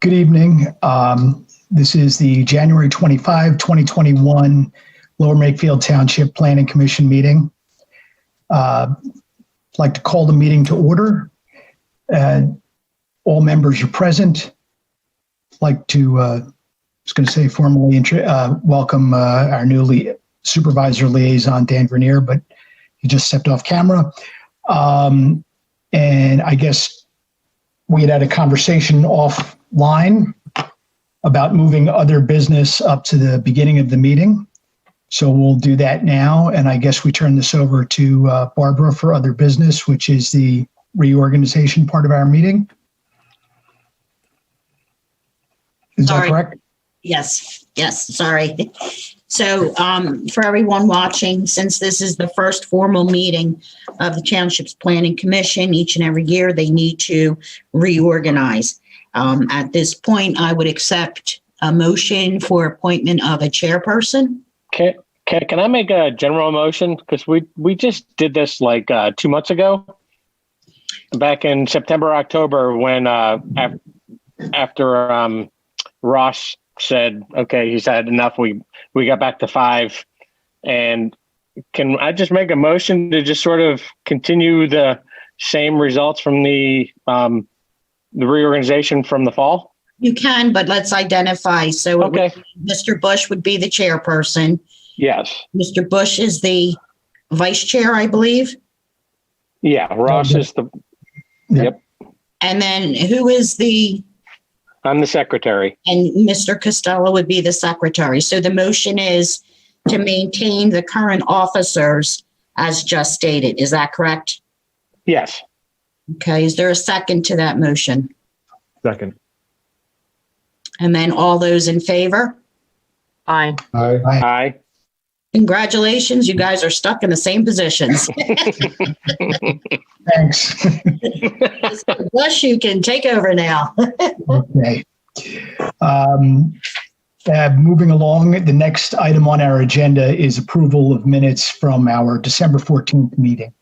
Good evening. This is the January 25, 2021 Lower Makefield Township Planning Commission meeting. I'd like to call the meeting to order. All members are present. I'd like to formally welcome our new supervisor liaison, Dan Grenier, but he just stepped off camera. And I guess we had a conversation offline about moving other business up to the beginning of the meeting. So we'll do that now. And I guess we turn this over to Barbara for other business, which is the reorganization part of our meeting. Is that correct? Yes, sorry. So for everyone watching, since this is the first formal meeting of the Township's Planning Commission, each and every year they need to reorganize. At this point, I would accept a motion for appointment of a chairperson. Can I make a general motion? Because we just did this like 2 months ago, back in September, October, when after Ross said, okay, he's had enough. We got back to 5. And can I just make a motion to just sort of continue the same results from the reorganization from the fall? You can, but let's identify. So okay. Mr. Bush would be the chairperson. Yes. Mr. Bush is the vice chair, I believe. Yeah, Ross is the, yep. And then who is the? I'm the secretary. And Mr. Costello would be the secretary. So the motion is to maintain the current officers as just stated. Is that correct? Yes. Okay. Is there a second to that motion? Second. And then all those in favor? Aye. Aye. Aye. Congratulations. You guys are stuck in the same positions. Thanks. Mr. Bush, you can take over now. Okay. Moving along, the next item on our agenda is approval of minutes from our December 14th meeting.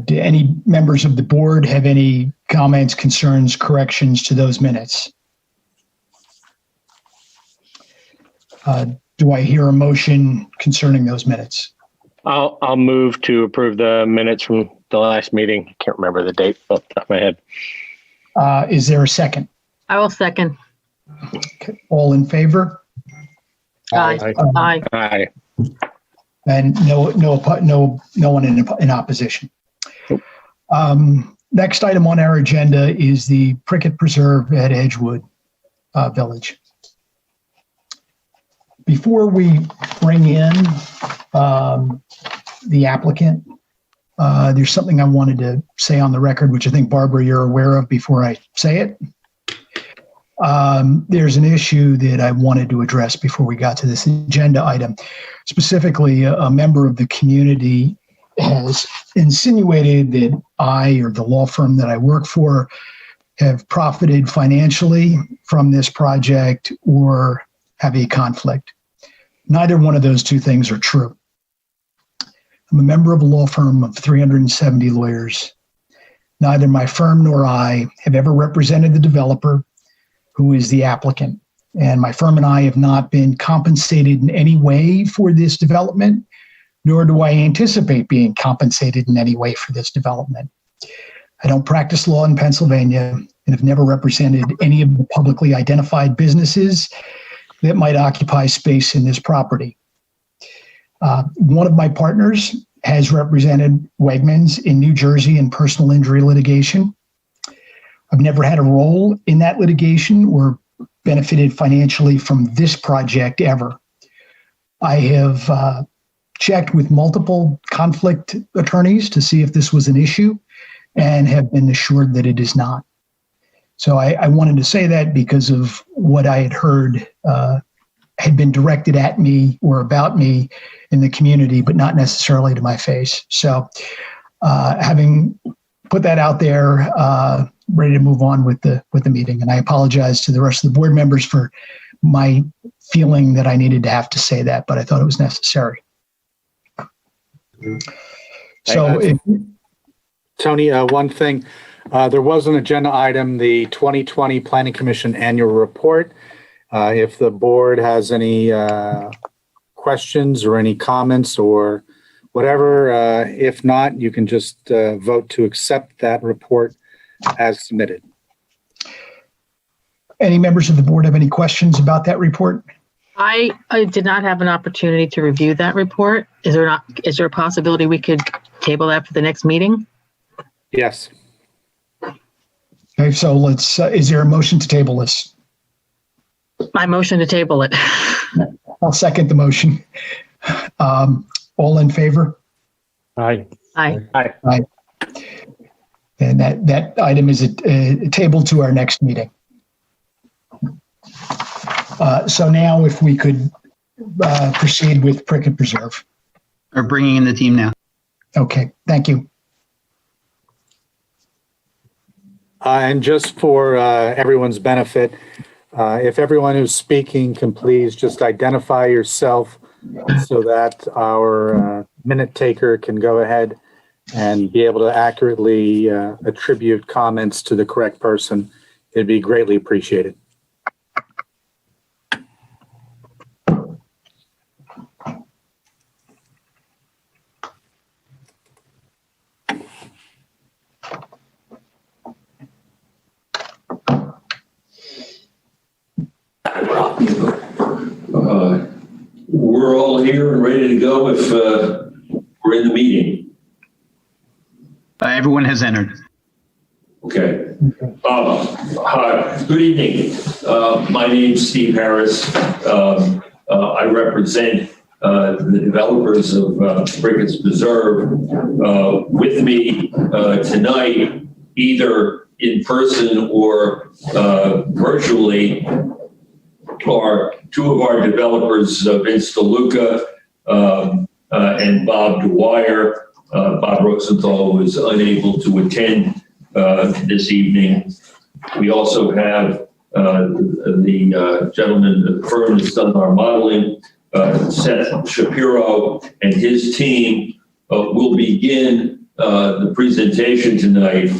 Do any members of the board have any comments, concerns, corrections to those minutes? Do I hear a motion concerning those minutes? I'll move to approve the minutes from the last meeting. I can't remember the date off the top of my head. Is there a second? I will second. Okay. All in favor? Aye. Aye. Aye. And no one in opposition. Next item on our agenda is the Prickett Preserve at Edgewood Village. Before we bring in the applicant, there's something I wanted to say on the record, which I think, Barbara, you're aware of before I say it. There's an issue that I wanted to address before we got to this agenda item. Specifically, a member of the community has insinuated that I or the law firm that I work for have profited financially from this project or have a conflict. Neither one of those two things are true. I'm a member of a law firm of 370 lawyers. Neither my firm nor I have ever represented the developer who is the applicant. And my firm and I have not been compensated in any way for this development, nor do I anticipate being compensated in any way for this development. I don't practice law in Pennsylvania and have never represented any of the publicly identified businesses that might occupy space in this property. One of my partners has represented Wegmans in New Jersey in personal injury litigation. I've never had a role in that litigation or benefited financially from this project ever. I have checked with multiple conflict attorneys to see if this was an issue and have been assured that it is not. So I wanted to say that because of what I had heard had been directed at me or about me in the community, but not necessarily to my face. So having put that out there, ready to move on with the meeting. And I apologize to the rest of the board members for my feeling that I needed to have to say that, but I thought it was necessary. So Tony, one thing. There was an agenda item, the 2020 Planning Commission Annual Report. If the board has any questions or any comments or whatever, if not, you can just vote to accept that report as submitted. Any members of the board have any questions about that report? I did not have an opportunity to review that report. Is there a possibility we could table that for the next meeting? Yes. Okay, so let's, is there a motion to table this? My motion to table it. I'll second the motion. All in favor? Aye. Aye. Aye. And that item is tabled to our next meeting. So now if we could proceed with Prickett Preserve. Or bringing in the team now. Okay, thank you. And just for everyone's benefit, if everyone who's speaking can please just identify yourself so that our minute taker can go ahead and be able to accurately attribute comments to the correct person, it'd be greatly appreciated. We're all here and ready to go if we're in the meeting. Everyone has entered. Okay. Hi, good evening. My name's Steve Harris. I represent the developers of Brickett's Preserve. With me tonight, either in person or virtually, are two of our developers, Vince DeLuca and Bob Dwyer. Bob Rosenthal was unable to attend this evening. We also have the gentleman, the firm that's done our modeling, Seth Shapiro, and his team will begin the presentation tonight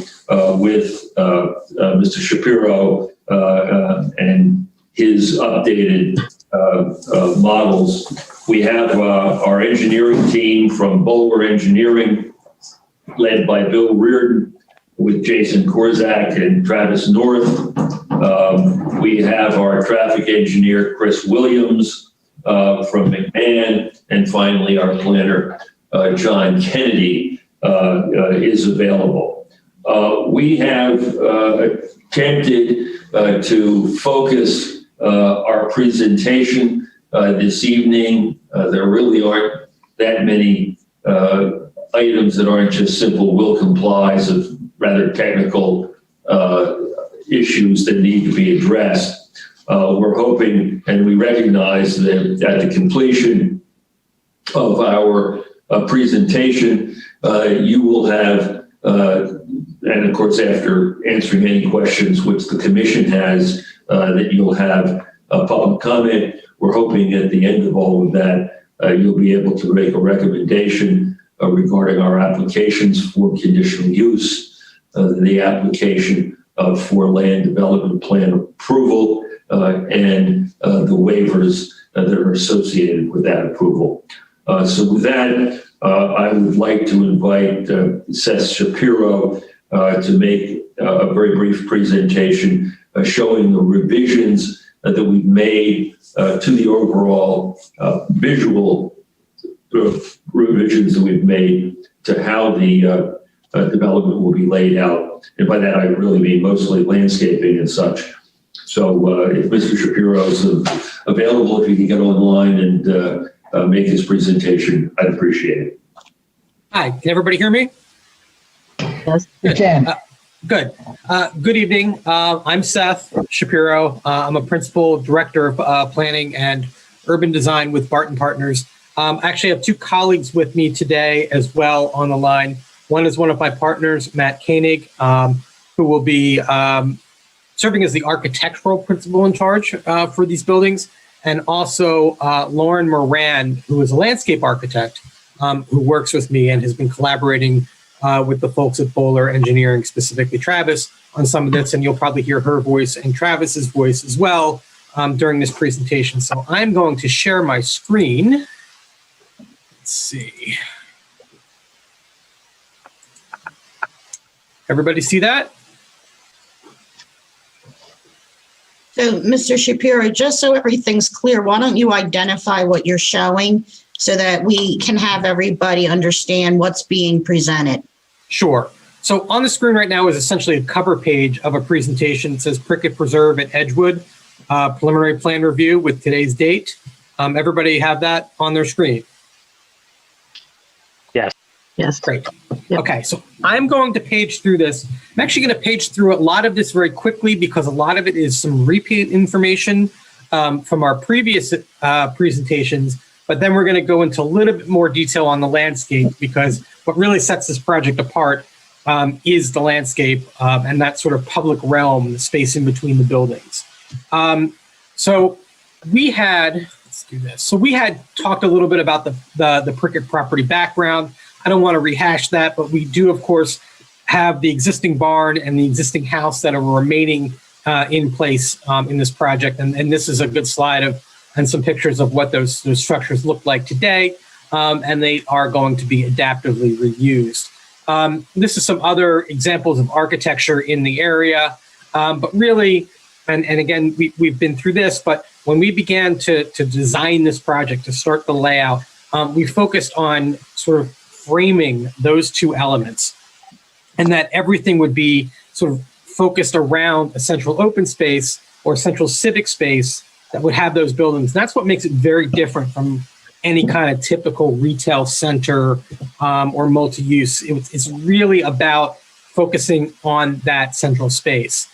with Mr. Shapiro and his updated models. We have our engineering team from Bulwer Engineering, led by Bill Reardon, with Jason Korzak and Travis North. We have our traffic engineer, Chris Williams, from McMahon, and finally our planner, John Kennedy, is available. We have attempted to focus our presentation this evening. There really aren't that many items that aren't just simple will complies of rather technical issues that need to be addressed. We're hoping, and we recognize that at the completion of our presentation, you will have, and of course after answering any questions which the commission has, that you'll have a public comment. We're hoping at the end of all of that, you'll be able to make a recommendation regarding our applications for conditional use, the application for land development plan approval, and the waivers that are associated with that approval. So with that, I would like to invite Seth Shapiro to make a very brief presentation showing the revisions that we've made to the overall visual revisions that we've made to how the development will be laid out. And by that, I really mean mostly landscaping and such. So if Mr. Shapiro is available, if he can get online and make his presentation, I'd appreciate it. Hi, can everybody hear me? Yes. You can. Good. Good evening. I'm Seth Shapiro. I'm a principal director of planning and urban design with Barton Partners. I actually have two colleagues with me today as well on the line. One is one of my partners, Matt Koenig, who will be serving as the architectural principal in charge for these buildings, and also Lauren Moran, who is a landscape architect who works with me and has been collaborating with the folks at Bowler Engineering, specifically Travis, on some of this, and you'll probably hear her voice and Travis's voice as well during this presentation. So I'm going to share my screen. Let's see. Everybody see that? So, Mr. Shapiro, just so everything's clear, why don't you identify what you're showing so that we can have everybody understand what's being presented? Sure. So on the screen right now is essentially a cover page of a presentation. It says Prickett Preserve at Edgewood, preliminary plan review with today's date. Everybody have that on their screen? Yes. Great. Yep. Okay, so I'm going to page through this. I'm actually going to page through a lot of this very quickly because a lot of it is some repeat information from our previous presentations, but then we're going to go into a little bit more detail on the landscape because what really sets this project apart is the landscape and that sort of public realm, the space in between the buildings. So we had, let's do this. So we had talked a little bit about the Prickett property background. I don't want to rehash that, but we do, of course, have the existing barn and the existing house that are remaining in place in this project. And this is a good slide and some pictures of what those structures look like today. And they are going to be adaptively reused. This is some other examples of architecture in the area. But really, and again, we've been through this, but when we began to design this project, to start the layout, we focused on sort of framing those two elements and that everything would be sort of focused around a central open space or central civic space that would have those buildings. And that's what makes it very different from any kind of typical retail center or multi-use. It's really about focusing on that central space.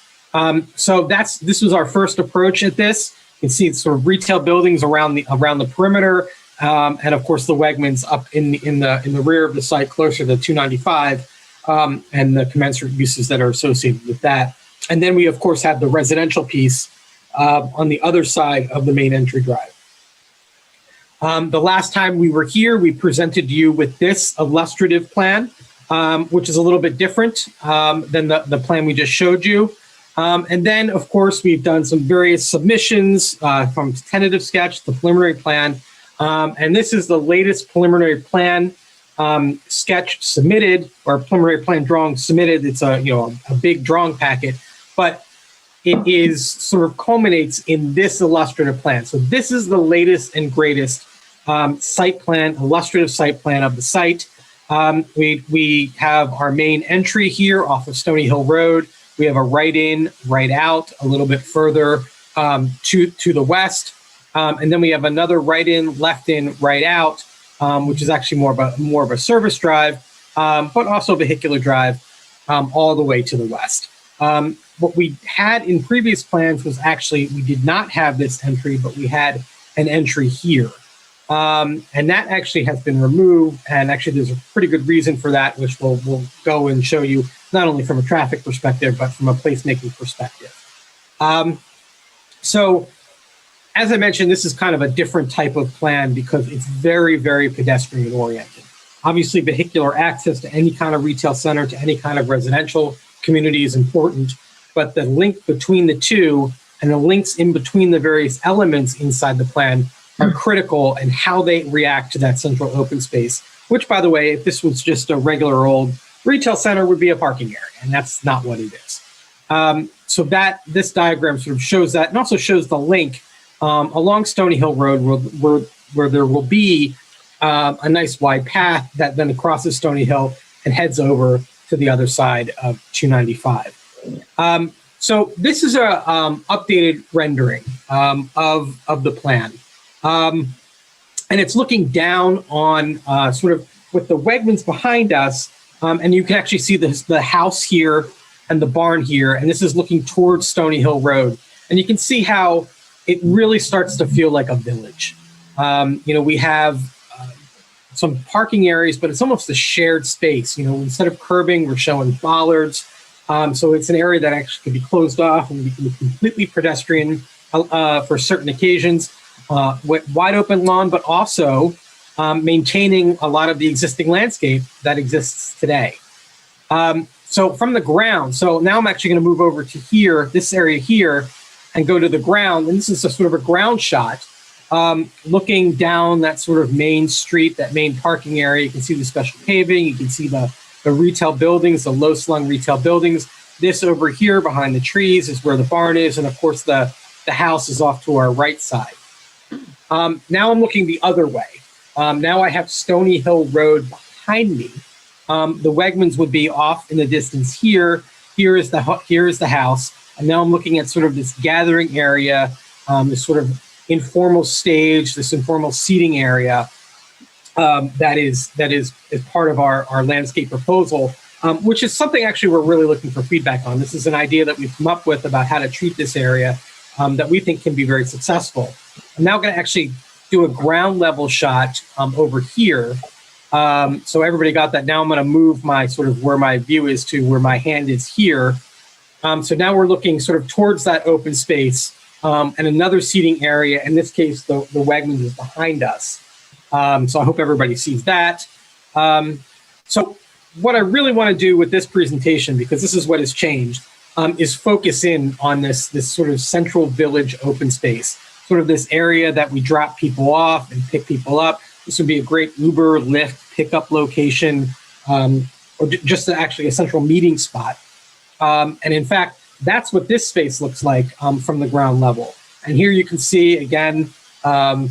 So this was our first approach at this. You can see it's sort of retail buildings around the perimeter. And of course, the Wegmans up in the rear of the site, closer to 295, and the commensurate uses that are associated with that. And then we, of course, have the residential piece on the other side of the main entry drive. The last time we were here, we presented you with this illustrative plan, which is a little bit different than the plan we just showed you. And then, of course, we've done some various submissions from tentative sketch, the preliminary plan. And this is the latest preliminary plan sketch submitted, or preliminary plan drawing submitted. It's a big drawing packet, but it is sort of culminates in this illustrative plan. So this is the latest and greatest site plan, illustrative site plan of the site. We have our main entry here off of Stony Hill Road. We have a right in, right out, a little bit further to the west. And then we have another right in, left in, right out, which is actually more of a service drive, but also vehicular drive all the way to the west. What we had in previous plans was actually, we did not have this entry, but we had an entry here. And that actually has been removed. And actually, there's a pretty good reason for that, which we'll go and show you, not only from a traffic perspective, but from a placemaking perspective. So, as I mentioned, this is kind of a different type of plan because it's very, very pedestrian oriented. Obviously, vehicular access to any kind of retail center, to any kind of residential community is important, but the link between the two and the links in between the various elements inside the plan are critical in how they react to that central open space, which, by the way, if this was just a regular old retail center, would be a parking area, and that's not what it is. So this diagram sort of shows that, and also shows the link along Stony Hill Road where there will be a nice wide path that then crosses Stony Hill and heads over to the other side of 295. So this is a updated rendering of the plan. And it's looking down on sort of with the Wegmans behind us. And you can actually see the house here and the barn here. And this is looking towards Stony Hill Road. And you can see how it really starts to feel like a village. We have some parking areas, but it's almost a shared space. Instead of curbing, we're showing bollards. So it's an area that actually can be closed off and be completely pedestrian for certain occasions. With wide open lawn, but also maintaining a lot of the existing landscape that exists today. So from the ground, so now I'm actually going to move over to here, this area here, and go to the ground. And this is a sort of a ground shot, looking down that sort of main street, that main parking area. You can see the special paving. You can see the retail buildings, the low-slung retail buildings. This over here behind the trees is where the barn is. And of course, the house is off to our right side. Now I'm looking the other way. Now I have Stony Hill Road behind me. The Wegmans would be off in the distance here. Here is the house. And now I'm looking at sort of this gathering area, this sort of informal stage, this informal seating area that is part of our landscape proposal, which is something actually we're really looking for feedback on. This is an idea that we've come up with about how to treat this area that we think can be very successful. I'm now going to actually do a ground level shot over here. So everybody got that. Now I'm going to move my sort of where my view is to where my hand is here. So now we're looking sort of towards that open space and another seating area. In this case, the Wegmans is behind us. So I hope everybody sees that. So what I really want to do with this presentation, because this is what has changed, is focus in on this sort of central village open space, sort of this area that we drop people off and pick people up. This would be a great Uber, Lyft pickup location, or just actually a central meeting spot. And in fact, that's what this space looks like from the ground level. And here you can see, again, the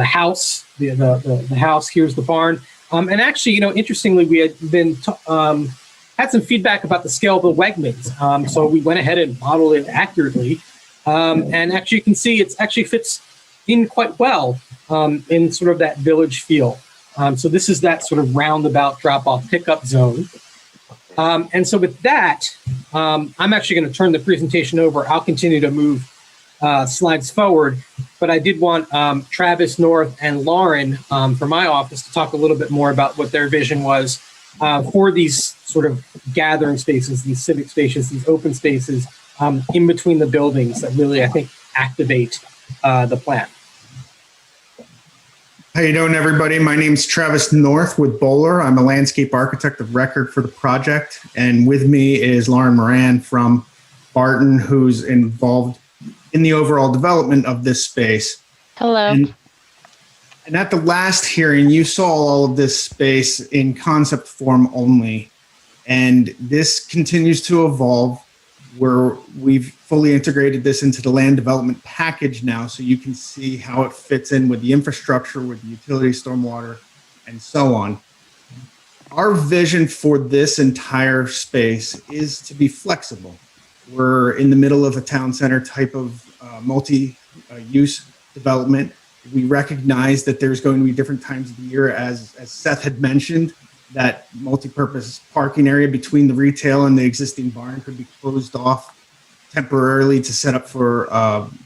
house, the house, here's the barn. And actually, interestingly, we had been had some feedback about the scale of the Wegmans. So we went ahead and modeled it accurately. And actually, you can see it actually fits in quite well in sort of that village feel. So this is that sort of roundabout drop-off pickup zone. And so with that, I'm actually going to turn the presentation over. I'll continue to move slides forward, but I did want Travis North and Lauren from my office to talk a little bit more about what their vision was for these sort of gathering spaces, these civic spaces, these open spaces in between the buildings that really, I think, activate the plan. How you doing, everybody? My name's Travis North with Bowler. I'm a landscape architect of record for the project. And with me is Lauren Moran from Barton, who's involved in the overall development of this space. Hello. And at the last hearing, you saw all of this space in concept form only. And this continues to evolve, where we've fully integrated this into the land development package now, so you can see how it fits in with the infrastructure, with the utility, stormwater, and so on. Our vision for this entire space is to be flexible. We're in the middle of a town center type of multi-use development. We recognize that there's going to be different times of the year, as Seth had mentioned, that multi-purpose parking area between the retail and the existing barn could be closed off temporarily to set up for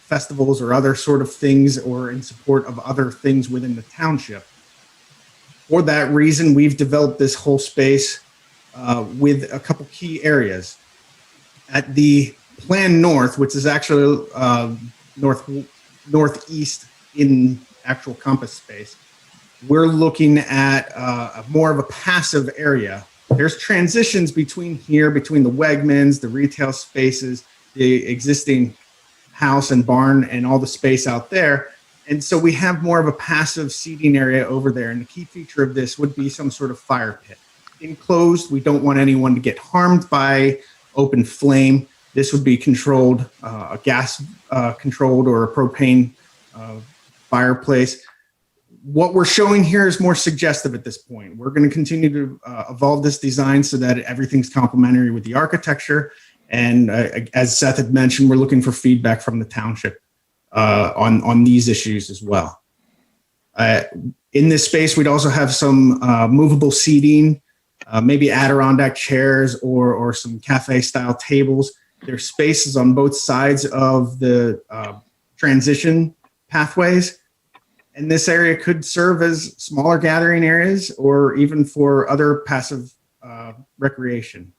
festivals or other sort of things, or in support of other things within the township. For that reason, we've developed this whole space with a couple key areas. At the plan north, which is actually northeast in actual compass space, we're looking at more of a passive area. There's transitions between here, between the Wegmans, the retail spaces, the existing house and barn, and all the space out there. And so we have more of a passive seating area over there. And the key feature of this would be some sort of fire pit. Enclosed, we don't want anyone to get harmed by open flame. This would be controlled, a gas controlled or a propane fireplace. What we're showing here is more suggestive at this point. We're going to continue to evolve this design so that everything's complementary with the architecture. And as Seth had mentioned, we're looking for feedback from the township on these issues as well. In this space, we'd also have some movable seating, maybe Adirondack chairs or some cafe-style tables. There's spaces on both sides of the transition pathways. And this area could serve as smaller gathering areas or even for other passive recreation.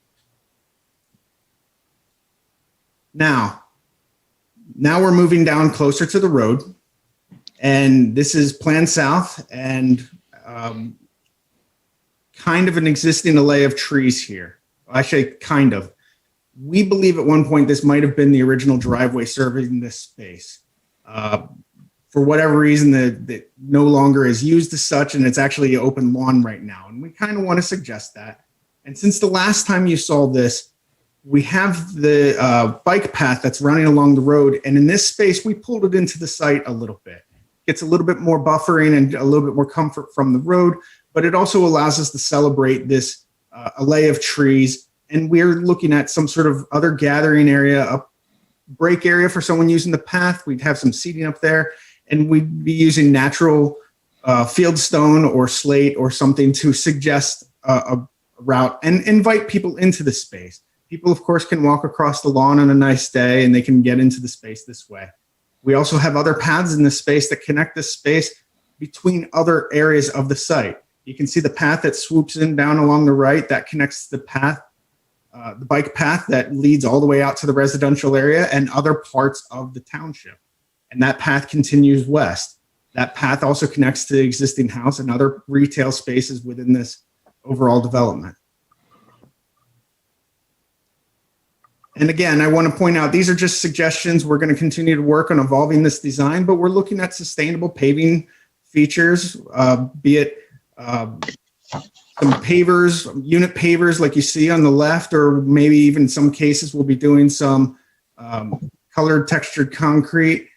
Now we're moving down closer to the road, and this is Plan South, and kind of an existing array of trees here. I say kind of. We believe at one point this might have been the original driveway serving this space. For whatever reason, that no longer is used as such, and it's actually open lawn right now. And we kind of want to suggest that. And since the last time you saw this, we have the bike path that's running along the road. And in this space, we pulled it into the site a little bit. Gets a little bit more buffering and a little bit more comfort from the road, but it also allows us to celebrate this array of trees. And we're looking at some sort of other gathering area, a break area for someone using the path. We'd have some seating up there, and we'd be using natural fieldstone or slate or something to suggest a route and invite people into the space. People, of course, can walk across the lawn on a nice day, and they can get into the space this way. We also have other paths in this space that connect this space between other areas of the site. You can see the path that swoops in down along the right that connects the path, the bike path that leads all the way out to the residential area and other parts of the township. And that path continues west. That path also connects to the existing house and other retail spaces within this overall development. And again, I want to point out, these are just suggestions. We're going to continue to work on evolving this design, but we're looking at sustainable paving features, be it some pavers, unit pavers like you see on the left, or maybe even in some cases we'll be doing some colored textured concrete.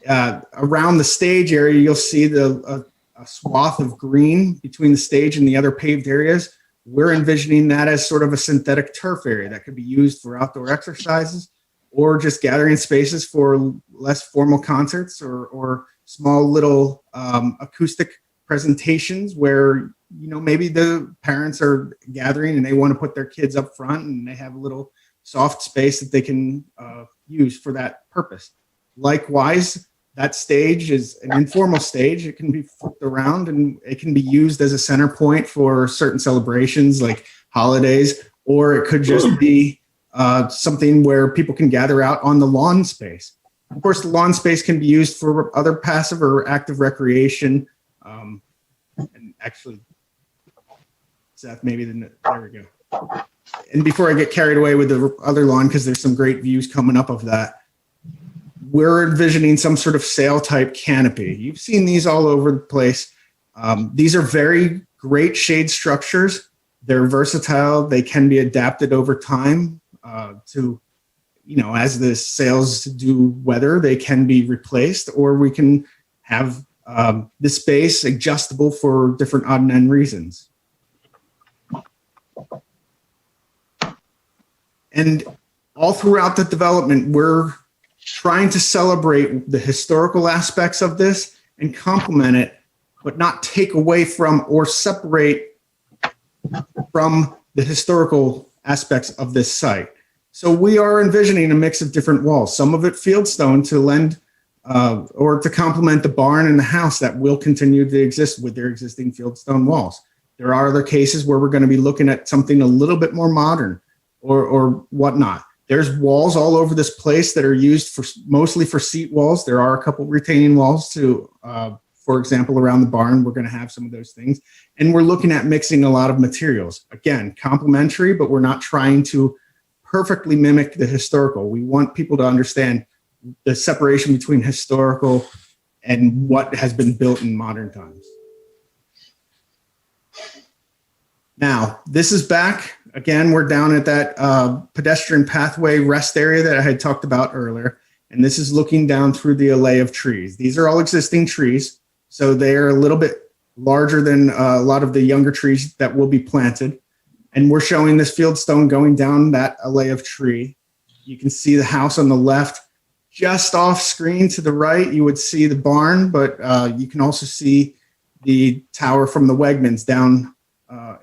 Around the stage area, you'll see a swath of green between the stage and the other paved areas. We're envisioning that as sort of a synthetic turf area that could be used for outdoor exercises or just gathering spaces for less formal concerts or small little acoustic presentations where, maybe the parents are gathering and they want to put their kids up front and they have a little soft space that they can use for that purpose. Likewise, that stage is an informal stage. It can be flipped around and it can be used as a center point for certain celebrations like holidays, or it could just be something where people can gather out on the lawn space. Of course, the lawn space can be used for other passive or active recreation. And actually, Seth, maybe there we go. And before I get carried away with the other lawn, because there's some great views coming up of that, we're envisioning some sort of sail type canopy. You've seen these all over the place. These are very great shade structures. They're versatile. They can be adapted over time to, as the sails do weather, they can be replaced, or we can have the space adjustable for different odd and end reasons. And all throughout the development, we're trying to celebrate the historical aspects of this and complement it, but not take away from or separate from the historical aspects of this site. So we are envisioning a mix of different walls, some of it fieldstone to lend or to complement the barn and the house that will continue to exist with their existing fieldstone walls. There are other cases where we're going to be looking at something a little bit more modern or whatnot. There's walls all over this place that are used mostly for seat walls. There are a couple retaining walls to, for example, around the barn. We're going to have some of those things. And we're looking at mixing a lot of materials. Again, complementary, but we're not trying to perfectly mimic the historical. We want people to understand the separation between historical and what has been built in modern times. Now, this is back. Again, we're down at that pedestrian pathway rest area that I had talked about earlier. And this is looking down through the array of trees. These are all existing trees. So they're a little bit larger than a lot of the younger trees that will be planted. And we're showing this fieldstone going down that array of tree. You can see the house on the left. Just off screen to the right, you would see the barn, but you can also see the tower from the Wegmans down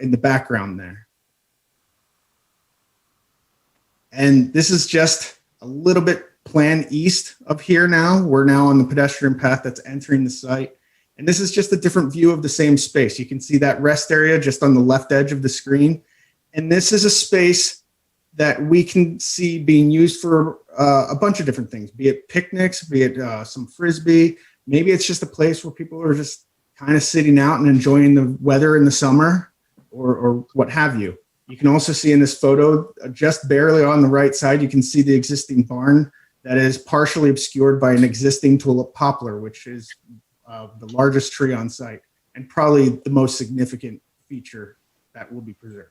in the background there. And this is just a little bit plan east of here now. We're now on the pedestrian path that's entering the site. And this is just a different view of the same space. You can see that rest area just on the left edge of the screen. And this is a space that we can see being used for a bunch of different things, be it picnics, be it some Frisbee. Maybe it's just a place where people are just kind of sitting out and enjoying the weather in the summer, or what have you. You can also see in this photo, just barely on the right side, you can see the existing barn that is partially obscured by an existing tulip poplar, which is the largest tree on site and probably the most significant feature that will be preserved.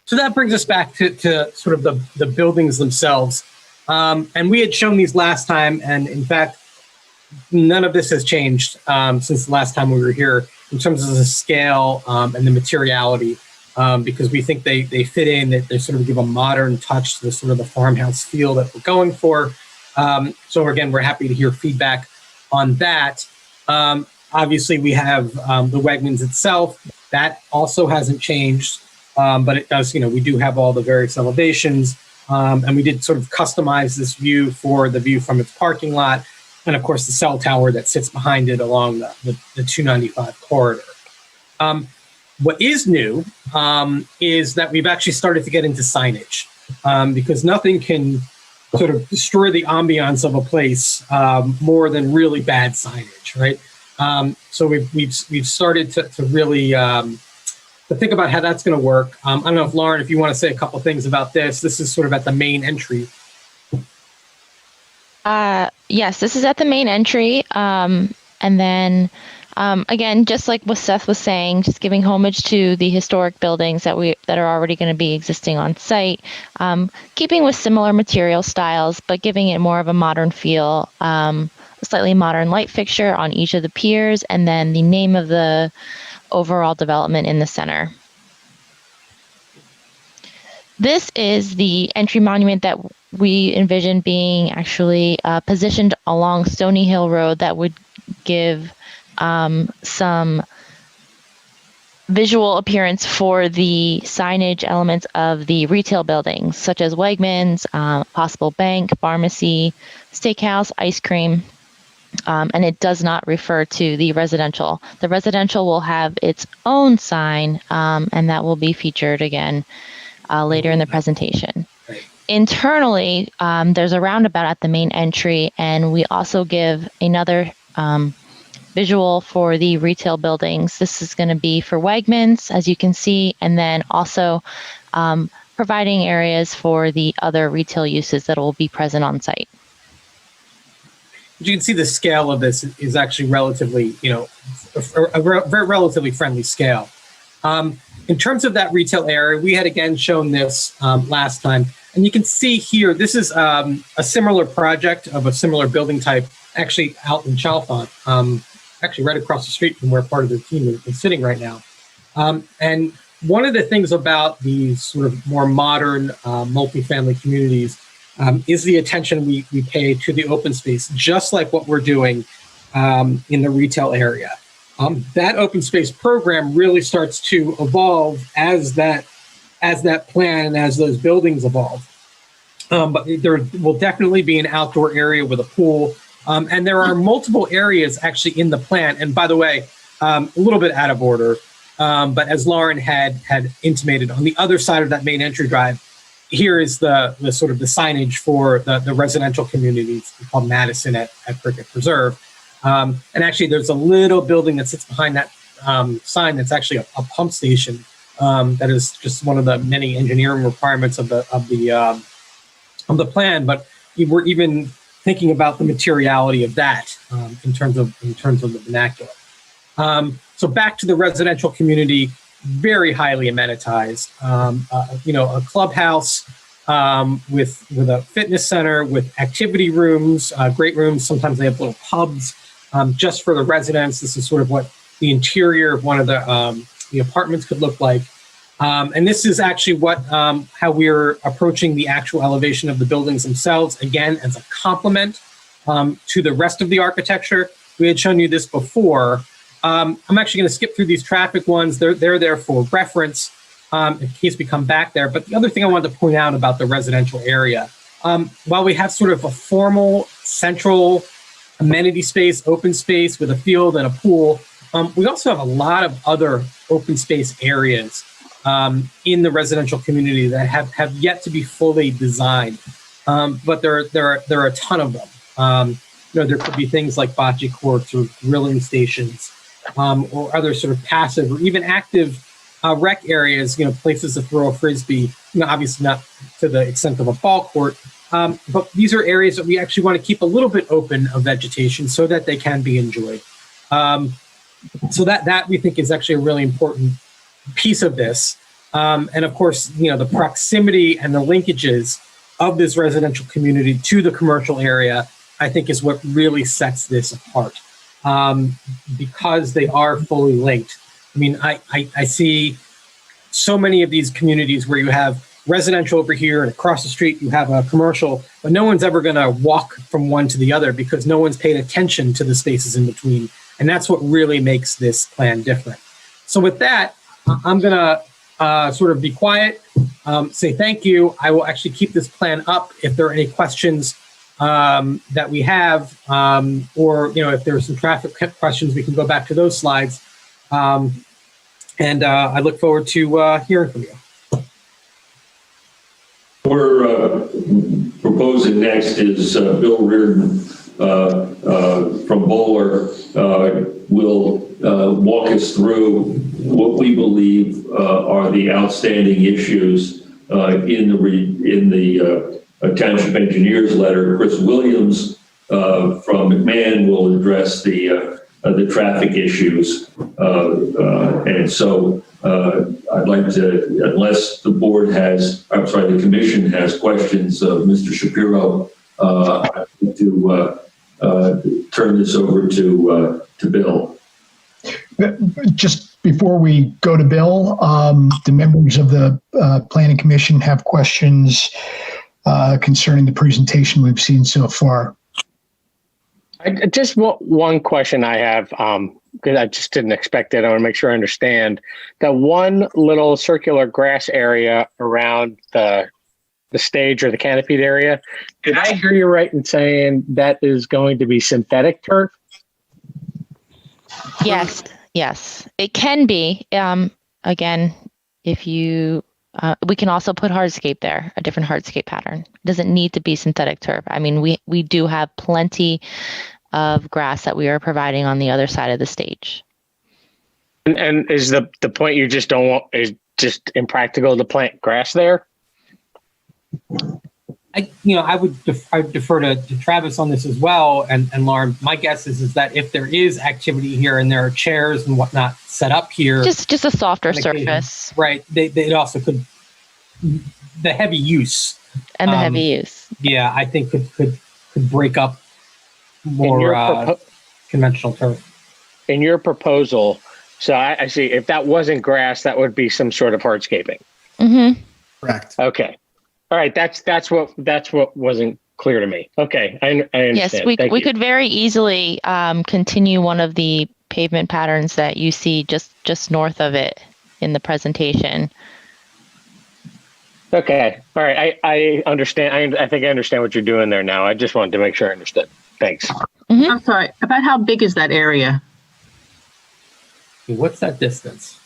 So that brings us back to sort of the buildings themselves. And we had shown these last time, and in fact, none of this has changed since the last time we were here in terms of the scale and the materiality, because we think they fit in, that they sort of give a modern touch to the sort of the farmhouse feel that we're going for. So again, we're happy to hear feedback on that. Obviously, we have the Wegmans itself. That also hasn't changed, but it does, we do have all the various elevations, and we did sort of customize this view for the view from its parking lot, and of course the cell tower that sits behind it along the 295 corridor. What is new is that we've actually started to get into signage, because nothing can sort of destroy the ambiance of a place more than really bad signage, right? So we've started to really to think about how that's going to work. I don't know if Lauren, if you want to say a couple things about this. This is sort of at the main entry. Yes, this is at the main entry. And then again, just like what Seth was saying, just giving homage to the historic buildings that are already going to be existing on site, keeping with similar material styles, but giving it more of a modern feel. A slightly modern light fixture on each of the piers, and then the name of the overall development in the center. This is the entry monument that we envision being actually positioned along Stony Hill Road that would give some visual appearance for the signage elements of the retail buildings, such as Wegmans, possible bank, pharmacy, steakhouse, ice cream. And it does not refer to the residential. The residential will have its own sign, and that will be featured again later in the presentation. Internally, there's a roundabout at the main entry, and we also give another visual for the retail buildings. This is going to be for Wegmans, as you can see, and then also providing areas for the other retail uses that will be present on site. You can see the scale of this is actually relatively, a very relatively friendly scale. In terms of that retail area, we had again shown this last time, and you can see here, this is a similar project of a similar building type, actually out in Chalfont, actually right across the street from where part of the team is sitting right now. And one of the things about these sort of more modern multifamily communities is the attention we pay to the open space, just like what we're doing in the retail area. That open space program really starts to evolve as that plan and as those buildings evolve. But there will definitely be an outdoor area with a pool. And there are multiple areas actually in the plan. And by the way, a little bit out of order, but as Lauren had intimated, on the other side of that main entry drive, here is the sort of the signage for the residential communities called Madison at Cricket Preserve. And actually, there's a little building that sits behind that sign that's actually a pump station. That is just one of the many engineering requirements of the plan. But we're even thinking about the materiality of that in terms of the vernacular. So back to the residential community. Very highly amenitized, a clubhouse with a fitness center, with activity rooms, great rooms. Sometimes they have little pubs just for the residents. This is sort of what the interior of one of the apartments could look like. And this is actually how we're approaching the actual elevation of the buildings themselves, again, as a complement to the rest of the architecture. We had shown you this before. I'm actually going to skip through these traffic ones. They're there for reference in case we come back there. But the other thing I wanted to point out about the residential area, while we have sort of a formal central amenity space, open space with a field and a pool, we also have a lot of other open space areas in the residential community that have yet to be fully designed. But there are a ton of them. there could be things like bocce courts or grilling stations, or other sort of passive or even active rec areas, places to throw a frisbee, obviously not to the extent of a ball court. But these are areas that we actually want to keep a little bit open of vegetation so that they can be enjoyed. So that we think is actually a really important piece of this. And of course, the proximity and the linkages of this residential community to the commercial area, I think is what really sets this apart, because they are fully linked. I mean, I see so many of these communities where you have residential over here and across the street you have a commercial, but no one's ever going to walk from one to the other because no one's paid attention to the spaces in between. And that's what really makes this plan different. So with that, I'm going to sort of be quiet, say thank you. I will actually keep this plan up if there are any questions that we have, or if there are some traffic questions, we can go back to those slides. And I look forward to hearing from you. We're proposing next is Bill Reardon from Bowler will walk us through what we believe are the outstanding issues in the Township Engineers letter. Chris Williams from McMahon will address the traffic issues. And so I'd like to, unless the the commission has questions of Mr. Shapiro, I'd like to turn this over to Bill. Just before we go to Bill, the members of the Planning Commission have questions concerning the presentation we've seen so far. Just one question I have, because I just didn't expect it. I want to make sure I understand. The one little circular grass area around the stage or the canopied area, did I hear you right in saying that is going to be synthetic turf? Yes, it can be. Again, if you, we can also put hardscape there, a different hardscape pattern. It doesn't need to be synthetic turf. I mean, we do have plenty of grass that we are providing on the other side of the stage. And is the point you just don't want, is just impractical to plant grass there? I would defer to Travis on this as well, and Lauren. My guess is that if there is activity here and there are chairs and whatnot set up here, just a softer surface, right? They also could, the heavy use and the heavy use. Yeah, I think could break up more conventional turf. In your proposal, so I see, if that wasn't grass, that would be some sort of hardscaping. Mm-hmm. Correct. Okay. All right. That's what wasn't clear to me. Okay. I understand. Yes, we could very easily continue one of the pavement patterns that you see just north of it in the presentation. Okay. All right. I understand. I think I understand what you're doing there now. I just wanted to make sure I understood. Thanks. Mm-hmm. I'm sorry, about how big is that area? What's that distance?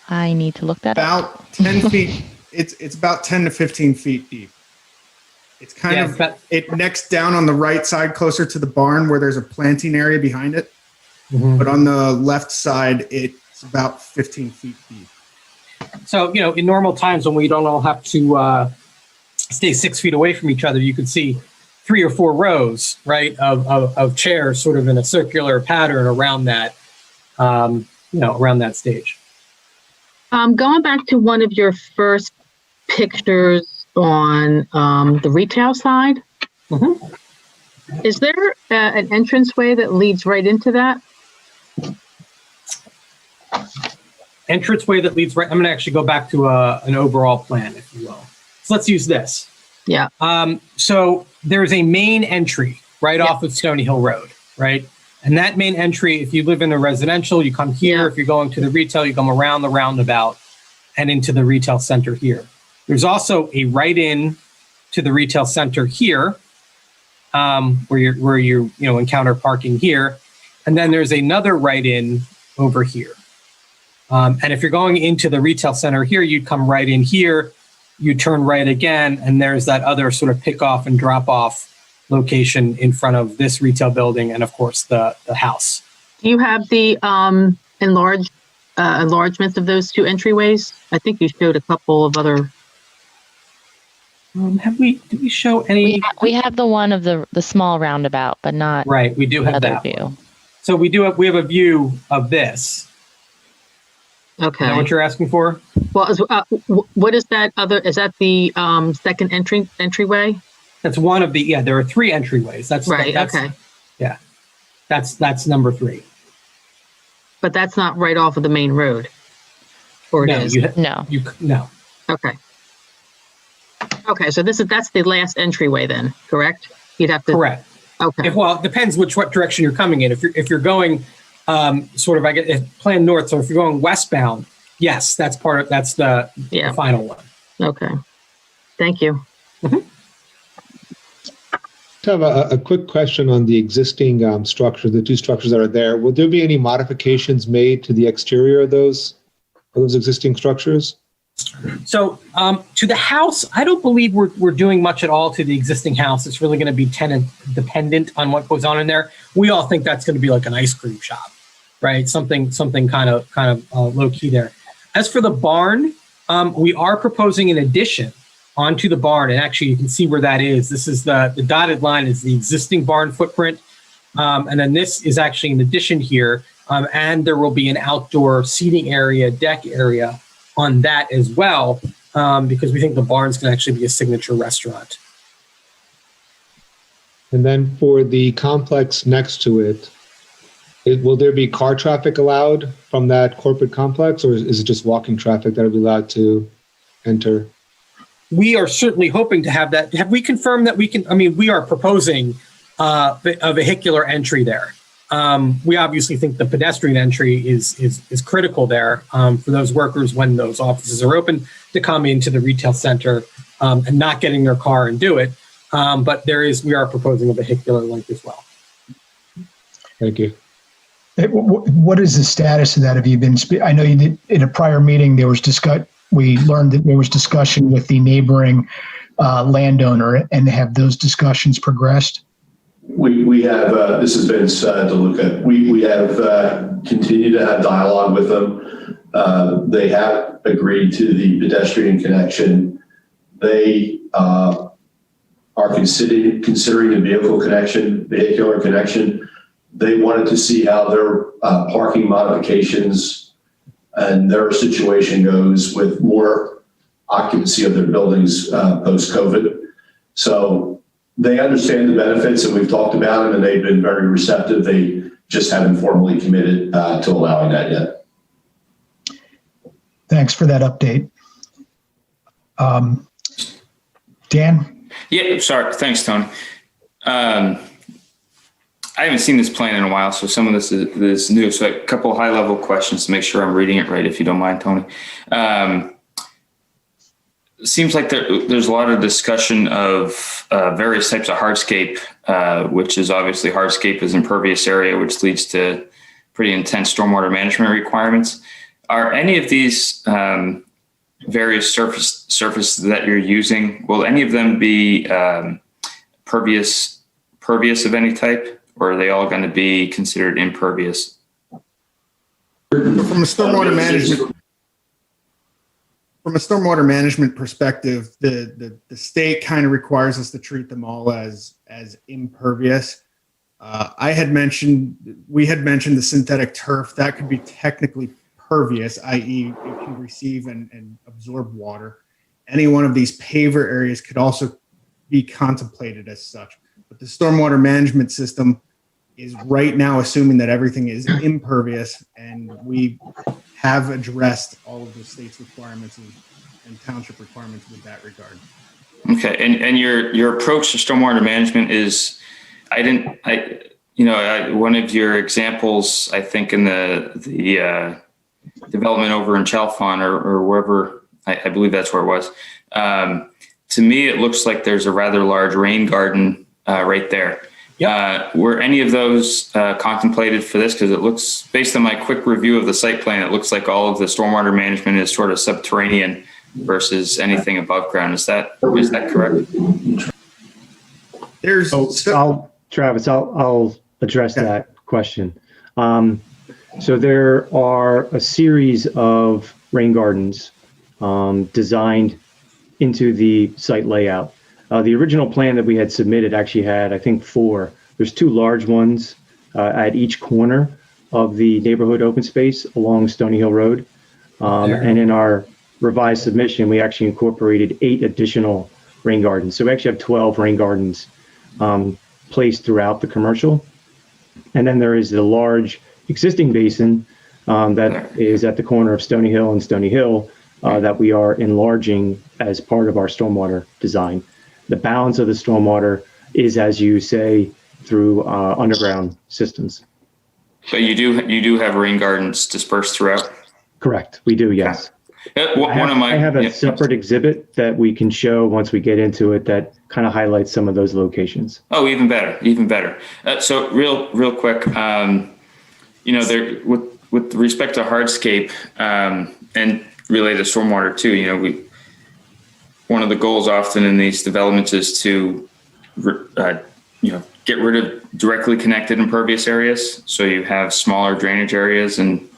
I need to look that up. About 10 feet. It's about 10 to 15 feet deep. It's kind of, it necks down on the right side closer to the barn where there's a planting area behind it. Mm-hmm. But on the left side, it's about 15 feet deep. So, in normal times when we don't all have to stay 6 feet away from each other, you could see 3 or 4 rows, right, of chairs sort of in a circular pattern around that, around that stage. Going back to one of your first pictures on the retail side, mm-hmm. Is there an entranceway that leads right into that? Entranceway that leads right. I'm going to actually go back to an overall plan, if you will. So let's use this. Yeah. So there's a main entry right off of Stony Hill Road, right? And that main entry, if you live in the residential, you come here. Yeah. If you're going to the retail, you come around the roundabout and into the retail center here. There's also a right-in to the retail center here, where you encounter parking here, and then there's another right-in over here. And if you're going into the retail center here, you'd come right in here, you turn right again, and there's that other sort of pick off and drop off location in front of this retail building, and of course the house. Do you have the enlargements of those two entryways? I think you showed a couple of other. Did we show any? We have the one of the small roundabout, but not Right, we do have other that view. one. So we have a view of this. Is that Okay. what you're asking for? Well, what is that other? Is that the second entryway? That's one of the, there are 3 entryways. That's Right. that's, Okay. Yeah, that's number 3. But that's not right off of the main road, or it No, is. No. no. Okay. Okay. So that's the last entryway then, correct? You'd have to. Correct. Okay. It depends what direction you're coming in. If you're going sort of, I get plan north. So if you're going westbound, yes, that's the final one. Okay. Thank you. I have a quick question on the existing structure, the 2 structures that are there. Will there be any modifications made to the exterior of those existing structures? So to the house, I don't believe we're doing much at all to the existing house. It's really going to be tenant dependent on what goes on in there. We all think that's going to be like an ice cream shop, right? Something kind of low key there. As for the barn, we are proposing an addition onto the barn, and actually you can see where that is. This is the dotted line is the existing barn footprint, and then this is actually an addition here, and there will be an outdoor seating area, deck area on that as well, because we think the barn's can actually be a signature restaurant. And then for the complex next to it, will there be car traffic allowed from that corporate complex, or is it just walking traffic that will be allowed to enter? We are certainly hoping to have that. Have we confirmed that we can? I mean, we are proposing a vehicular entry there. We obviously think the pedestrian entry is critical there for those workers when those offices are open to come into the retail center and not getting their car and do it. But we are proposing a vehicular link as well. Thank you. What is the status of that? Have you been, I know you did, in a prior meeting, we learned that there was discussion with the neighboring landowner, and have those discussions progressed? We have, this has been to look at, we have continued to have dialogue with them. They have agreed to the pedestrian connection. They are considering the vehicular connection. They wanted to see how their parking modifications and their situation goes with more occupancy of their buildings post-COVID. So they understand the benefits, and we've talked about them, and they've been very receptive. They just haven't formally committed to allowing that yet. Thanks for that update. Dan? Yeah, sorry. Thanks, Tony. I haven't seen this plan in a while, so some of this is new. So a couple of high-level questions to make sure I'm reading it right, if you don't mind, Tony. Seems like there's a lot of discussion of various types of hardscape, which is obviously hardscape is impervious area, which leads to pretty intense stormwater management requirements. Are any of these various surfaces that you're using, will any of them be pervious of any type? Or are they all going to be considered impervious? From a stormwater management perspective, the state kind of requires us to treat them all as impervious. We had mentioned the synthetic turf that could be technically pervious, i.e. it can receive and absorb water. Any one of these paver areas could also be contemplated as such. But the stormwater management system is right now assuming that everything is impervious, and we have addressed all of the state's requirements and township requirements with that regard. Okay, and your approach to stormwater management is, one of your examples, I think in the development over in Chalfont or wherever, I believe that's where it was. To me, it looks like there's a rather large rain garden right there. Yep. Were any of those contemplated for this? Because it looks, based on my quick review of the site plan, it looks like all of the stormwater management is sort of subterranean versus anything above ground. Is that correct? There's Travis, I'll address that question. So there are a series of rain gardens designed into the site layout. The original plan that we had submitted actually had, I think, 4. There's 2 large ones at each corner of the neighborhood open space along Stony Hill Road. And in our revised submission, we actually incorporated 8 additional rain gardens. So we actually have 12 rain gardens placed throughout the commercial. And then there is the large existing basin that is at the corner of Stony Hill and Stony Hill that we are enlarging as part of our stormwater design. The balance of the stormwater is, as you say, through underground systems. But you do have rain gardens dispersed throughout? Correct, we do, yes. I have a separate exhibit that we can show once we get into it that kind of highlights some of those locations. Oh, even better, even better. So real quick, there with respect to hardscape and related to stormwater too, one of the goals often in these developments is to get rid of directly connected impervious areas. So you have smaller drainage areas and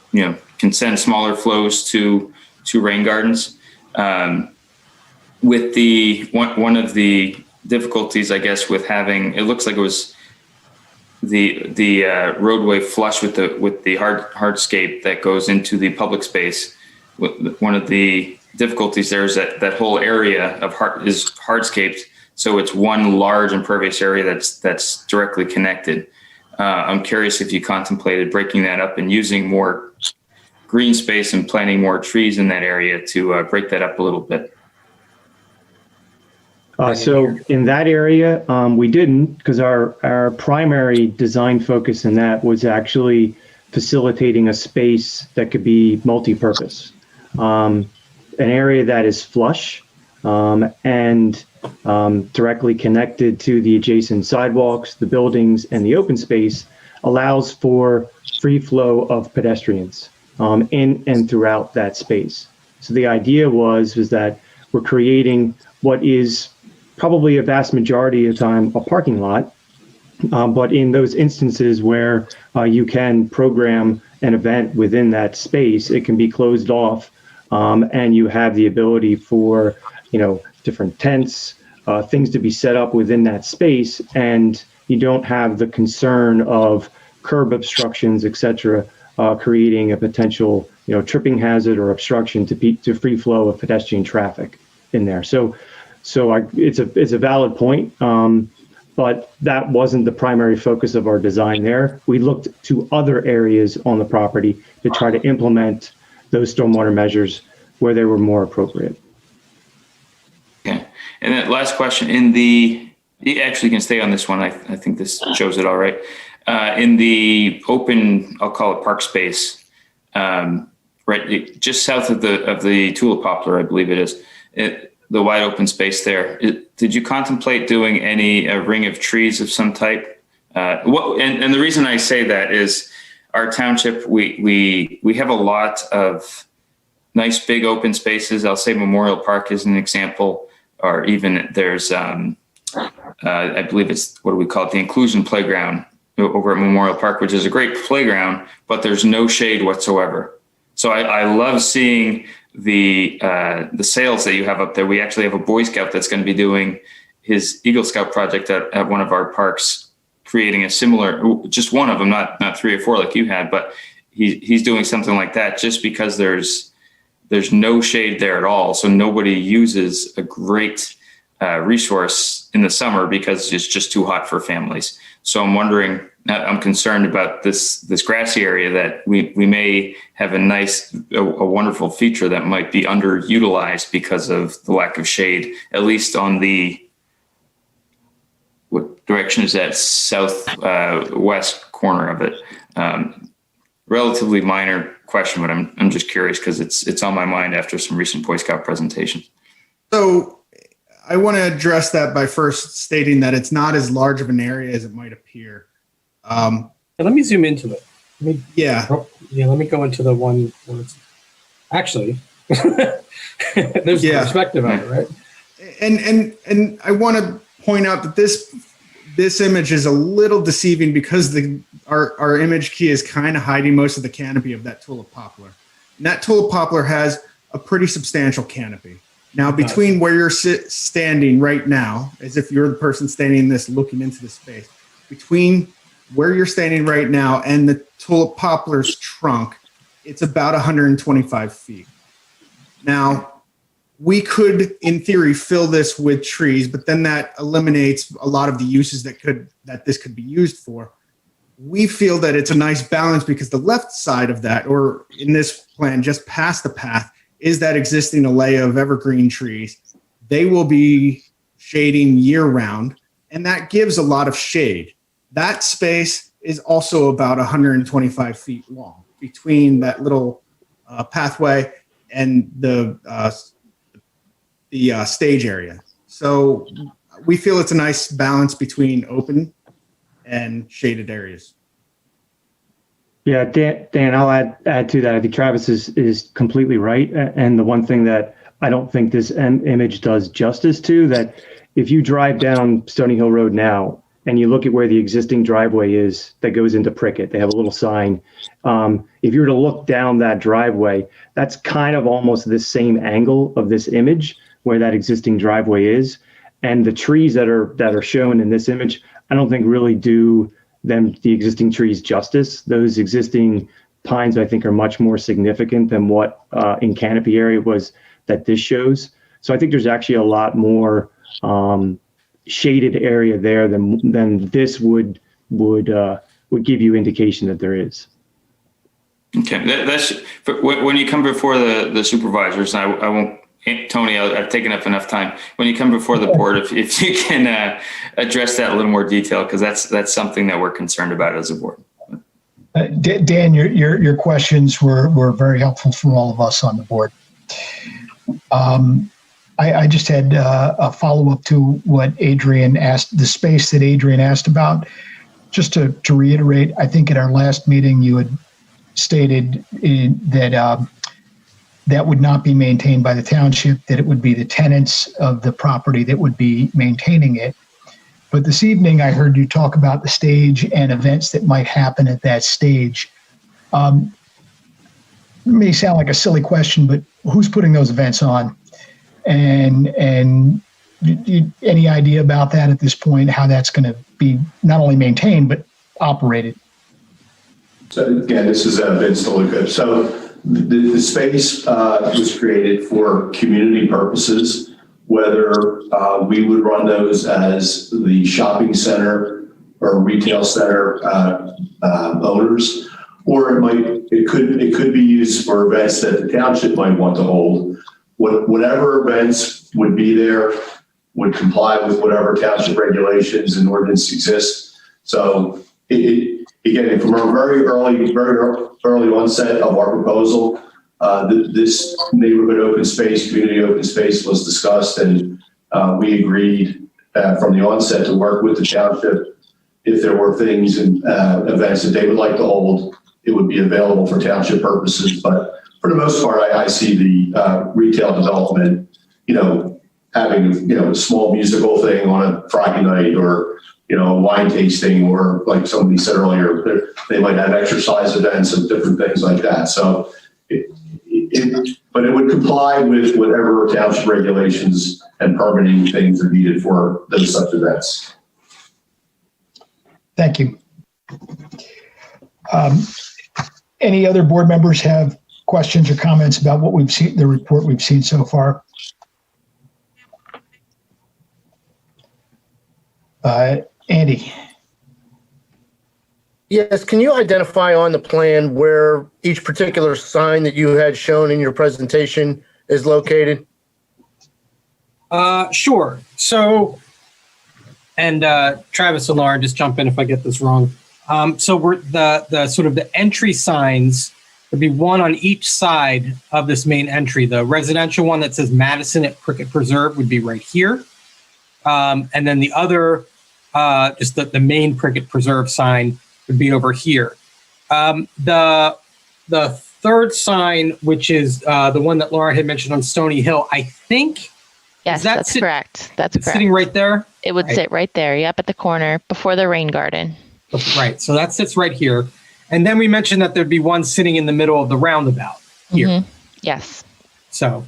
can send smaller flows to rain gardens. With one of the difficulties, I guess, with having, it looks like it was the roadway flush with the hardscape that goes into the public space. One of the difficulties there is that whole area is hardscaped, so it's one large impervious area that's directly connected. I'm curious if you contemplated breaking that up and using more green space and planting more trees in that area to break that up a little bit. So in that area, we didn't, because our primary design focus in that was actually facilitating a space that could be multi-purpose. An area that is flush and directly connected to the adjacent sidewalks, the buildings, and the open space allows for free flow of pedestrians in and throughout that space. So the idea was that we're creating what is probably a vast majority of the time a parking lot, but in those instances where you can program an event within that space, it can be closed off, and you have the ability for different tents, things to be set up within that space, and you don't have the concern of curb obstructions, etc., creating a potential tripping hazard or obstruction to free flow of pedestrian traffic in there. So it's a valid point, but that wasn't the primary focus of our design there. We looked to other areas on the property to try to implement those stormwater measures where they were more appropriate. Okay. And then last question, you actually can stay on this one. I think this shows it all right. In the open, I'll call it park space, right, just south of the tulip poplar, I believe it is, the wide open space there. Did you contemplate doing any ring of trees of some type? And the reason I say that is our township, we have a lot of nice big open spaces. I'll say Memorial Park is an example, or even there's, I believe it's, what do we call it? The inclusion playground over at Memorial Park, which is a great playground, but there's no shade whatsoever. So I love seeing the sails that you have up there. We actually have a Boy Scout that's going to be doing his Eagle Scout project at one of our parks, creating a similar, just one of them, not 3 or 4 like you had, but he's doing something like that just because there's no shade there at all. So nobody uses a great resource in the summer because it's just too hot for families. So I'm concerned about this grassy area that we may have a wonderful feature that might be underutilized because of the lack of shade, at least on what direction is that, southwest corner of it. Relatively minor question, but I'm just curious because it's on my mind after some recent Boy Scout presentations. So I want to address that by first stating that it's not as large of an area as it might appear. Let me zoom into it. Yeah. Let me go into the one. Actually, There's the perspective of it, right? And I want to point out that this image is a little deceiving because our image key is kind of hiding most of the canopy of that tulip poplar. And that tulip poplar has a pretty substantial canopy. Now, between where you're standing right now, as if you're the person standing in this looking into the space, between where you're standing right now and the tulip poplar's trunk, it's about 125 feet. Now, we could, in theory, fill this with trees, but then that eliminates a lot of the uses that this could be used for. We feel that it's a nice balance because the left side of that, or in this plan, just past the path, is that existing array of evergreen trees. They will be shading year round, and that gives a lot of shade. That space is also about 125 feet long between that little pathway and the stage area. So we feel it's a nice balance between open and shaded areas. Yeah, Dan, I'll add to that. I think Travis is completely right. And the one thing that I don't think this image does justice to, that if you drive down Stony Hill Road now and you look at where the existing driveway is that goes into Prickett, they have a little sign. If you were to look down that driveway, that's kind of almost the same angle of this image where that existing driveway is. And the trees that are shown in this image, I don't think really do the existing trees justice. Those existing pines, I think, are much more significant than what in canopy area was that this shows. So I think there's actually a lot more shaded area there than this would give you indication that there is. Okay, that's when you come before the supervisors. And I won't, Tony, I've taken up enough time. When you come before the board, if you can address that in a little more detail, because that's something that we're concerned about as a board. Dan, your questions were very helpful for all of us on the board. I just had a follow-up to what Adrian asked, the space that Adrian asked about. Just to reiterate, I think at our last meeting you had stated that that would not be maintained by the township, that it would be the tenants of the property that would be maintaining it. But this evening I heard you talk about the stage and events that might happen at that stage. It may sound like a silly question, but who's putting those events on? And any idea about that at this point, how that's going to be not only maintained, but operated? So again, this is Vince DeLuca. So the space was created for community purposes, whether we would run those as the shopping center or retail center owners, or it could be used for events that the township might want to hold. Whatever events would be there would comply with whatever township regulations and ordinance exist. So again, from a very early onset of our proposal, this neighborhood open space, community open space was discussed, and we agreed from the onset to work with the township. If there were things and events that they would like to hold, it would be available for township purposes. But for the most part, I see the retail development, having, a small musical thing on a Friday night, or, a wine tasting, or like somebody said earlier, they might have exercise events and different things like that. So, but it would comply with whatever township regulations and permitting things are needed for those such events. Thank you. Any other board members have questions or comments about what we've seen, the report we've seen so far? Andy. Yes, can you identify on the plan where each particular sign that you had shown in your presentation is located? Sure. So, and Travis and Lauren, just jump in if I get this wrong. So we're the sort of the entry signs would be one on each side of this main entry. The residential one that says Madison at Prickett Preserve would be right here. And then the other, just the main Prickett Preserve sign would be over here. The third sign, which is the one that Laura had mentioned on Stony Hill, I think. Yes, that's correct. That's correct. Sitting right there? It would sit right there. Yep, at the corner before the rain garden. Right. So that sits right here. And then we mentioned that there'd be one sitting in the middle of the roundabout here. Mm-hmm. Yes. So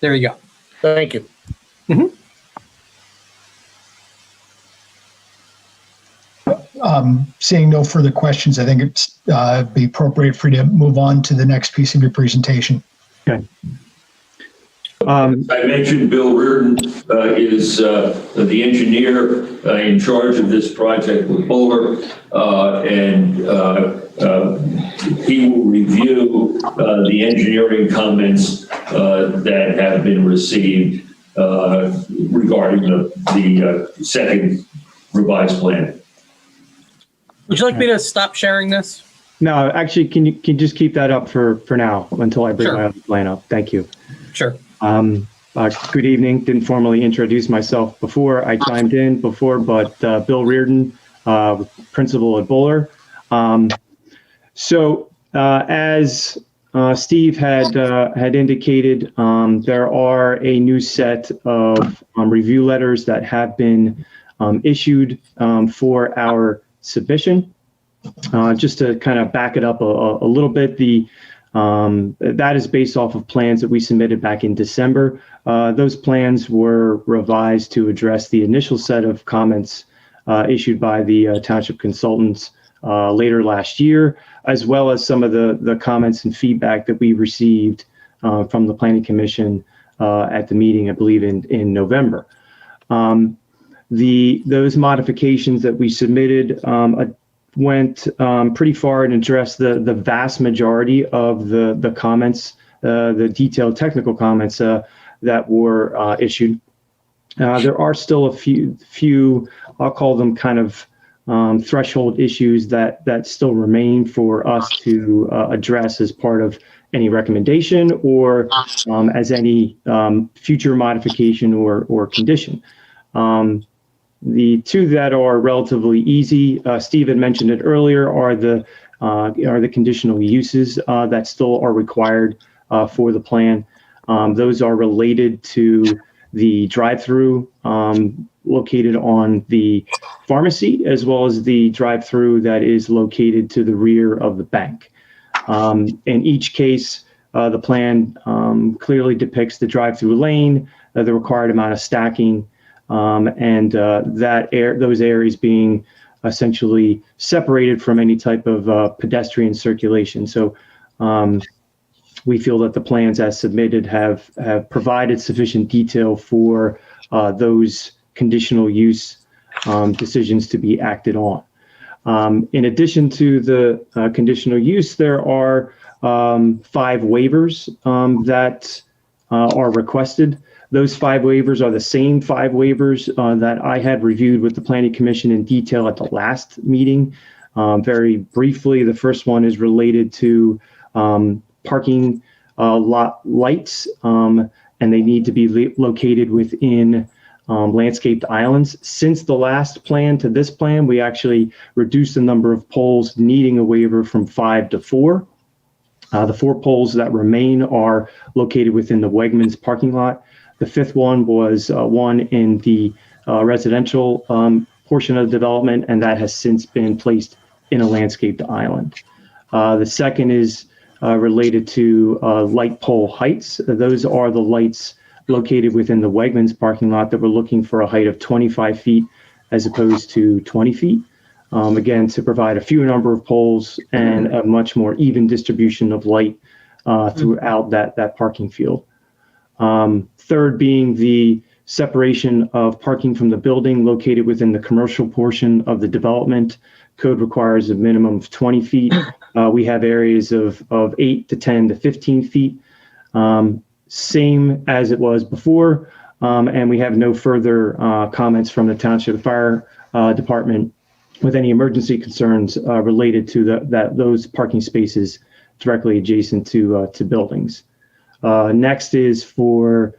there you go. Thank you. Mm-hmm. Seeing no further questions, I think it's be appropriate for you to move on to the next piece of your presentation. Okay. I mentioned Bill Reardon is the engineer in charge of this project with Bowler, and he will review the engineering comments that have been received regarding the second revised plan. Would you like me to stop sharing this? No, actually, can you just keep that up for now until I bring my other plan up? Thank you. Sure. Good evening. Didn't formally introduce myself before I chimed in before, but Bill Reardon, principal at Bowler. As Steve had indicated, there are a new set of review letters that have been issued for our submission. Just to kind of back it up a little bit, that is based off of plans that we submitted back in December. Those plans were revised to address the initial set of comments issued by the township consultants later last year, as well as some of the comments and feedback that we received from the Planning Commission at the meeting, I believe, in November. Those modifications that we submitted went pretty far and addressed the vast majority of the comments, the detailed technical comments that were issued. There are still a few, I'll call them kind of threshold issues that still remain for us to address as part of any recommendation or as any future modification or condition. The two that are relatively easy, Steve had mentioned it earlier, are the conditional uses that still are required for the plan. Those are related to the drive-through located on the pharmacy, as well as the drive-through that is located to the rear of the bank. In each case, the plan clearly depicts the drive-through lane, the required amount of stacking, and those areas being essentially separated from any type of pedestrian circulation. So we feel that the plans as submitted have provided sufficient detail for those conditional use decisions to be acted on. In addition to the conditional use, there are 5 waivers that are requested. Those 5 waivers are the same 5 waivers that I had reviewed with the Planning Commission in detail at the last meeting. Very briefly, the first one is related to parking lot lights, and they need to be located within landscaped islands. Since the last plan to this plan, we actually reduced the number of poles needing a waiver from 5 to 4. The 4 poles that remain are located within the Wegmans parking lot. The 5th one was one in the residential portion of the development, and that has since been placed in a landscaped island. The second is related to light pole heights. Those are the lights located within the Wegmans parking lot that we're looking for a height of 25 feet as opposed to 20 feet. Again, to provide a fewer number of poles and a much more even distribution of light throughout that parking field. Third being the separation of parking from the building located within the commercial portion of the development. Code requires a minimum of 20 feet. We have areas of 8 to 10 to 15 feet, same as it was before. And we have no further comments from the Township Fire Department with any emergency concerns related to those parking spaces directly adjacent to buildings. Next is for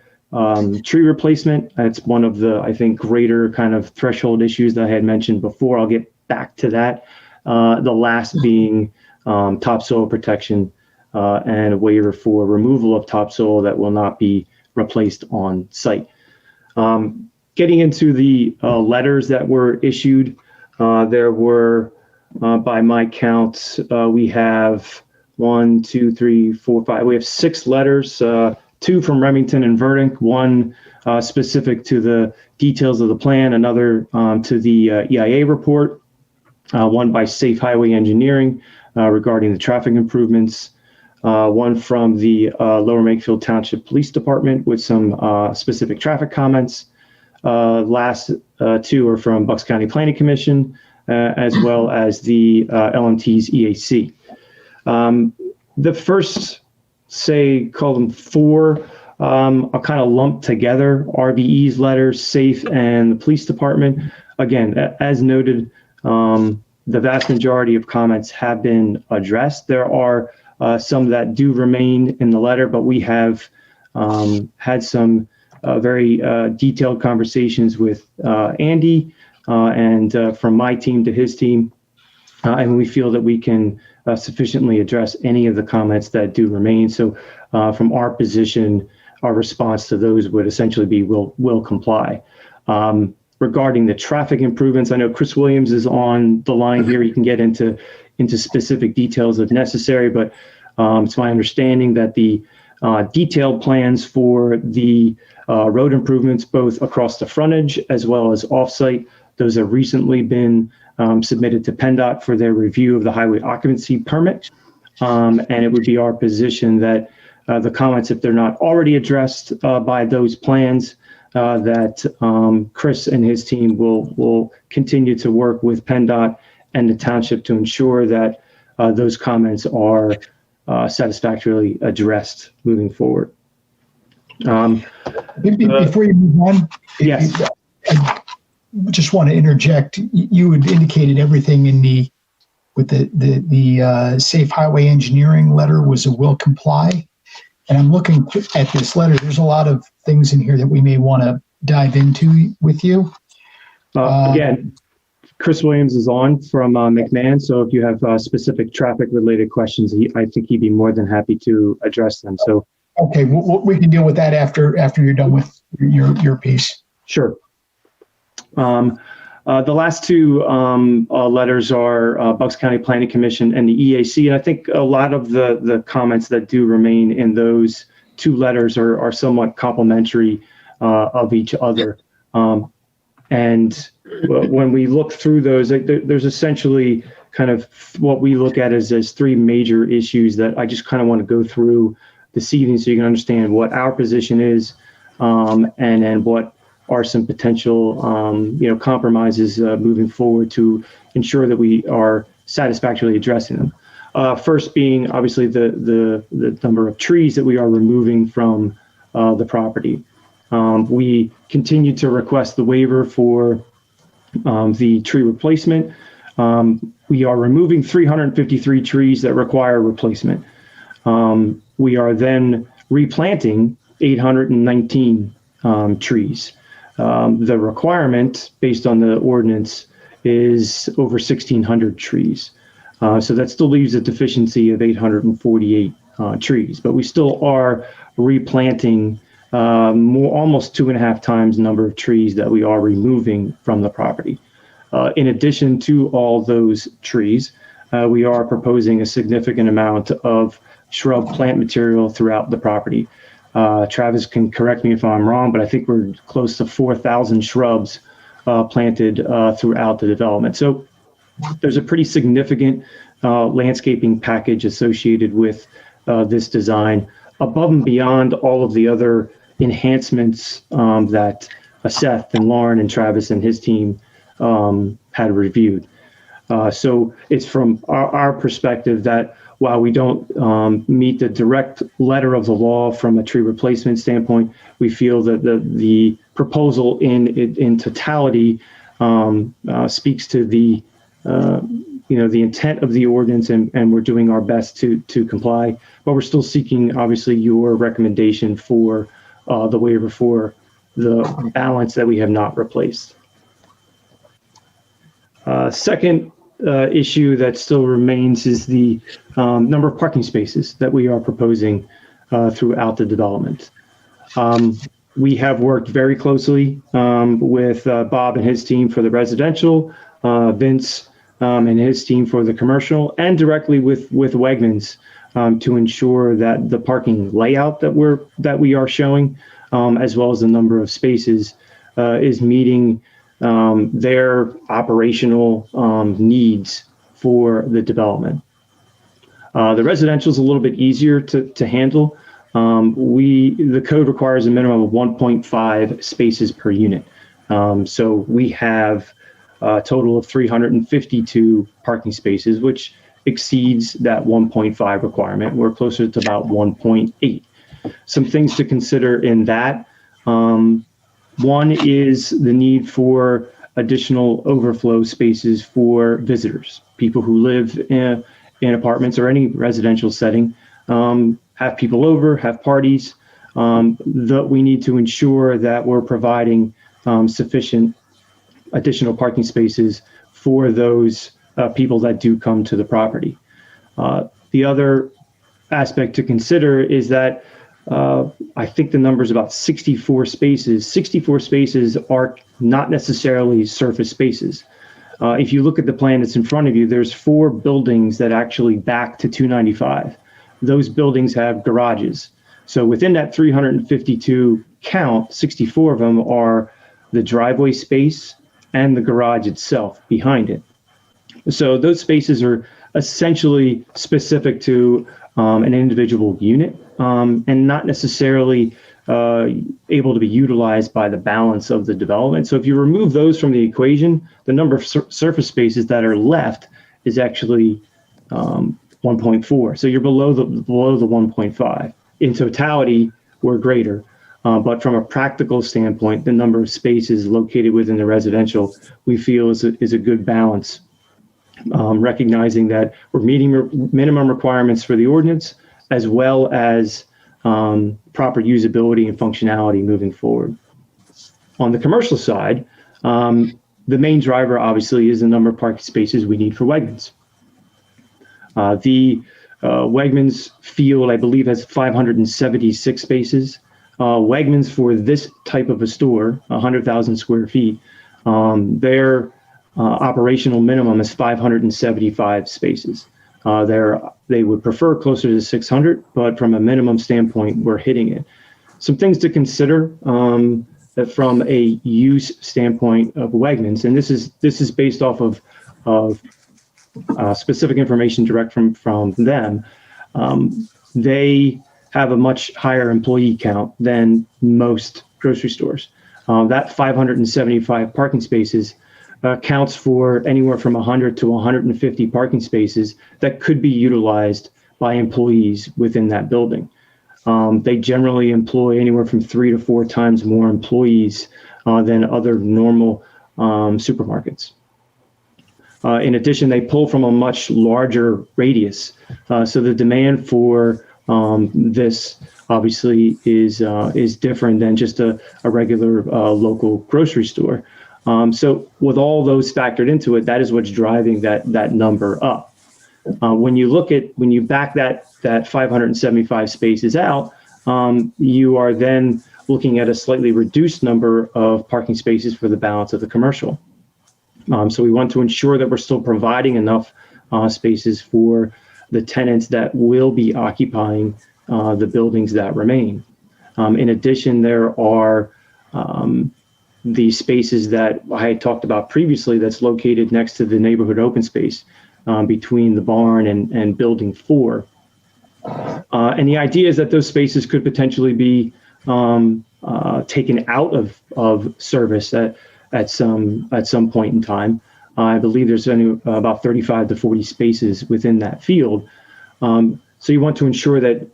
tree replacement. It's one of the, I think, greater kind of threshold issues that I had mentioned before. I'll get back to that. The last being topsoil protection, and a waiver for removal of topsoil that will not be replaced on site. Getting into the letters that were issued, there were, by my count, we have 1, 2, 3, 4, 5. We have 6 letters, 2 from Remington and Verdink, 1 specific to the details of the plan, another to the EIA report, 1 by Safe Highway Engineering regarding the traffic improvements, 1 from the Lower Makefield Township Police Department with some specific traffic comments. Last 2 are from Bucks County Planning Commission, as well as the LMT's EAC. The first, call them 4, are kind of lumped together: RBE's letters, SAFE, and the police department. Again, as noted, the vast majority of comments have been addressed. There are some that do remain in the letter, but we have had some very detailed conversations with Andy and from my team to his team, and we feel that we can sufficiently address any of the comments that do remain. So from our position, our response to those would essentially be will comply. Regarding the traffic improvements, I know Chris Williams is on the line here. He can get into specific details if necessary, but it's my understanding that the detailed plans for the road improvements, both across the frontage as well as offsite, those have recently been submitted to PennDOT for their review of the highway occupancy permit. And it would be our position that the comments, if they're not already addressed by those plans, that Chris and his team will continue to work with PennDOT and the township to ensure that those comments are satisfactorily addressed moving forward. Before you move on, yes, I just want to interject. You had indicated everything in the Safe Highway Engineering letter was a will comply. And I'm looking at this letter. There's a lot of things in here that we may want to dive into with you. Again, Chris Williams is on from McMahon. So if you have specific traffic related questions, I think he'd be more than happy to address them. So okay, we can deal with that after you're done with your piece. Sure. The last 2 letters are Bucks County Planning Commission and the EAC. And I think a lot of the comments that do remain in those 2 letters are somewhat complementary of each other. And when we look through those, there's essentially kind of what we look at as 3 major issues that I just kind of want to go through this evening so you can understand what our position is, and then what are some potential compromises moving forward to ensure that we are satisfactorily addressing them. First being obviously the number of trees that we are removing from the property. We continue to request the waiver for the tree replacement. We are removing 353 trees that require replacement. We are then replanting 819 trees. The requirement based on the ordinance is over 1,600 trees. So that still leaves a deficiency of 848 trees, but we still are replanting almost 2.5 times the number of trees that we are removing from the property. In addition to all those trees, we are proposing a significant amount of shrub plant material throughout the property. Travis can correct me if I'm wrong, but I think we're close to 4,000 shrubs planted throughout the development. So there's a pretty significant landscaping package associated with this design, above and beyond all of the other enhancements that Seth and Lauren and Travis and his team had reviewed. So it's from our perspective that while we don't meet the direct letter of the law from a tree replacement standpoint, we feel that the proposal in totality speaks to the intent of the ordinance, and we're doing our best to comply. But we're still seeking, obviously, your recommendation for the waiver for the balance that we have not replaced. Second issue that still remains is the number of parking spaces that we are proposing throughout the development. We have worked very closely with Bob and his team for the residential, Vince and his team for the commercial, and directly with Wegmans to ensure that the parking layout that we are showing, as well as the number of spaces, is meeting their operational needs for the development. The residential is a little bit easier to handle. The code requires a minimum of 1.5 spaces per unit. So we have a total of 352 parking spaces, which exceeds that 1.5 requirement. We're closer to about 1.8. Some things to consider in that. One is the need for additional overflow spaces for visitors, people who live in apartments or any residential setting, have people over, have parties. That we need to ensure that we're providing sufficient additional parking spaces for those people that do come to the property. The other aspect to consider is that I think the number is about 64 spaces. 64 spaces are not necessarily surface spaces. If you look at the plan that's in front of you, there's 4 buildings that actually back to 295. Those buildings have garages. So within that 352 count, 64 of them are the driveway space and the garage itself behind it. So those spaces are essentially specific to an individual unit and not necessarily able to be utilized by the balance of the development. So if you remove those from the equation, the number of surface spaces that are left is actually 1.4. So you're below the 1.5. In totality, we're greater. But from a practical standpoint, the number of spaces located within the residential, we feel is a good balance, recognizing that we're meeting minimum requirements for the ordinance, as well as proper usability and functionality moving forward. On the commercial side, the main driver obviously is the number of parking spaces we need for Wegmans. The Wegmans field, I believe, has 576 spaces. Wegmans, for this type of a store, 100,000 square feet, their operational minimum is 575 spaces. They would prefer closer to 600, but from a minimum standpoint, we're hitting it. Some things to consider that from a use standpoint of Wegmans, and this is based off of specific information direct from them. They have a much higher employee count than most grocery stores. That 575 parking spaces counts for anywhere from 100 to 150 parking spaces that could be utilized by employees within that building. They generally employ anywhere from 3 to 4 times more employees than other normal supermarkets. In addition, they pull from a much larger radius. So the demand for this obviously is different than just a regular local grocery store. So with all those factored into it, that is what's driving that number up. When you back that 575 spaces out, you are then looking at a slightly reduced number of parking spaces for the balance of the commercial. So we want to ensure that we're still providing enough spaces for the tenants that will be occupying the buildings that remain. In addition, there are the spaces that I had talked about previously that's located next to the neighborhood open space between the barn and building 4. And the idea is that those spaces could potentially be taken out of service at some point in time. I believe there's only about 35 to 40 spaces within that field. So you want to ensure that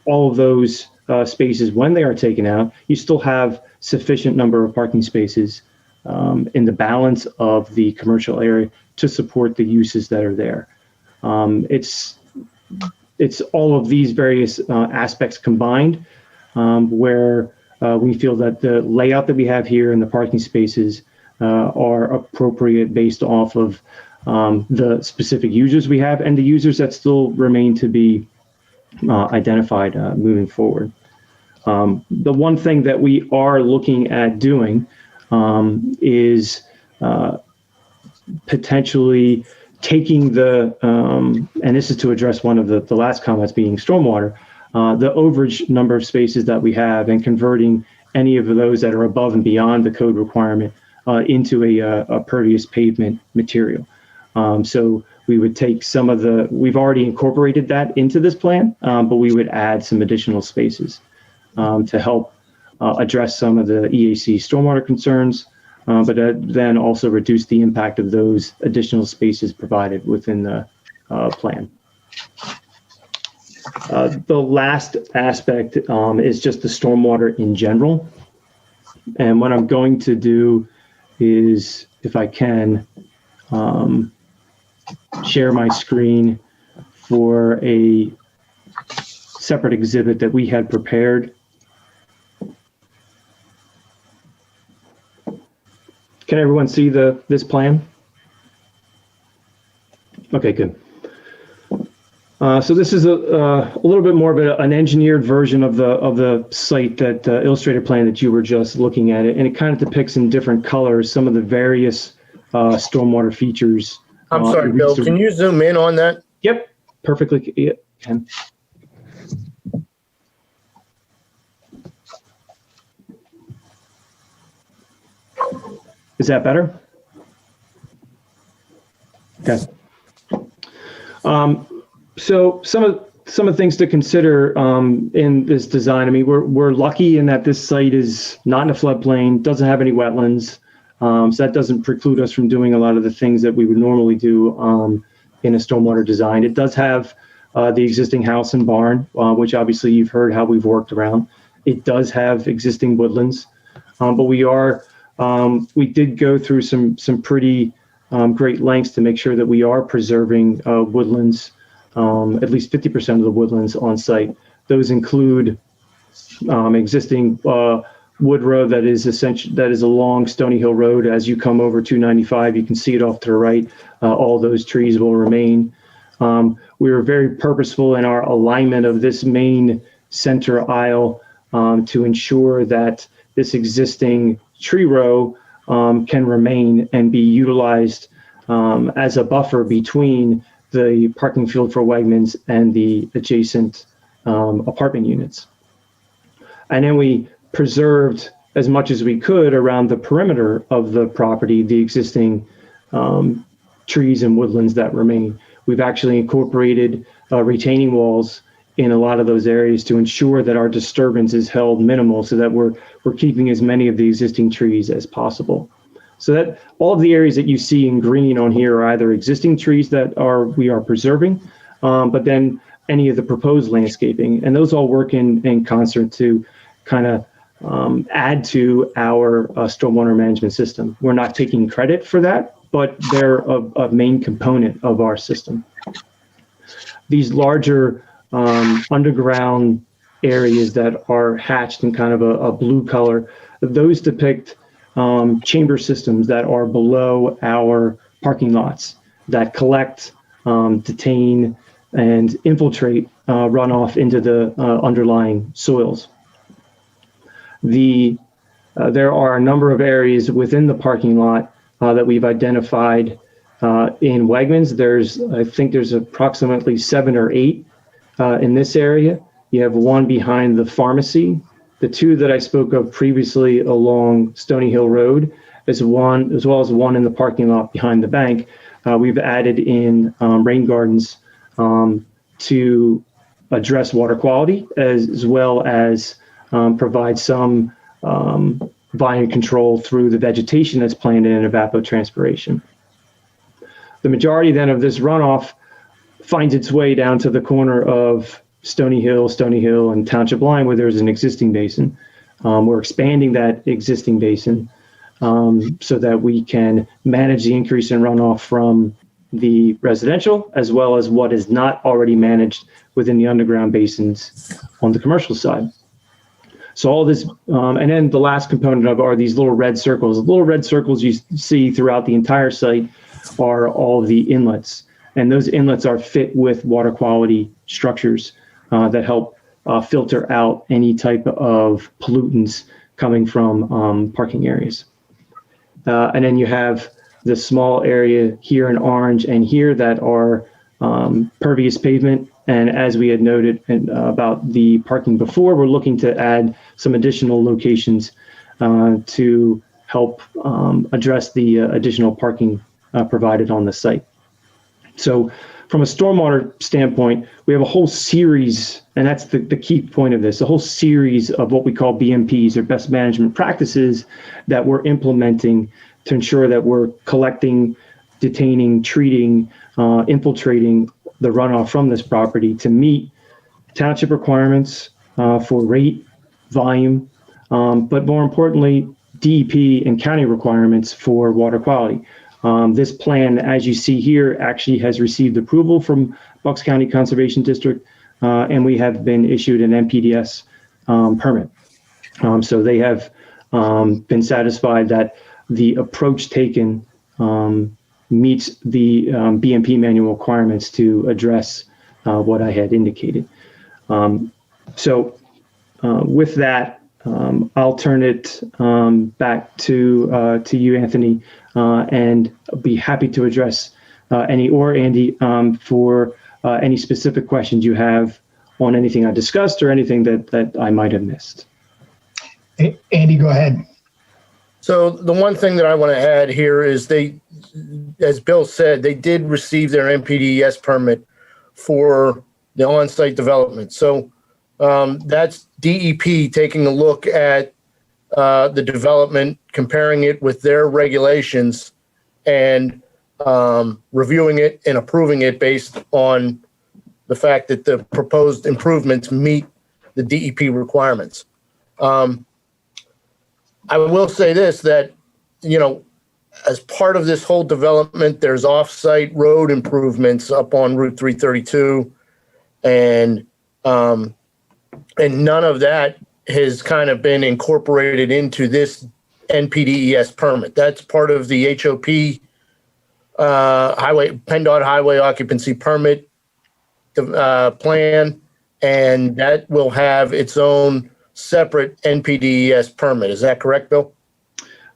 all of those spaces, when they are taken out, you still have sufficient number of parking spaces in the balance of the commercial area to support the uses that are there. It's all of these various aspects combined where we feel that the layout that we have here and the parking spaces are appropriate based off of the specific users we have and the users that still remain to be identified moving forward. The one thing that we are looking at doing is potentially taking the, and this is to address one of the last comments being stormwater, the overage number of spaces that we have and converting any of those that are above and beyond the code requirement into a pervious pavement material. So we would take some of we've already incorporated that into this plan, but we would add some additional spaces to help address some of the EAC stormwater concerns, but then also reduce the impact of those additional spaces provided within the plan. The last aspect is just the stormwater in general. And what I'm going to do is, if I can, share my screen for a separate exhibit that we had prepared. Can everyone see this plan? Okay, good. So this is a little bit more of an engineered version of the site, that illustrated plan that you were just looking at, and it kind of depicts in different colors some of the various stormwater features. I'm sorry, Bill, can you zoom in on that? Yep, perfectly. Yeah, can. Is that better? Okay. So some of the things to consider in this design. I mean, we're lucky in that this site is not in a floodplain, doesn't have any wetlands, so that doesn't preclude us from doing a lot of the things that we would normally do in a stormwater design. It does have the existing house and barn, which obviously you've heard how we've worked around. It does have existing woodlands, but we did go through some pretty great lengths to make sure that we are preserving woodlands. At least 50% of the woodlands on site. Those include existing wood road that is along Stony Hill Road. As you come over 295, you can see it off to the right. All those trees will remain. We were very purposeful in our alignment of this main center aisle to ensure that this existing tree row can remain and be utilized as a buffer between the parking field for Wegmans and the adjacent apartment units. And then we preserved as much as we could around the perimeter of the property, the existing trees and woodlands that remain. We've actually incorporated retaining walls in a lot of those areas to ensure that our disturbance is held minimal, so that we're keeping as many of the existing trees as possible. So that all of the areas that you see in green on here are either existing trees that we are preserving, but then any of the proposed landscaping, and those all work in concert to kind of add to our stormwater management system. We're not taking credit for that, but they're a main component of our system. These larger underground areas that are hatched in kind of a blue color, those depict chamber systems that are below our parking lots that collect, detain, and infiltrate runoff into the underlying soils. There are a number of areas within the parking lot that we've identified in Wegmans. I think there's approximately 7 or 8 in this area. You have one behind the pharmacy. The 2 that I spoke of previously along Stony Hill Road, as well as one in the parking lot behind the bank. We've added in rain gardens to address water quality, as well as provide some volume control through the vegetation that's planted in evapotranspiration. The majority then of this runoff finds its way down to the corner of Stony Hill, and Township Line, where there's an existing basin. We're expanding that existing basin so that we can manage the increase in runoff from the residential, as well as what is not already managed within the underground basins on the commercial side. So all this, and then the last component of are these little red circles. The little red circles you see throughout the entire site are all the inlets. And those inlets are fit with water quality structures that help filter out any type of pollutants coming from parking areas. And then you have the small area here in orange and here that are pervious pavement. And as we had noted about the parking before, we're looking to add some additional locations to help address the additional parking provided on the site. So from a stormwater standpoint, we have a whole series, and that's the key point of this, a whole series of what we call BMPs, or best management practices, that we're implementing to ensure that we're collecting, detaining, treating, infiltrating the runoff from this property to meet township requirements for rate, volume, but more importantly, DEP and county requirements for water quality. This plan, as you see here, actually has received approval from Bucks County Conservation District, and we have been issued an NPDES permit. So they have been satisfied that the approach taken meets the BMP manual requirements to address what I had indicated. So with that, I'll turn it back to you, Anthony, and I'll be happy to address Andy for any specific questions you have on anything I discussed or anything that I might have missed. Hey, Andy, go ahead. So the one thing that I want to add here is as Bill said, they did receive their NPDES permit for the on-site development. So that's DEP taking a look at the development, comparing it with their regulations, and reviewing it and approving it based on the fact that the proposed improvements meet the DEP requirements. I will say this, that, as part of this whole development, there's off-site road improvements up on Route 332, and none of that has kind of been incorporated into this NPDES permit. That's part of the HOP PennDOT highway occupancy permit plan, and that will have its own separate NPDES permit. Is that correct, Bill?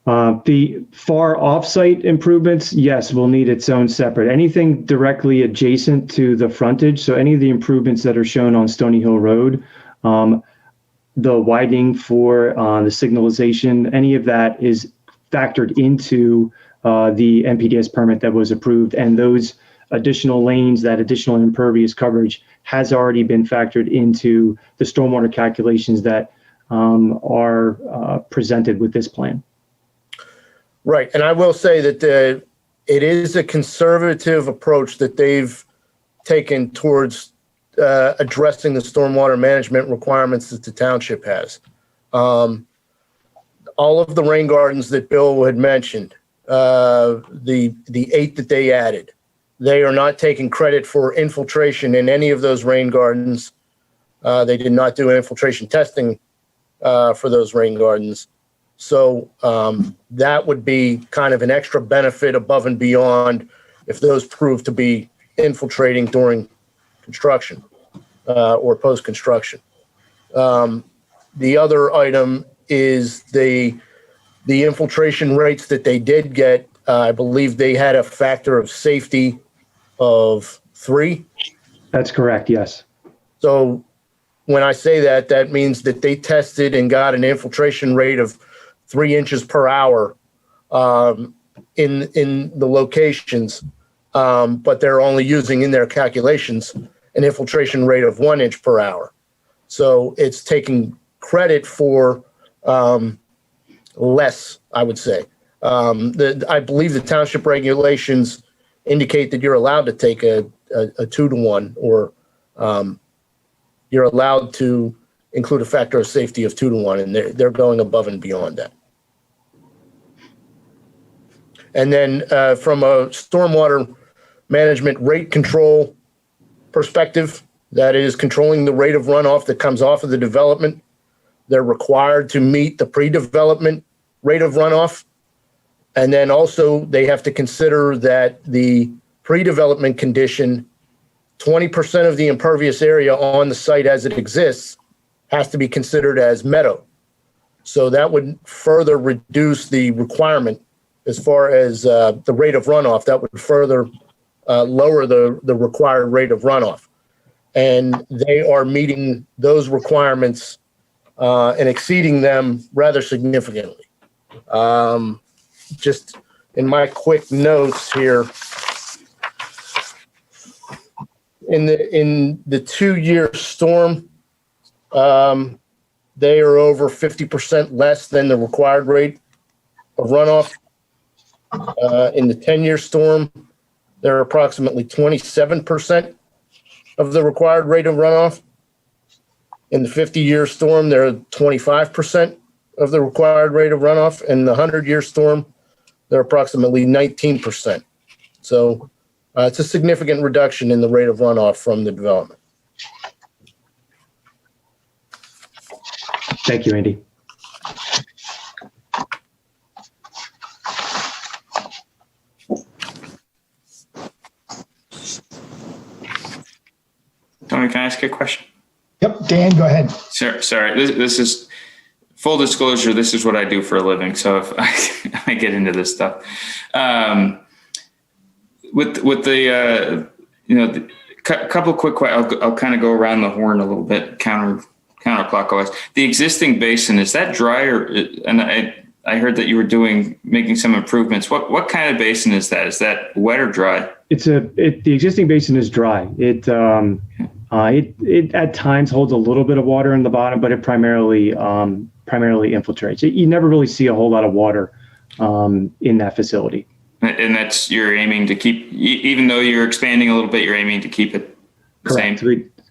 The far off-site improvements, yes, will need its own separate. Anything directly adjacent to the frontage, so any of the improvements that are shown on Stony Hill Road, the widening for the signalization, any of that is factored into the NPDES permit that was approved, and those additional lanes, that additional impervious coverage has already been factored into the stormwater calculations that are presented with this plan. Right. And I will say that it is a conservative approach that they've taken towards addressing the stormwater management requirements that the township has. All of the rain gardens that Bill had mentioned, the 8 that they added, they are not taking credit for infiltration in any of those rain gardens. They did not do infiltration testing for those rain gardens. So that would be kind of an extra benefit above and beyond if those prove to be infiltrating during construction or post-construction. The other item is the infiltration rates that they did get. I believe they had a factor of safety of 3. That's correct, yes. So when I say that, that means that they tested and got an infiltration rate of 3 inches per hour in the locations, but they're only using in their calculations an infiltration rate of 1 inch per hour. So it's taking credit for less, I would say. I believe the township regulations indicate that you're allowed to take a 2-to-1, or you're allowed to include a factor of safety of 2-to-1, and they're going above and beyond that. And then from a stormwater management rate control perspective, that is controlling the rate of runoff that comes off of the development, they're required to meet the pre-development rate of runoff. And then also they have to consider that the pre-development condition, 20% of the impervious area on the site as it exists has to be considered as meadow. So that would further reduce the requirement as far as the rate of runoff. That would further lower the required rate of runoff. And they are meeting those requirements and exceeding them rather significantly. Just in my quick notes here, in the 2-year storm, they are over 50% less than the required rate of runoff. In the 10-year storm, they're approximately 27% of the required rate of runoff. In the 50-year storm, they're 25% of the required rate of runoff. In the 100-year storm, they're approximately 19%. So it's a significant reduction in the rate of runoff from the development. Thank you, Andy. Tony, can I ask you a question? Yep, Dan, go ahead. Sorry, this is full disclosure. This is what I do for a living. So if I get into this stuff, with the couple quick, I'll kind of go around the horn a little bit, counterclockwise. The existing basin, is that dry, or? And I heard that you were making some improvements. What kind of basin is that? Is that wet or dry? The existing basin is dry. It at times holds a little bit of water in the bottom, but it primarily infiltrates. You never really see a whole lot of water in that facility. And you're aiming to keep, even though you're expanding a little bit, you're aiming to keep it the same?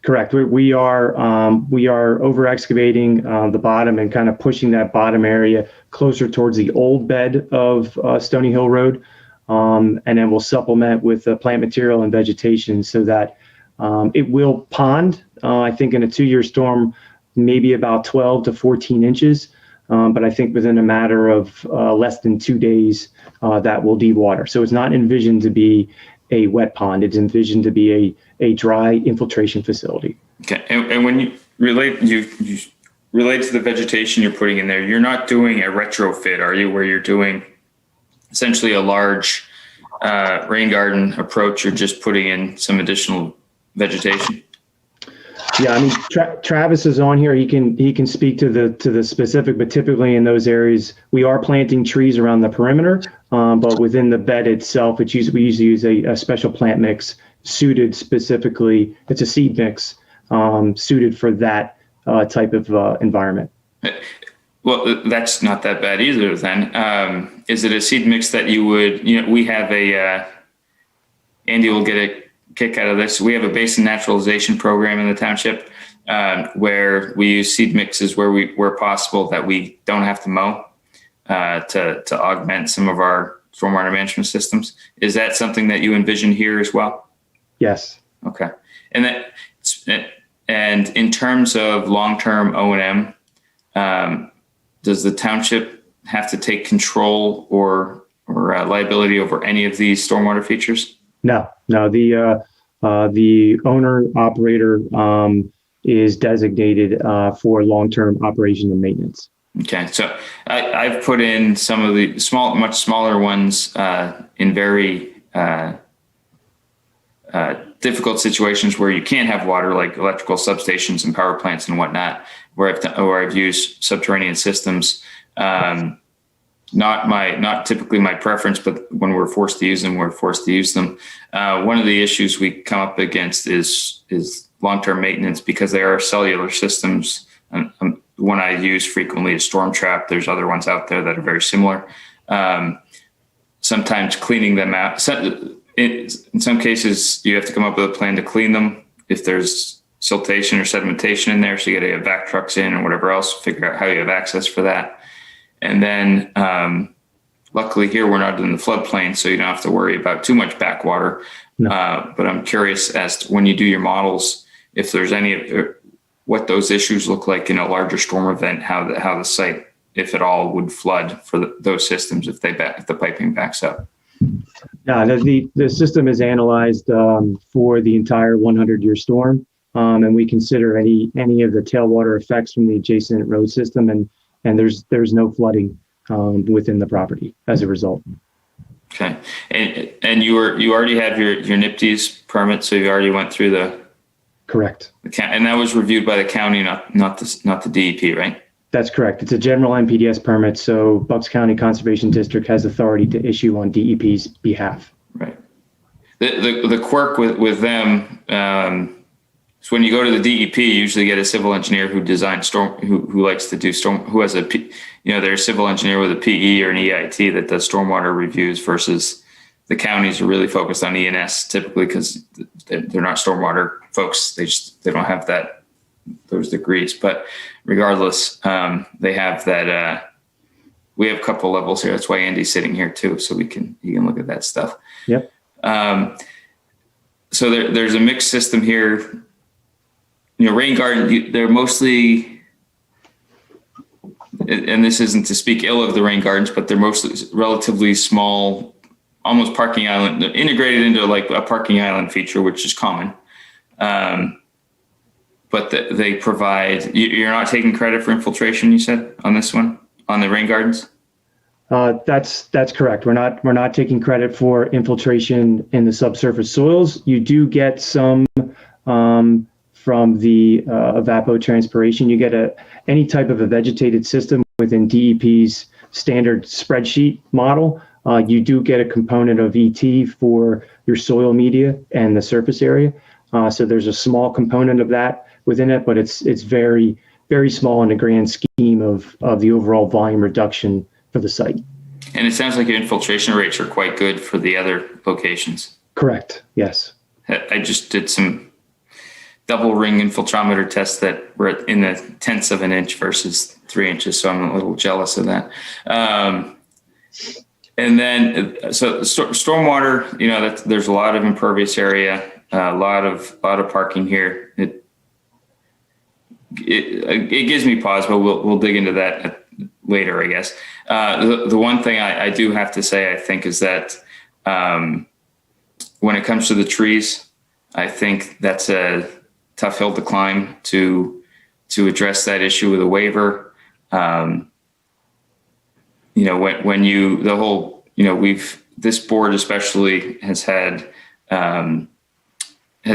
Correct. We are over excavating the bottom and kind of pushing that bottom area closer towards the old bed of Stony Hill Road. And then we'll supplement with plant material and vegetation so that it will pond, I think in a 2-year storm, maybe about 12 to 14 inches. But I think within a matter of less than 2 days, that will dewater. So it's not envisioned to be a wet pond. It's envisioned to be a dry infiltration facility. Okay. And when you relate to the vegetation you're putting in there, you're not doing a retrofit, are you, where you're doing essentially a large rain garden approach? You're just putting in some additional vegetation? Yeah, I mean, Travis is on here. He can speak to the specific, but typically in those areas, we are planting trees around the perimeter. But within the bed itself, we usually use a special plant mix suited specifically. It's a seed mix suited for that type of environment. Well, that's not that bad either. Then, is it a seed mix that you would? We have Andy will get a kick out of this. We have a basin naturalization program in the township where we use seed mixes where possible that we don't have to mow to augment some of our stormwater management systems. Is that something that you envision here as well? Yes. Okay. And in terms of long-term O&M, does the township have to take control or liability over any of these stormwater features? No. The owner operator is designated for long-term operation and maintenance. Okay, so I've put in some of the much smaller ones in very difficult situations where you can't have water, like electrical substations and power plants and whatnot, where I've used subterranean systems. Not typically my preference, but when we're forced to use them, we're forced to use them. One of the issues we come up against is long-term maintenance because they are cellular systems. One I use frequently is Storm Trap. There's other ones out there that are very similar. Sometimes cleaning them out. In some cases, you have to come up with a plan to clean them if there's siltation or sedimentation in there. So you got to get vac trucks in or whatever else, figure out how you have access for that. And then luckily here, we're not in the floodplain, so you don't have to worry about too much backwater. No. But I'm curious as to when you do your models, if there's what those issues look like in a larger storm event, how the site if at all, would flood for those systems if the piping backs up. No, the system is analyzed for the entire 100-year storm, and we consider any of the tailwater effects from the adjacent road system, and there's no flooding within the property as a result. Okay, and you already have your NIPD's permit, so you already went through the. Correct. And that was reviewed by the county, not the DEP, right? That's correct. It's a general NPDES permit, so Bucks County Conservation District has authority to issue on DEP's behalf. Right. The quirk with them is when you go to the DEP, you usually get a civil engineer who designs storm, who likes to do storm, who has they're a civil engineer with a PE or an EIT that does stormwater reviews, versus the counties are really focused on ENS typically because they're not stormwater folks. They don't have those degrees. But regardless, they have that. We have a couple levels here. That's why Andy's sitting here too, so you can look at that stuff. Yep. So there's a mixed system here. Rain garden, they're mostly, and this isn't to speak ill of the rain gardens, but they're mostly relatively small, almost parking island, integrated into like a parking island feature, which is common. But they provide, you're not taking credit for infiltration, you said, on this one, on the rain gardens? That's correct. We're not taking credit for infiltration in the subsurface soils. You do get some from the evapotranspiration. You get any type of a vegetated system within DEP's standard spreadsheet model. You do get a component of ET for your soil media and the surface area. So there's a small component of that within it, but it's very, very small in the grand scheme of the overall volume reduction for the site. And it sounds like your infiltration rates are quite good for the other locations. Correct. Yes. I just did some double ring infiltrometer tests that were in the tenths of an inch versus 3 inches. So I'm a little jealous of that. And then, so stormwater, there's a lot of impervious area, a lot of parking here. It gives me pause, but we'll dig into that later, I guess. The one thing I do have to say, I think, is that when it comes to the trees, I think that's a tough hill to climb to address that issue with a waiver. This board especially has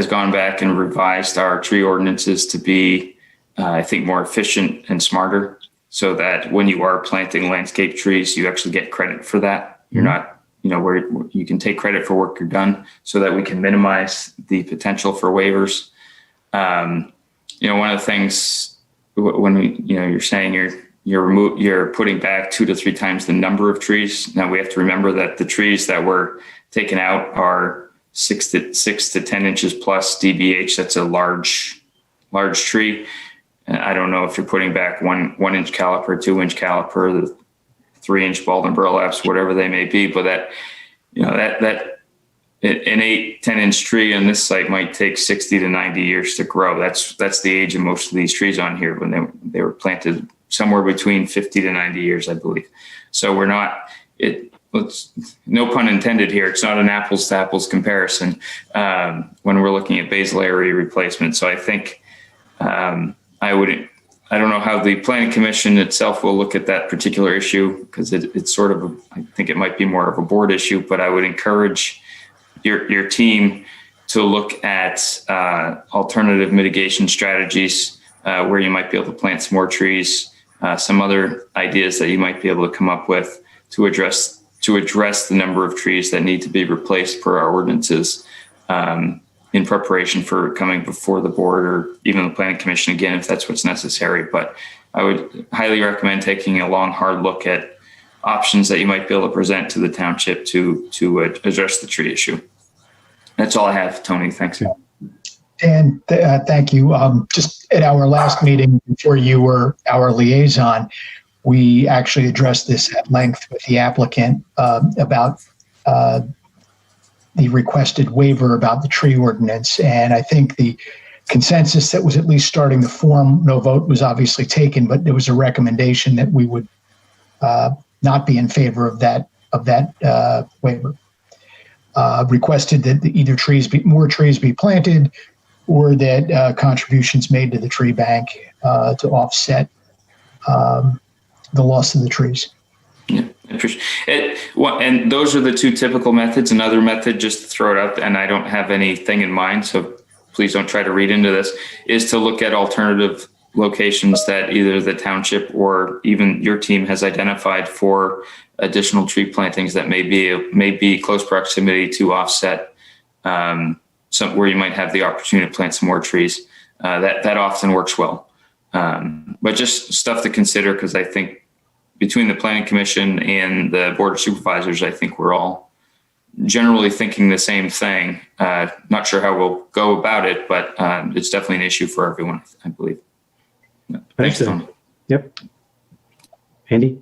gone back and revised our tree ordinances to be, I think, more efficient and smarter, so that when you are planting landscape trees, you actually get credit for that. You're not, where you can take credit for work you're done, so that we can minimize the potential for waivers. One of the things when you're saying you're putting back 2 to 3 times the number of trees. Now we have to remember that the trees that were taken out are 6 to 10 inches plus DBH. That's a large tree. And I don't know if you're putting back 1 inch caliper, 2 inch caliper, the 3 inch bald and burlaps, whatever they may be, but that an 8-10 inch tree on this site might take 60 to 90 years to grow. That's the age of most of these trees on here when they were planted, somewhere between 50 to 90 years, I believe. So no pun intended here. It's not an apples to apples comparison when we're looking at basal area replacement. So I think I don't know how the planning commission itself will look at that particular issue, because it's sort of I think it might be more of a board issue, but I would encourage your team to look at alternative mitigation strategies where you might be able to plant some more trees, some other ideas that you might be able to come up with to address the number of trees that need to be replaced per our ordinances in preparation for coming before the board or even the planning commission again, if that's what's necessary. But I would highly recommend taking a long, hard look at options that you might be able to present to the township to address the tree issue. That's all I have, Tony. Thanks. Dan, thank you. Just at our last meeting before you were our liaison, we actually addressed this at length with the applicant about the requested waiver about the tree ordinance. And I think the consensus that was at least starting to form, no vote was obviously taken, but there was a recommendation that we would not be in favor of that waiver. Requested that more trees be planted, or that contributions made to the tree bank to offset the loss of the trees. Yeah, I appreciate it. And those are the two typical methods. Another method, just to throw it out, and I don't have anything in mind, so please don't try to read into this, is to look at alternative locations that either the township or even your team has identified for additional tree plantings that may be close proximity to offset some where you might have the opportunity to plant some more trees. That often works well. But just stuff to consider, because I think between the Planning Commission and the Board of Supervisors, I think we're all generally thinking the same thing. Not sure how we'll go about it, but it's definitely an issue for everyone, I believe. Thanks, Tony. Yep. Andy?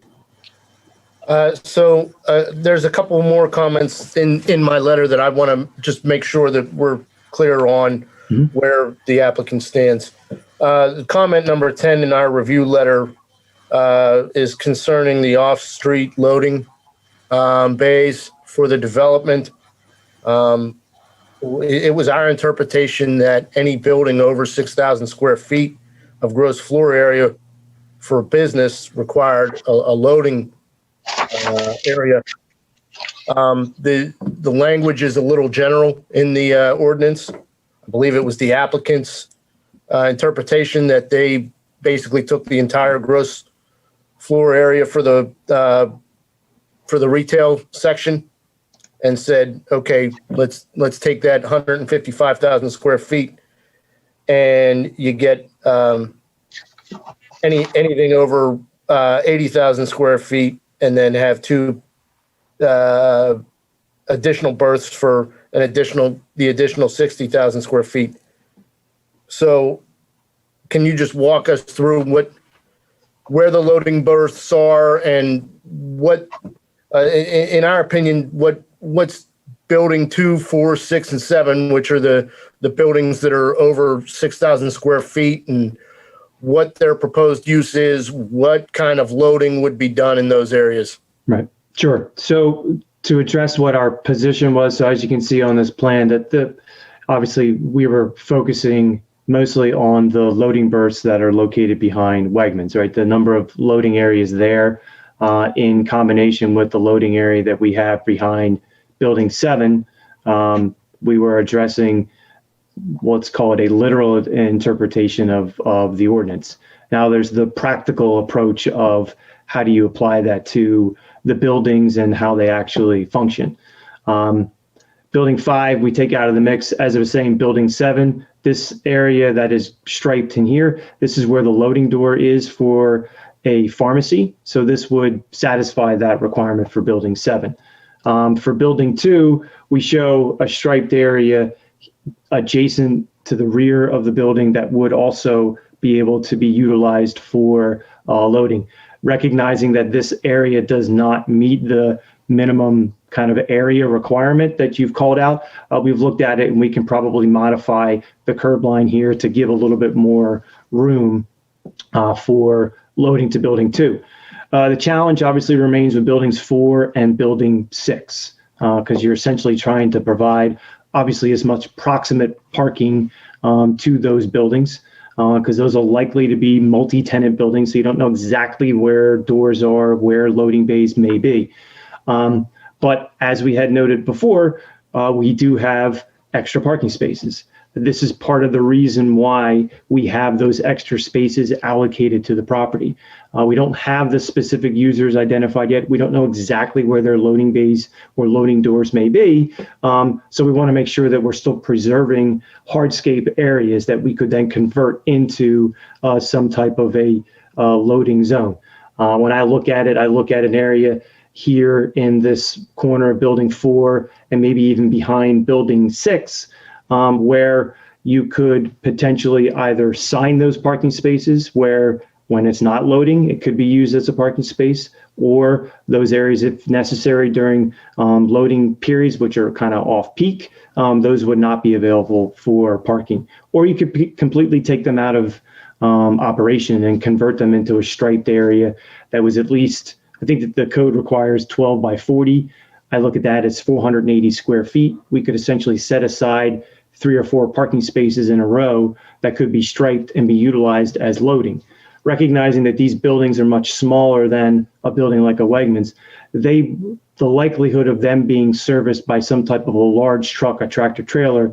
So there's a couple more comments in my letter that I want to just make sure that we're clear on where the applicant stands. Comment number 10 in our review letter is concerning the off-street loading bays for the development. It was our interpretation that any building over 6,000 square feet of gross floor area for a business required a loading area. The language is a little general in the ordinance. I believe it was the applicant's interpretation that they basically took the entire gross floor area for the retail section and said, okay, let's take that 155,000 square feet, and you get anything over 80,000 square feet, and then have two additional berths for the additional 60,000 square feet. So can you just walk us through where the loading berths are, and what, in our opinion, what's building 2, 4, 6, and 7, which are the buildings that are over 6,000 square feet, and what their proposed use is, what kind of loading would be done in those areas? Right. Sure. So to address what our position was, so as you can see on this plan, that obviously we were focusing mostly on the loading berths that are located behind Wegmans, right? The number of loading areas there in combination with the loading area that we have behind Building 7, we were addressing what's called a literal interpretation of the ordinance. Now there's the practical approach of how do you apply that to the buildings and how they actually function. Building 5, we take out of the mix. As I was saying, Building 7, this area that is striped in here, this is where the loading door is for a pharmacy. So this would satisfy that requirement for Building 7. For Building 2, we show a striped area adjacent to the rear of the building that would also be able to be utilized for loading, recognizing that this area does not meet the minimum kind of area requirement that you've called out. We've looked at it, and we can probably modify the curb line here to give a little bit more room for loading to Building 2. The challenge obviously remains with Buildings 4 and Building 6, because you're essentially trying to provide obviously as much proximate parking to those buildings, because those are likely to be multi-tenant buildings, so you don't know exactly where doors are, where loading bays may be. But as we had noted before, we do have extra parking spaces. This is part of the reason why we have those extra spaces allocated to the property. We don't have the specific users identified yet. We don't know exactly where their loading bays or loading doors may be. So we want to make sure that we're still preserving hardscape areas that we could then convert into some type of a loading zone. When I look at it, I look at an area here in this corner of Building 4 and maybe even behind Building 6, where you could potentially either sign those parking spaces where when it's not loading, it could be used as a parking space, or those areas, if necessary, during loading periods, which are kind of off peak, those would not be available for parking. Or you could completely take them out of operation and convert them into a striped area that was at least, I I think that the code requires 12 by 40. I look at that as 480 square feet. We could essentially set aside 3 or 4 parking spaces in a row that could be striped and be utilized as loading. Recognizing that these buildings are much smaller than a building like a Wegmans, the likelihood of them being serviced by some type of a large truck, a tractor trailer,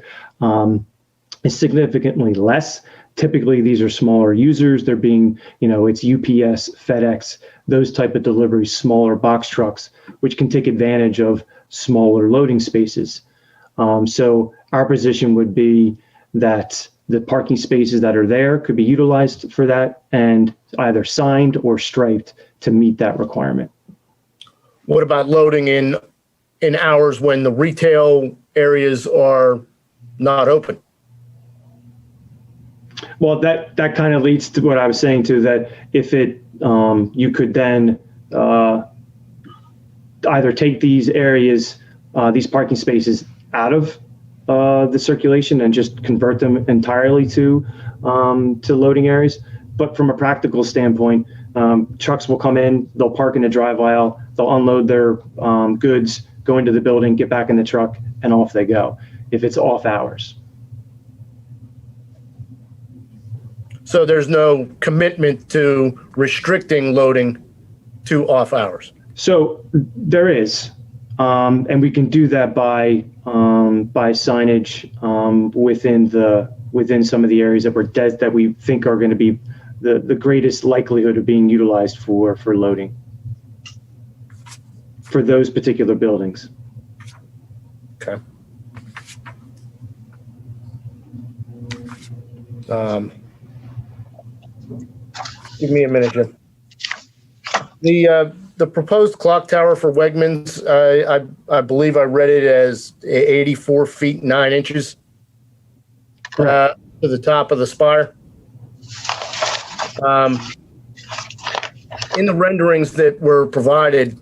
is significantly less. Typically, these are smaller users. They're being, it's UPS, FedEx, those type of deliveries, smaller box trucks, which can take advantage of smaller loading spaces. So our position would be that the parking spaces that are there could be utilized for that and either signed or striped to meet that requirement. What about loading in hours when the retail areas are not open? Well, that kind of leads to what I was saying too, that if you could then either take these areas, these parking spaces out of the circulation and just convert them entirely to loading areas. But from a practical standpoint, trucks will come in, they'll park in the drive aisle, they'll unload their goods, go into the building, get back in the truck, and off they go if it's off hours. So there's no commitment to restricting loading to off hours? So there is, and we can do that by signage within some of the areas that we think are going to be the greatest likelihood of being utilized for loading for those particular buildings. Okay. Give me a minute, Jim. The proposed clock tower for Wegmans, I believe I read it as 84 feet 9 inches to the top of the spire. In the renderings that were provided,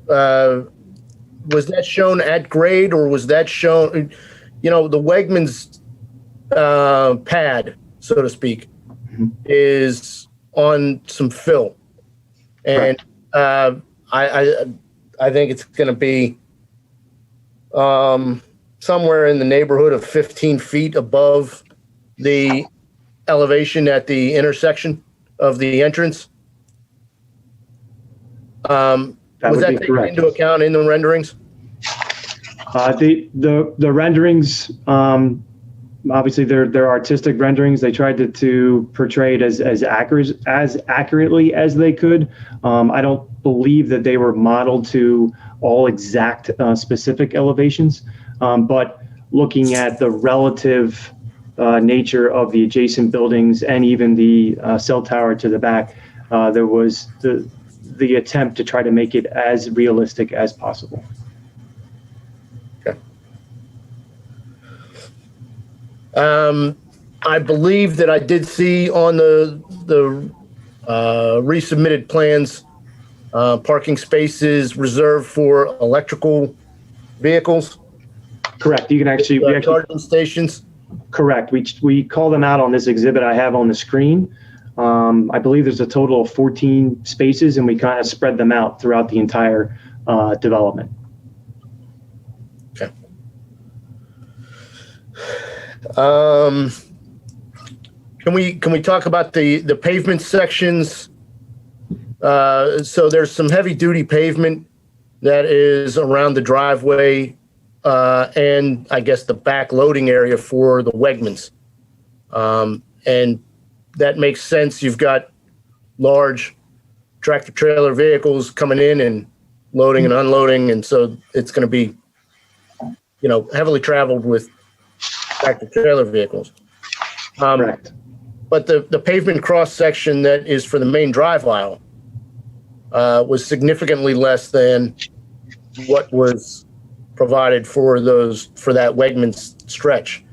was that shown at grade, or was that shown, the Wegmans pad, so to speak, is on some fill, and I think it's going to be somewhere in the neighborhood of 15 feet above the elevation at the intersection of the entrance. Was that taken into account in the renderings? The renderings, obviously they're artistic renderings. They tried to portray it as accurately as they could. I don't believe that they were modeled to all exact specific elevations, but looking at the relative nature of the adjacent buildings and even the cell tower to the back, there was the attempt to try to make it as realistic as possible. Okay. I believe that I did see on the resubmitted plans parking spaces reserved for electrical vehicles. Correct. You can actually charging stations. Correct. We call them out on this exhibit I have on the screen. I believe there's a total of 14 spaces, and we kind of spread them out throughout the entire development. Okay. Can we talk about the pavement sections? So there's some heavy duty pavement that is around the driveway and I guess the back loading area for the Wegmans. And that makes sense. You've got large tractor trailer vehicles coming in and loading and unloading. And so it's going to be, heavily traveled with tractor trailer vehicles. Correct. But the pavement cross section that is for the main drive aisle was significantly less than what was provided for that Wegmans stretch.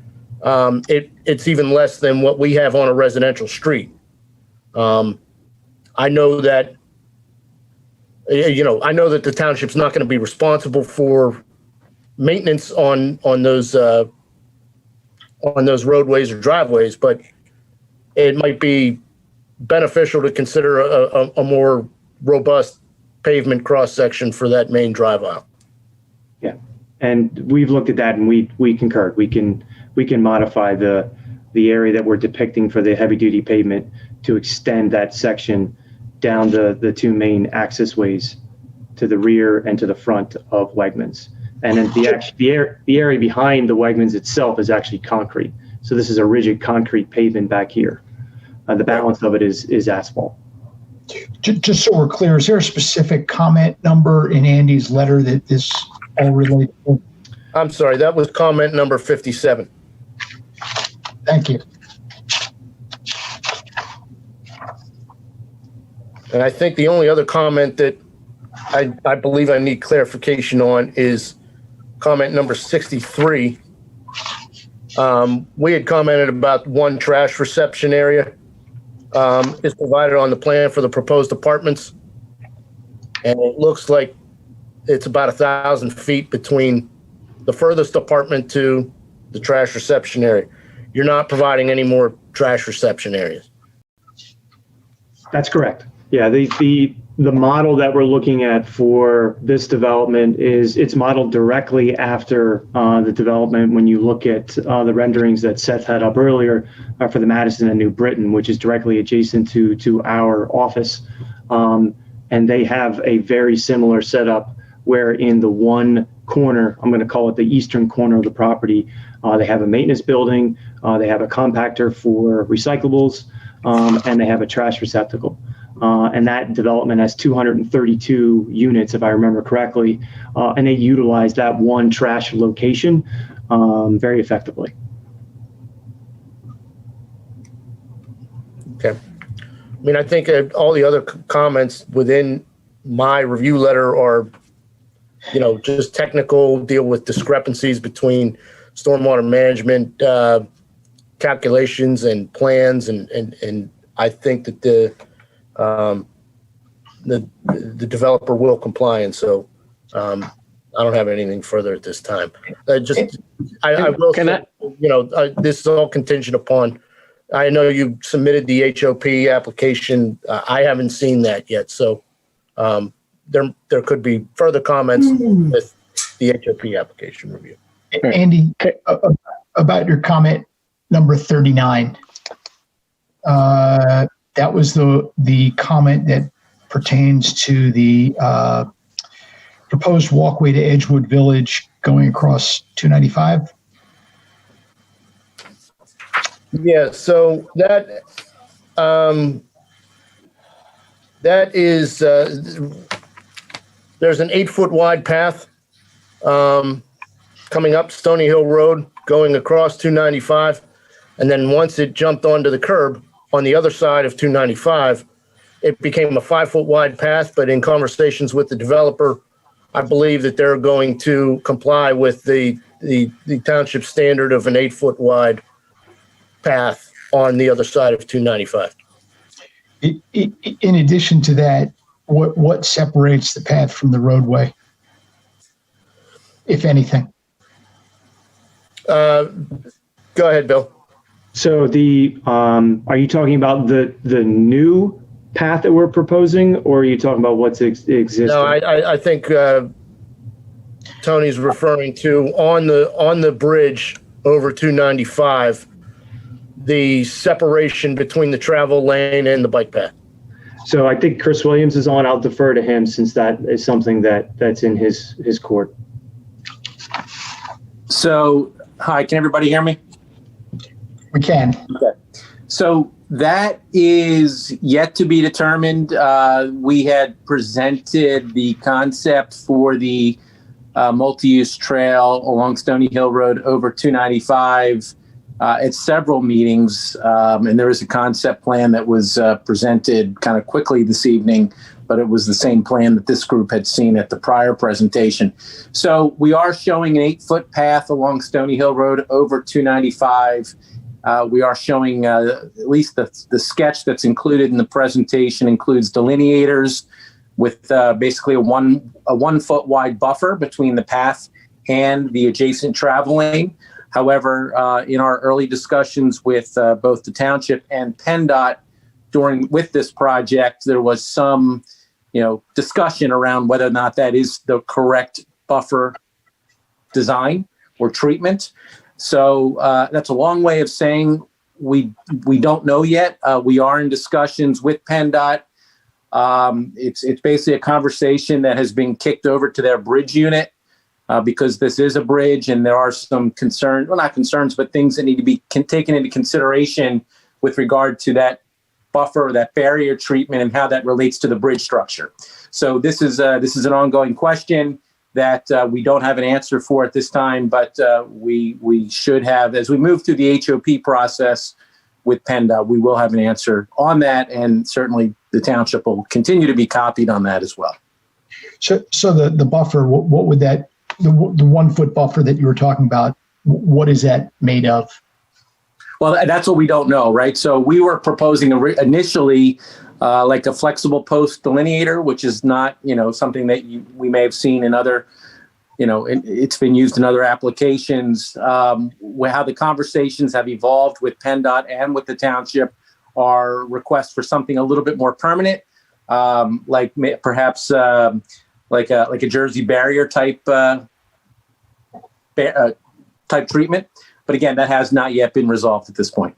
It's even less than what we have on a residential street. I know that the township's not going to be responsible for maintenance on those roadways or driveways, but it might be beneficial to consider a more robust pavement cross-section for that main drive aisle. Yeah, and we've looked at that and we concurred. We can modify the area that we're depicting for the heavy-duty pavement to extend that section down the two main access ways to the rear and to the front of Wegmans. And then the area behind the Wegmans itself is actually concrete. So this is a rigid concrete pavement back here. The balance of it is asphalt. Just so we're clear, is there a specific comment number in Andy's letter that this all relates to? I'm sorry, that was comment number 57. Thank you. And I think the only other comment that I believe I need clarification on is comment number 63. We had commented about one trash reception area is provided on the plan for the proposed apartments. And it looks like it's about 1,000 feet between the furthest apartment to the trash reception area. You're not providing any more trash reception areas. That's correct. Yeah, the model that we're looking at for this development it's modeled directly after the development. When you look at the renderings that Seth had up earlier for the Madison and New Britain, which is directly adjacent to our office, and they have a very similar setup where in the one corner, I'm going to call it the eastern corner of the property, they have a maintenance building, they have a compactor for recyclables, and they have a trash receptacle. And that development has 232 units, if I remember correctly, and they utilize that one trash location very effectively. Okay. I mean, I think all the other comments within my review letter are, just technical, deal with discrepancies between stormwater management calculations and plans, and I think that the developer will comply, and so I don't have anything further at this time. I will say, this is all contingent upon. I know you submitted the HOP application. I haven't seen that yet, so there could be further comments with the HOP application review. Andy, about your comment number 39. That was the comment that pertains to the proposed walkway to Edgewood Village going across 295. Yeah, so that is there's an 8-foot wide path coming up Stony Hill Road, going across 295, and then once it jumped onto the curb on the other side of 295, it became a 5-foot wide path. But in conversations with the developer, I believe that they're going to comply with the township standard of an 8-foot wide path on the other side of 295. In addition to that, what separates the path from the roadway, if anything? Go ahead, Bill. So are you talking about the new path that we're proposing, or are you talking about what's existing? No, I think Tony's referring to on the bridge over 295, the separation between the travel lane and the bike path. So I think Chris Williams is on. I'll defer to him since that is something that's in his court. So, hi, can everybody hear me? We can. Okay. So that is yet to be determined. We had presented the concept for the multi-use trail along Stony Hill Road over 295 at several meetings. And there is a concept plan that was presented kind of quickly this evening, but it was the same plan that this group had seen at the prior presentation. So we are showing an 8-foot path along Stony Hill Road over 295. We are showing at least the sketch that's included in the presentation includes delineators with basically a 1 foot wide buffer between the path and the adjacent travel lane. However, in our early discussions with both the township and PennDOT with this project, there was some discussion around whether or not that is the correct buffer design or treatment. So that's a long way of saying we don't know yet. We are in discussions with PennDOT. It's basically a conversation that has been kicked over to their bridge unit because this is a bridge and there are some concerns, well, not concerns, but things that need to be taken into consideration with regard to that buffer, that barrier treatment, and how that relates to the bridge structure. So this is an ongoing question that we don't have an answer for at this time, but we should have, as we move through the HOP process with PennDOT, we will have an answer on that, and certainly the township will continue to be copied on that as well. So the buffer, what would that, the 1 foot buffer that you were talking about, what is that made of? Well, that's what we don't know, right? So we were proposing initially like a flexible post delineator, which is not, something that we may have seen in other, it's been used in other applications. How the conversations have evolved with PennDOT and with the township are requests for something a little bit more permanent, like perhaps like a Jersey barrier type treatment. But again, that has not yet been resolved at this point.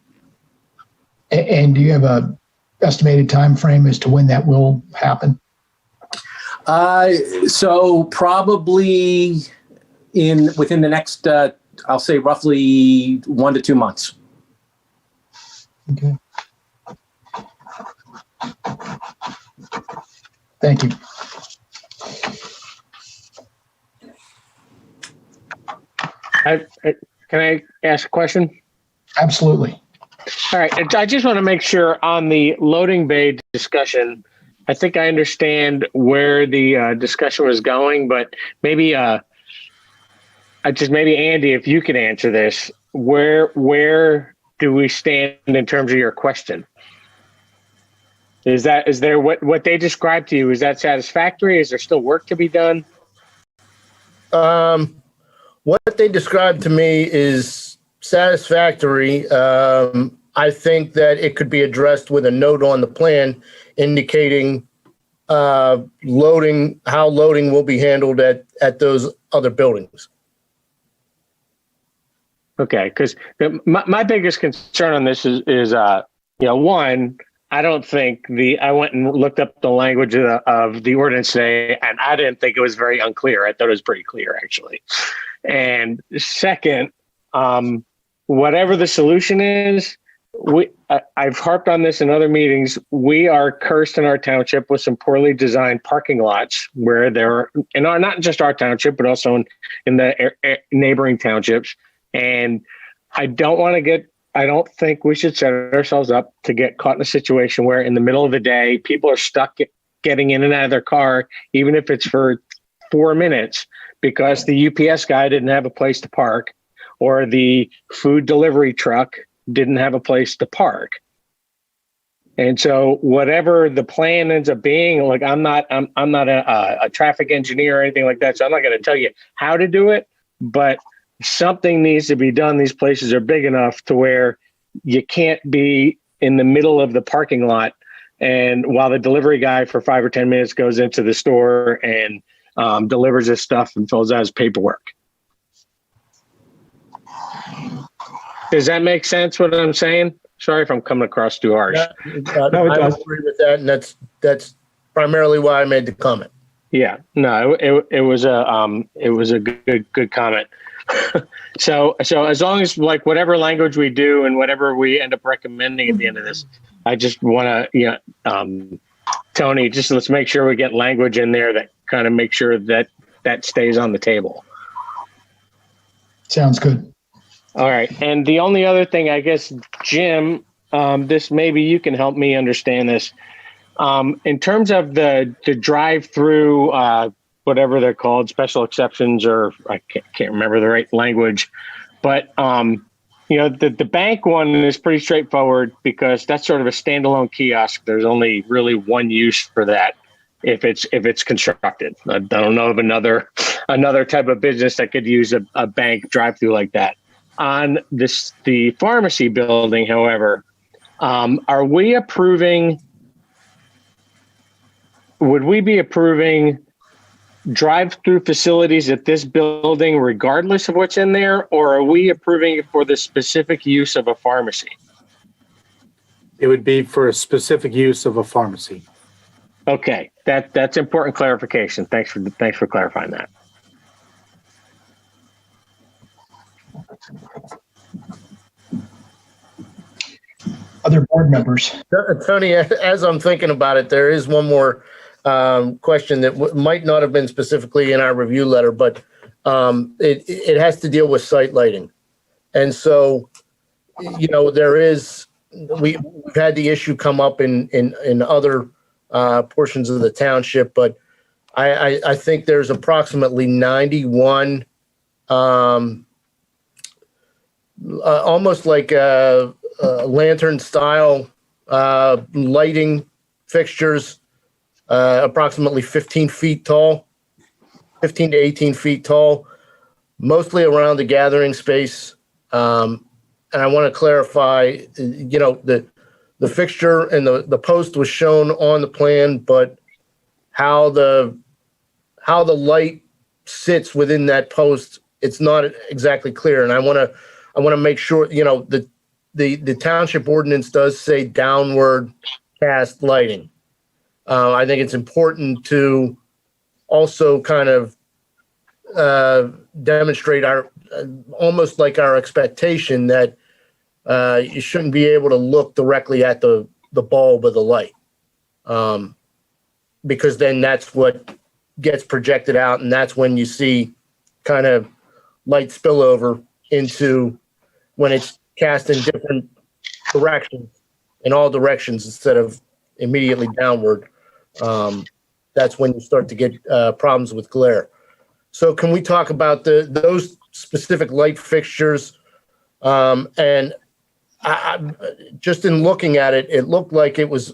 And do you have a estimated time frame as to when that will happen? So probably within the next, I'll say roughly 1 to 2 months. Okay. Thank you. Can I ask a question? Absolutely. All right. I just want to make sure on the loading bay discussion, I think I understand where the discussion was going, but maybe maybe Andy, if you could answer this, where do we stand in terms of your question? Is there what they described to you, is that satisfactory? Is there still work to be done? What they described to me is satisfactory. I think that it could be addressed with a note on the plan indicating how loading will be handled at those other buildings. Okay, because my biggest concern on this is one, I don't think I went and looked up the language of the ordinance today, and I didn't think it was very unclear. I thought it was pretty clear, actually. And second, whatever the solution is, I've harped on this in other meetings. We are cursed in our township with some poorly designed parking lots where there are, and not just our township, but also in the neighboring townships. And I don't think we should set ourselves up to get caught in a situation where in the middle of the day, people are stuck getting in and out of their car, even if it's for 4 minutes, because the UPS guy didn't have a place to park or the food delivery truck didn't have a place to park. And so whatever the plan ends up being, like I'm not a traffic engineer or anything like that, so I'm not going to tell you how to do it, but something needs to be done. These places are big enough to where you can't be in the middle of the parking lot and while the delivery guy for 5 or 10 minutes goes into the store and delivers his stuff and fills out his paperwork. Does that make sense what I'm saying? Sorry if I'm coming across too harsh. No, I agree with that, and that's primarily why I made the comment. Yeah, no, it was a good comment. So as long as like whatever language we do and whatever we end up recommending at the end of this, I just want to, Tony, just let's make sure we get language in there that kind of make sure that stays on the table. Sounds good. All right. And the only other thing, I guess, Jim, this maybe you can help me understand this. In terms of the drive-through, whatever they're called, special exceptions, or I can't remember the right language, but the bank one is pretty straightforward because that's sort of a standalone kiosk. There's only really one use for that if it's constructed. I don't know of another type of business that could use a bank drive-through like that. On the pharmacy building, however, are we approving would we be approving drive-through facilities at this building regardless of what's in there, or are we approving it for the specific use of a pharmacy? It would be for a specific use of a pharmacy. Okay, that's important clarification. Thanks for clarifying that. Other board members? Tony, as I'm thinking about it, there is one more question that might not have been specifically in our review letter, but it has to deal with site lighting. And so, we've had the issue come up in other portions of the township, but I think there's approximately 91 almost like lantern style lighting fixtures, approximately 15 feet tall, 15 to 18 feet tall, mostly around the gathering space. And I want to clarify, the fixture and the post was shown on the plan, but how the light sits within that post, it's not exactly clear. And I want to make sure, the township ordinance does say downward cast lighting. I think it's important to also kind of demonstrate almost like our expectation that you shouldn't be able to look directly at the bulb of the light, because then that's what gets projected out, and that's when you see kind of light spillover into when it's cast in different directions, in all directions instead of immediately downward. That's when you start to get problems with glare. So can we talk about those specific light fixtures? And I just in looking at it, it looked like it was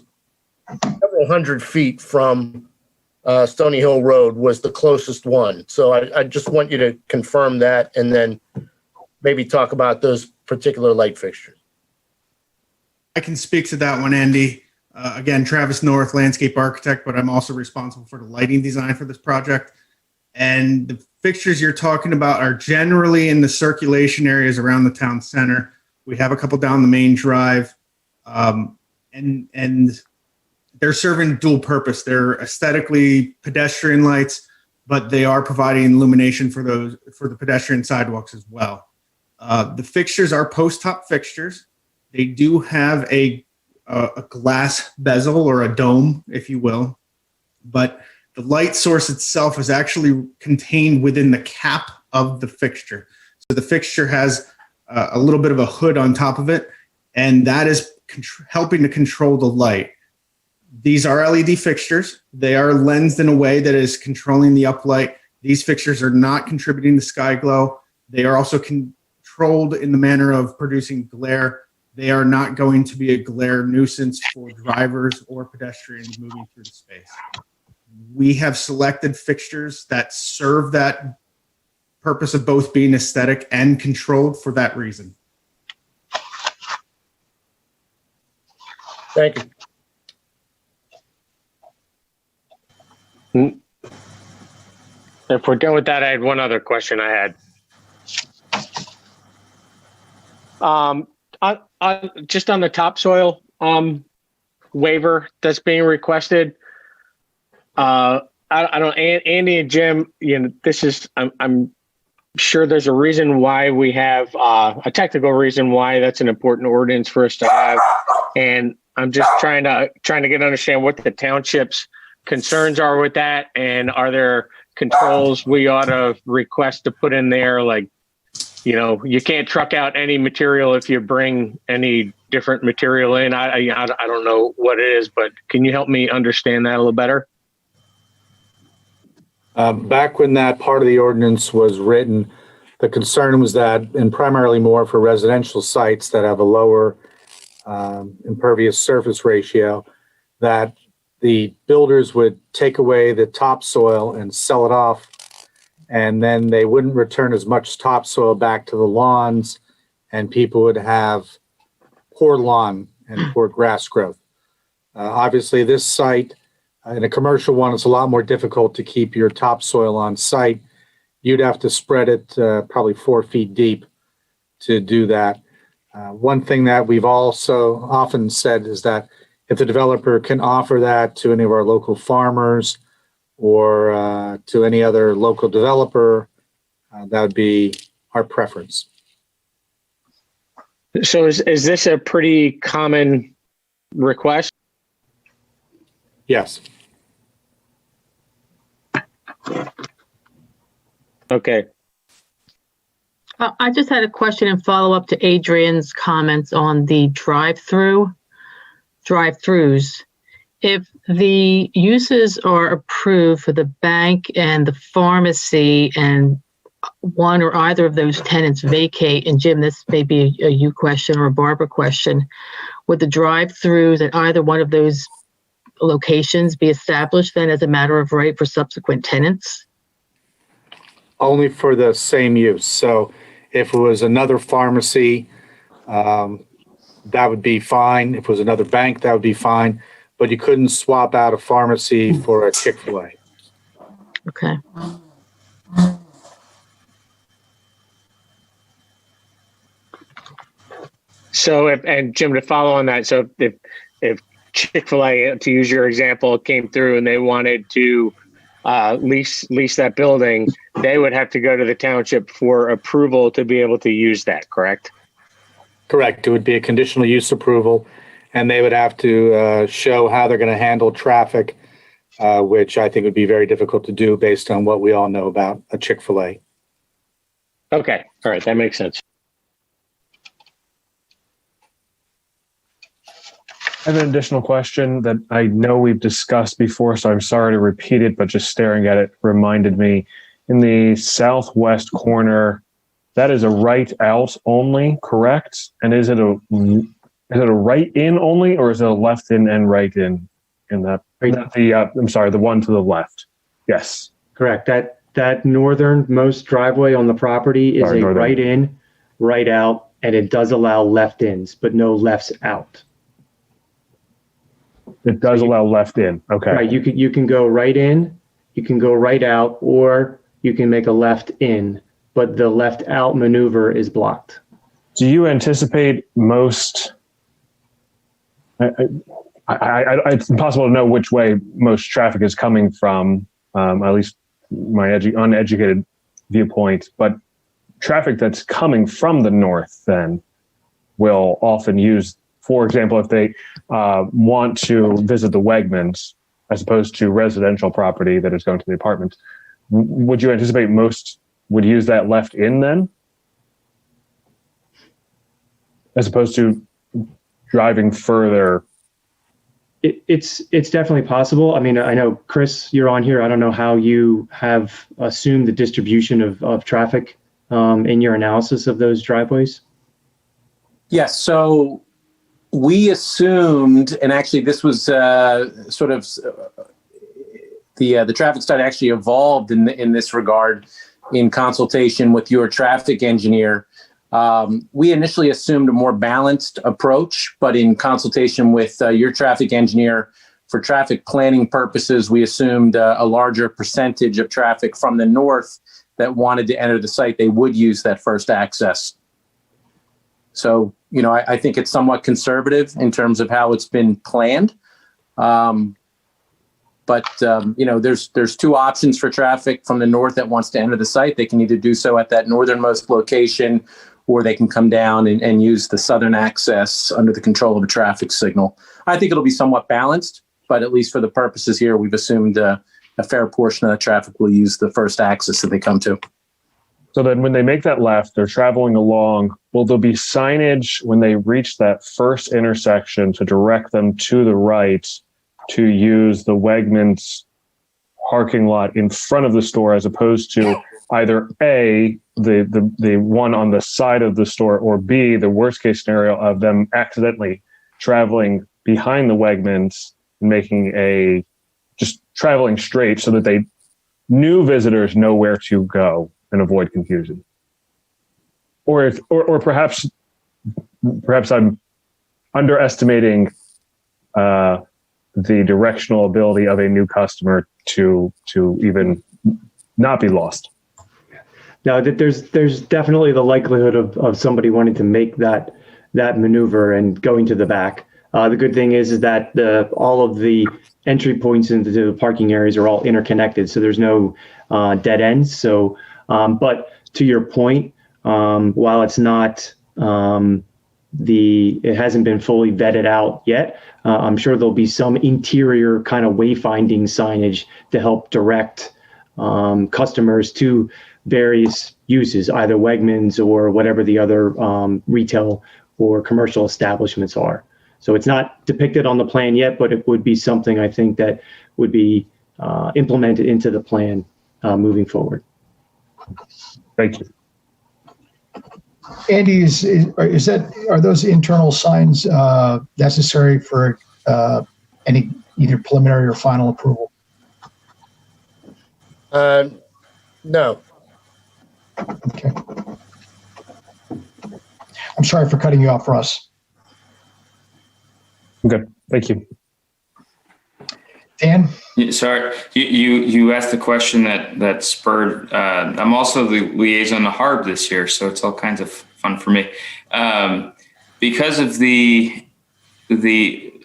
several hundred feet from Stony Hill Road was the closest one. So I just want you to confirm that and then maybe talk about those particular light fixtures. I can speak to that one, Andy. Again, Travis North, landscape architect, but I'm also responsible for the lighting design for this project. And the fixtures you're talking about are generally in the circulation areas around the town center. We have a couple down the main drive, and they're serving dual purpose. They're aesthetically pedestrian lights, but they are providing illumination for the pedestrian sidewalks as well. The fixtures are post-top fixtures. They do have a glass bezel or a dome, if you will, but the light source itself is actually contained within the cap of the fixture. So the fixture has a little bit of a hood on top of it, and that is helping to control the light. These are LED fixtures. They are lensed in a way that is controlling the uplight. These fixtures are not contributing to sky glow. They are also controlled in the manner of producing glare. They are not going to be a glare nuisance for drivers or pedestrians moving through the space. We have selected fixtures that serve that purpose of both being aesthetic and controlled for that reason. Thank you. If we're done with that, I had one other question I had. Just on the topsoil waiver that's being requested. I don't, Andy and Jim, this is, I'm sure there's a reason why we have a technical reason why that's an important ordinance for us to have. And I'm just trying to get understand what the township's concerns are with that. And are there controls we ought to request to put in there? Like, you can't truck out any material if you bring any different material in. I don't know what it is, but can you help me understand that a little better? Back when that part of the ordinance was written, the concern was that, and primarily more for residential sites that have a lower impervious surface ratio, that the builders would take away the topsoil and sell it off, and then they wouldn't return as much topsoil back to the lawns, and people would have poor lawn and poor grass growth. Obviously, this site In a commercial one, it's a lot more difficult to keep your topsoil on site. You'd have to spread it probably 4 feet deep to do that. One thing that we've also often said is that if the developer can offer that to any of our local farmers or to any other local developer, that would be our preference. So is this a pretty common request? Yes. Okay. I just had a question and follow up to Adrian's comments on the drive-throughs. If the uses are approved for the bank and the pharmacy and one or either of those tenants vacate, and Jim, this may be a you question or a Barbara question, would the drive-throughs at either one of those locations be established then as a matter of right for subsequent tenants? Only for the same use. So if it was another pharmacy, that would be fine. If it was another bank, that would be fine. But you couldn't swap out a pharmacy for a Chick-fil-A. Okay. So and Jim, to follow on that, so if Chick-fil-A, to use your example, came through and they wanted to lease that building, they would have to go to the township for approval to be able to use that, correct? Correct. It would be a conditional use approval, and they would have to show how they're going to handle traffic, which I think would be very difficult to do based on what we all know about a Chick-fil-A. Okay. All right. That makes sense. I have an additional question that I know we've discussed before, so I'm sorry to repeat it, but just staring at it reminded me. In the southwest corner, that is a right out only, correct? And is it a right in only, or is it a left in and right in that? I'm sorry, the one to the left. Yes. Correct. That northernmost driveway on the property is a right in, right out, and it does allow left ins, but no lefts out. It does allow left in. Okay. Right. You can go right in, you can go right out, or you can make a left in, but the left out maneuver is blocked. Do you anticipate most? It's impossible to know which way most traffic is coming from, at least my uneducated viewpoint, but traffic that's coming from the north then will often use, for example, if they want to visit the Wegmans as opposed to residential property that is going to the apartments, would you anticipate most would use that left in then? As opposed to driving further? It's definitely possible. I mean, I know, Chris, you're on here. I don't know how you have assumed the distribution of traffic in your analysis of those driveways. Yes, so we assumed, and actually this was sort of the traffic study actually evolved in this regard in consultation with your traffic engineer. We initially assumed a more balanced approach, but in consultation with your traffic engineer for traffic planning purposes, we assumed a larger percentage of traffic from the north that wanted to enter the site, they would use that first access. So, you know, I think it's somewhat conservative in terms of how it's been planned. You know, there's two options for traffic from the north that wants to enter the site. They can either do so at that northernmost location, or they can come down and use the southern access under the control of a traffic signal. I think it'll be somewhat balanced, but at least for the purposes here, we've assumed a fair portion of the traffic will use the first access that they come to. So then when they make that left, they're traveling along, will there be signage when they reach that first intersection to direct them to the right to use the Wegmans parking lot in front of the store, as opposed to either A, the one on the side of the store, or B, the worst case scenario of them accidentally traveling behind the Wegmans and making just traveling straight so that new visitors know where to go and avoid confusion? Or perhaps I'm underestimating the directional ability of a new customer to even not be lost. Now, that there's definitely the likelihood of somebody wanting to make that maneuver and going to the back. The good thing is that all of the entry points into the parking areas are all interconnected, so there's no dead ends. So, but to your point, while it's not it hasn't been fully vetted out yet, I'm sure there'll be some interior kind of wayfinding signage to help direct customers to various uses, either Wegmans or whatever the other retail or commercial establishments are. So it's not depicted on the plan yet, but it would be something I think that would be implemented into the plan moving forward. Thank you. Andy, are those internal signs necessary for any either preliminary or final approval? No. Okay. I'm sorry for cutting you off, Russ. Good. Thank you. Dan? Yeah, sorry, you asked a question that spurred. I'm also the liaison to HARB this year, so it's all kinds of fun for me. Because of the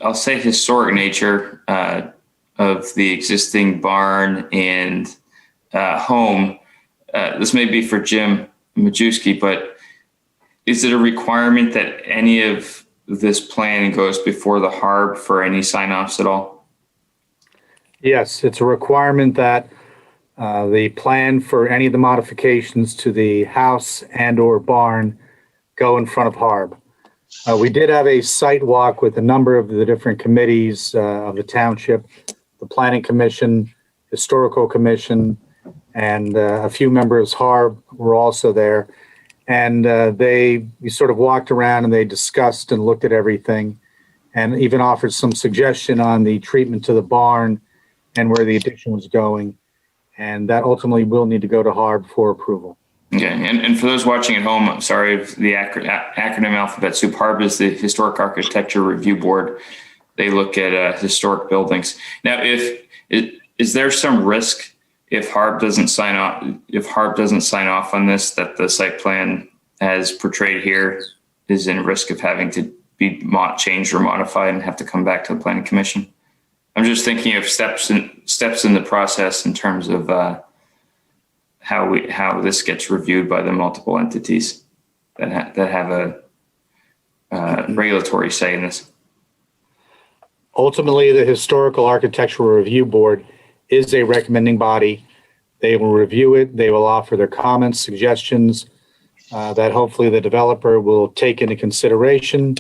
I'll say historic nature of the existing barn and home. This may be for Jim Majewski, but is it a requirement that any of this plan goes before the HARB for any sign-offs at all? Yes, it's a requirement that the plan for any of the modifications to the house and or barn go in front of HARB. We did have a site walk with a number of the different committees of the township, the Planning Commission, Historical Commission, and a few members of HARB were also there. And we sort of walked around and they discussed and looked at everything and even offered some suggestion on the treatment to the barn and where the addition was going. And that ultimately will need to go to HARB for approval. Okay, and for those watching at home, I'm sorry if the acronym alphabet soup. HARB is the Historic Architecture Review Board. They look at historic buildings. Now, is there some risk if HARB doesn't sign off? If HARB doesn't sign off on this, that the site plan as portrayed here is in risk of having to be changed or modified and have to come back to the Planning Commission? I'm just thinking of steps in the process in terms of how this gets reviewed by the multiple entities that have a regulatory say in this. Ultimately, the Historical Architectural Review Board is a recommending body. They will review it. They will offer their comments, suggestions that hopefully the developer will take into consideration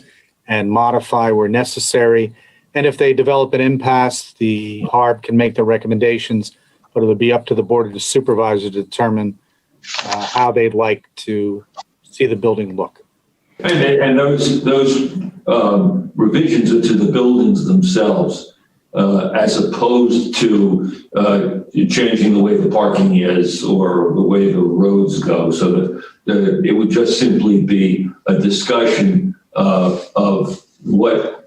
and modify where necessary. And if they develop an impasse, the HARB can make their recommendations, but it'll be up to the Board of Supervisors to determine how they'd like to see the building look. And those revisions are to the buildings themselves, as opposed to changing the way the parking is or the way the roads go. So that it would just simply be a discussion of what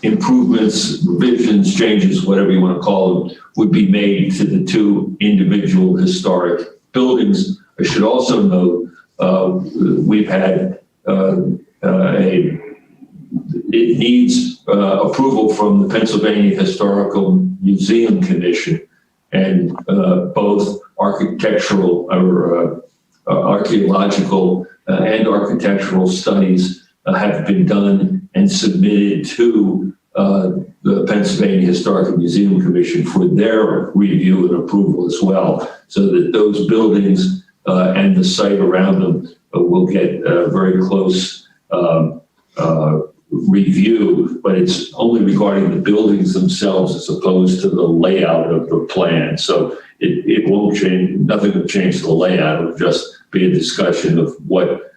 improvements, revisions, changes, whatever you want to call them, would be made to the two individual historic buildings. I should also note we've had it needs approval from the Pennsylvania Historical Museum Commission, and both architectural or archaeological and architectural studies have been done and submitted to the Pennsylvania Historical Museum Commission for their review and approval as well, so that those buildings and the site around them will get very close review, but it's only regarding the buildings themselves as opposed to the layout of the plan. So it won't change, nothing will change the layout. It'll just be a discussion of what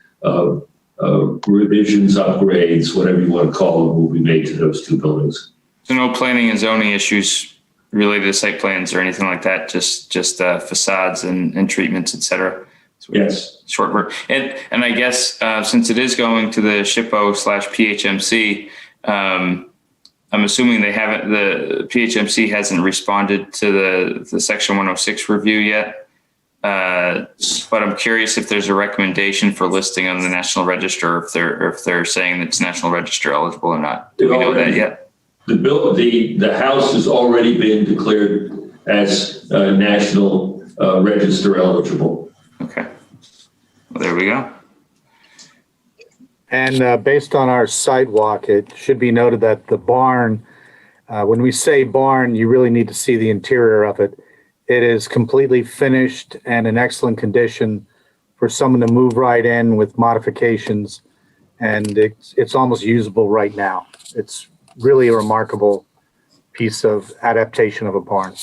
revisions, upgrades, whatever you want to call them, will be made to those two buildings. So no planning and zoning issues related to site plans or anything like that, just facades and treatments, et cetera. Yes. Short word. And I guess since it is going to the SHPO/PHMC, I'm assuming they haven't, the PHMC hasn't responded to the Section 106 review yet. But I'm curious if there's a recommendation for listing on the National Register, if they're saying it's National Register eligible or not. Do we know that yet? The house has already been declared as National Register eligible. Okay. Well, there we go. And based on our sidewalk, it should be noted that the barn, when we say barn, you really need to see the interior of it. It is completely finished and in excellent condition for someone to move right in with modifications. And it's almost usable right now. It's really a remarkable piece of adaptation of a barn.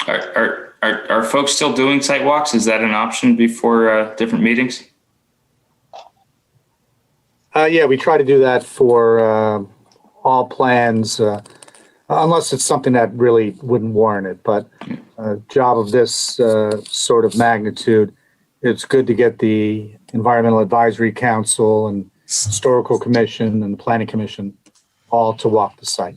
Are folks still doing site walks? Is that an option before different meetings? Yeah, we try to do that for all plans, unless it's something that really wouldn't warrant it. But a job of this sort of magnitude, it's good to get the Environmental Advisory Council and Historical Commission and the Planning Commission all to walk the site.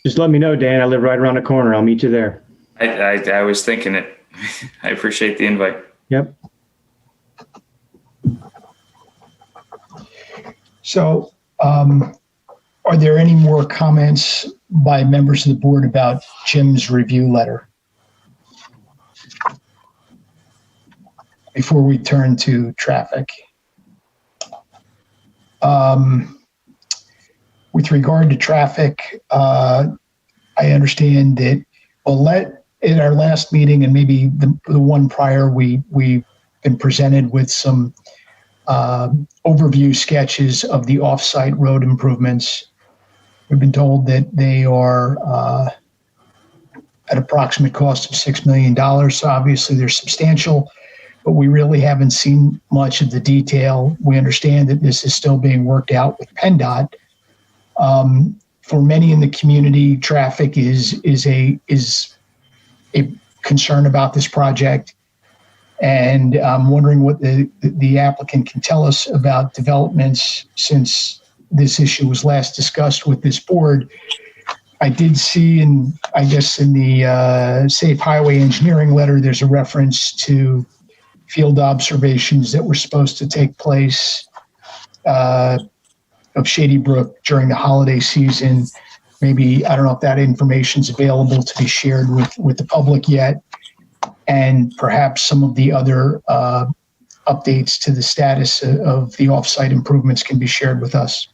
Just let me know, Dan. I live right around the corner. I'll meet you there. I was thinking it. I appreciate the invite. Yep. So, are there any more comments by members of the board about Jim's review letter before we turn to traffic? With regard to traffic, I understand that in our last meeting and maybe the one prior, we've been presented with some overview sketches of the off-site road improvements. We've been told that they are at approximate cost of $6 million. So obviously they're substantial, but we really haven't seen much of the detail. We understand that this is still being worked out with PennDOT. For many in the community, traffic is a concern about this project. And I'm wondering what the applicant can tell us about developments since this issue was last discussed with this board. I did see in the Safe Highway Engineering letter, there's a reference to field observations that were supposed to take place of Shady Brook during the holiday season. Maybe, I don't know if that information is available to be shared with the public yet. And perhaps some of the other updates to the status of the off-site improvements can be shared with us.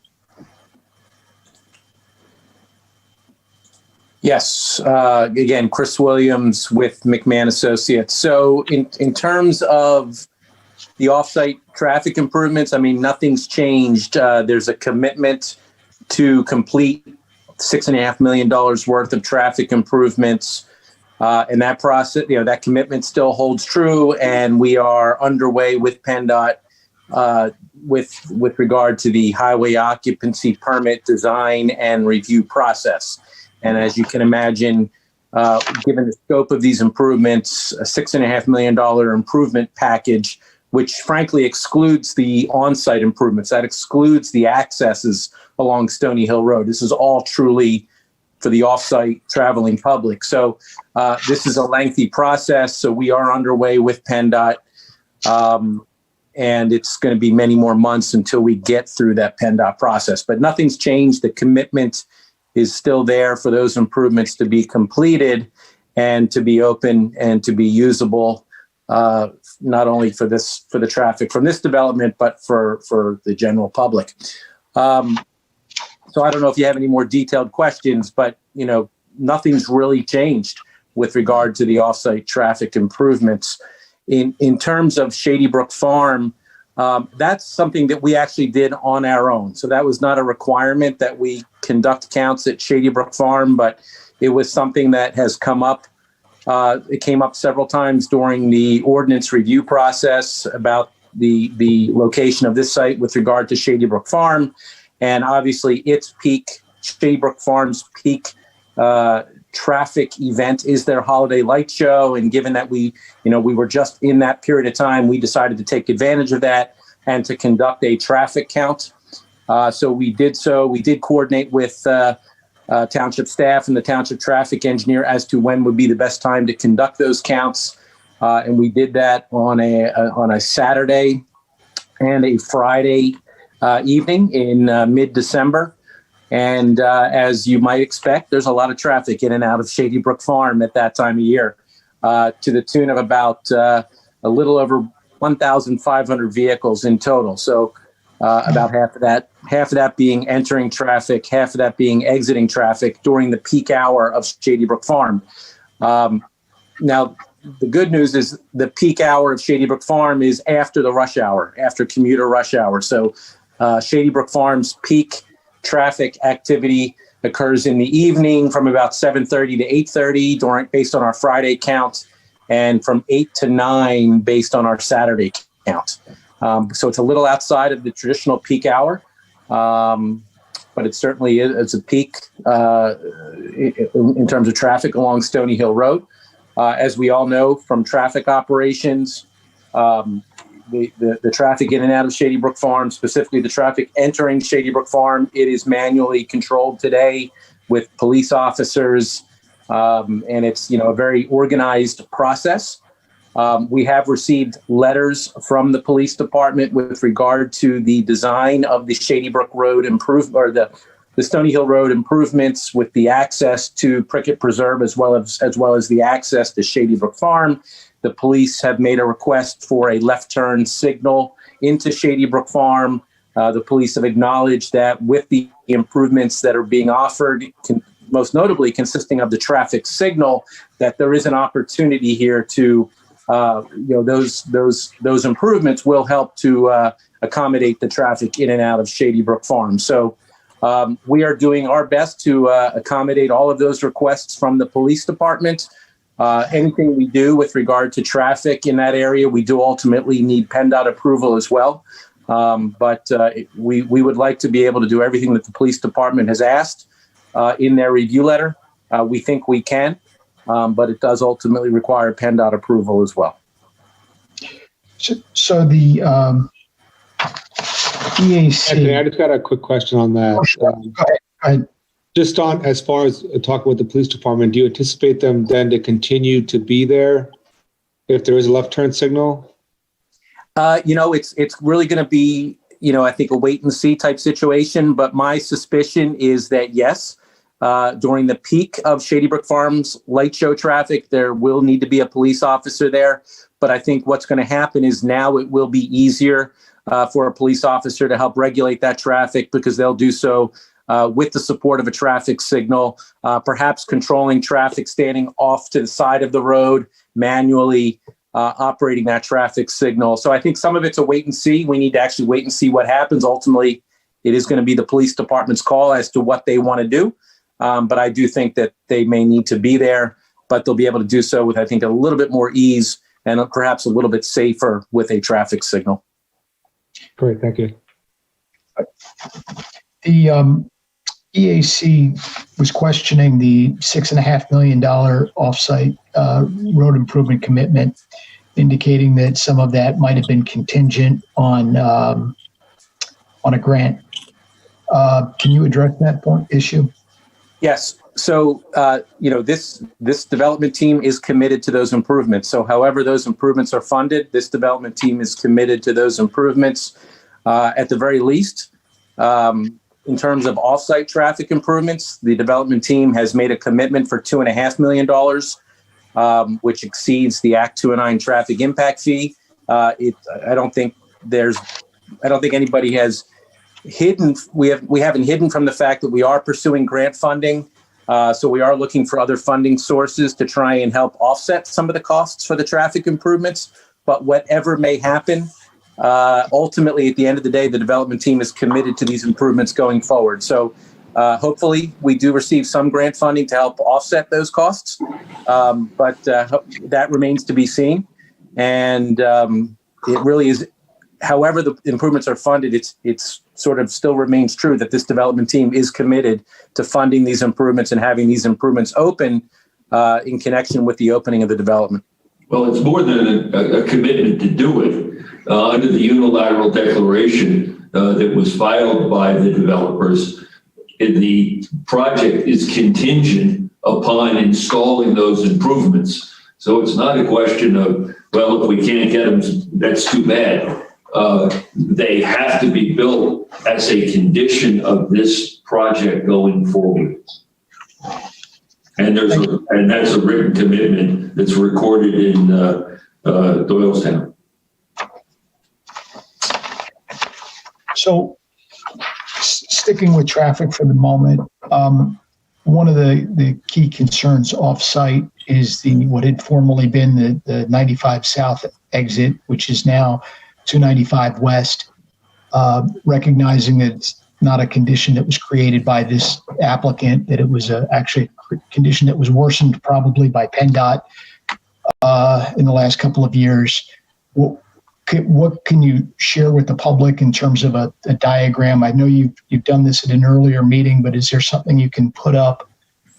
Yes. Again, Chris Williams with McMahon Associates. So in terms of the off-site traffic improvements, I mean, nothing's changed. There's a commitment to complete $6.5 million worth of traffic improvements. And that process, that commitment still holds true. And we are underway with PennDOT with regard to the highway occupancy permit design and review process. And as you can imagine, given the scope of these improvements, a $6.5 million improvement package, which frankly excludes the on-site improvements, that excludes the accesses along Stony Hill Road. This is all truly for the off-site traveling public. So this is a lengthy process. So we are underway with PennDOT, and it's going to be many more months until we get through that PennDOT process. But nothing's changed. The commitment is still there for those improvements to be completed and to be open and to be usable, not only for the traffic from this development, but for the general public. So I don't know if you have any more detailed questions, but nothing's really changed with regard to the off-site traffic improvements. In terms of Shady Brook Farm, that's something that we actually did on our own. So that was not a requirement that we conduct counts at Shady Brook Farm, but it was something that has come up. It came up several times during the ordinance review process about the location of this site with regard to Shady Brook Farm. And obviously its peak, Shady Brook Farm's peak traffic event is their holiday light show. And given that we were just in that period of time, we decided to take advantage of that and to conduct a traffic count. So we did coordinate with township staff and the township traffic engineer as to when would be the best time to conduct those counts. And we did that on a Saturday and a Friday evening in mid-December. And as you might expect, there's a lot of traffic in and out of Shady Brook Farm at that time of year, to the tune of about a little over 1,500 vehicles in total. So about half of that being entering traffic, half of that being exiting traffic during the peak hour of Shady Brook Farm. Now, the good news is the peak hour of Shady Brook Farm is after the rush hour, after commuter rush hour. So Shady Brook Farm's peak traffic activity occurs in the evening from about 7:30 to 8:30 based on our Friday count, and from 8 to 9 based on our Saturday count. So it's a little outside of the traditional peak hour, but it certainly is a peak in terms of traffic along Stony Hill Road. As we all know from traffic operations, the traffic in and out of Shady Brook Farm, specifically the traffic entering Shady Brook Farm, it is manually controlled today with police officers, and it's a very organized process. We have received letters from the police department with regard to the design of the Shady Brook Road or the Stony Hill Road improvements with the access to Prickett Preserve as well as the access to Shady Brook Farm. The police have made a request for a left turn signal into Shady Brook Farm. The police have acknowledged that with the improvements that are being offered, most notably consisting of the traffic signal, that there is an opportunity here to those improvements will help to accommodate the traffic in and out of Shady Brook Farm. So we are doing our best to accommodate all of those requests from the police department. Anything we do with regard to traffic in that area, we do ultimately need PennDOT approval as well. But we would like to be able to do everything that the police department has asked in their review letter. We think we can. But it does ultimately require PennDOT approval as well. So the EAC. Anthony, I just got a quick question on that. Go ahead. Just on as far as talking with the police department, do you anticipate them then to continue to be there if there is a left turn signal? It's really going to be, I think a wait and see type situation. But my suspicion is that yes. During the peak of Shady Brook Farm's light show traffic, there will need to be a police officer there. But I think what's going to happen is now it will be easier for a police officer to help regulate that traffic because they'll do so with the support of a traffic signal, perhaps controlling traffic standing off to the side of the road, manually operating that traffic signal. So I think some of it's a wait and see. We need to actually wait and see what happens. Ultimately, it is going to be the police department's call as to what they want to do. But I do think that they may need to be there, but they'll be able to do so with, I think, a little bit more ease and perhaps a little bit safer with a traffic signal. Great, thank you. The EAC was questioning the $6.5 million offsite road improvement commitment, indicating that some of that might have been contingent on a grant. Can you address that issue? Yes. So, this development team is committed to those improvements. So however those improvements are funded, this development team is committed to those improvements at the very least. In terms of off-site traffic improvements, the development team has made a commitment for $2.5 million, which exceeds the Act 209 traffic impact fee. I don't think anybody has hidden. We haven't hidden from the fact that we are pursuing grant funding. So we are looking for other funding sources to try and help offset some of the costs for the traffic improvements. But whatever may happen, ultimately, at the end of the day, the development team is committed to these improvements going forward. So hopefully we do receive some grant funding to help offset those costs. But that remains to be seen. And it really is, however the improvements are funded, it's sort of still remains true that this development team is committed to funding these improvements and having these improvements open in connection with the opening of the development. Well, it's more than a commitment to do it. Under the unilateral declaration, that was filed by the developers, the project is contingent upon installing those improvements. So it's not a question of, well, if we can't get them, that's too bad. They have to be built as a condition of this project going forward. And that's a written commitment that's recorded in Doylestown. So sticking with traffic for the moment, one of the key concerns off-site is what had formerly been the 95 South exit, which is now 295 West, recognizing that it's not a condition that was created by this applicant, that it was actually a condition that was worsened probably by PennDOT in the last couple of years. What can you share with the public in terms of a diagram? I know you've done this at an earlier meeting, but is there something you can put up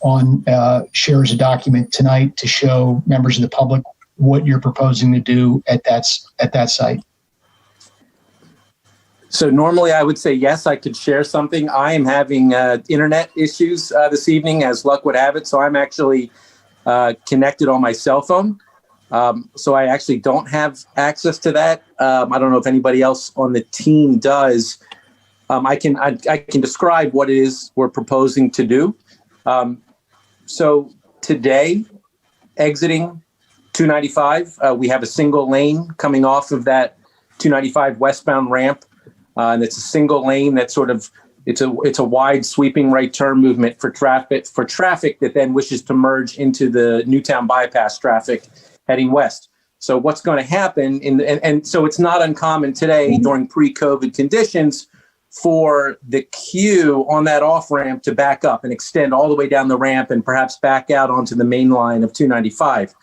on share as a document tonight to show members of the public what you're proposing to do at that site? So normally I would say yes, I could share something. I am having internet issues this evening, as luck would have it. So I'm actually connected on my cell phone. So I actually don't have access to that. I don't know if anybody else on the team does. I can describe what it is we're proposing to do. So today, exiting 295, we have a single lane coming off of that 295 westbound ramp. And it's a single lane that's it's a wide sweeping right turn movement for traffic that then wishes to merge into the Newtown bypass traffic heading west. So what's going to happen and so it's not uncommon today during pre-COVID conditions for the queue on that off ramp to back up and extend all the way down the ramp and perhaps back out onto the main line of 295.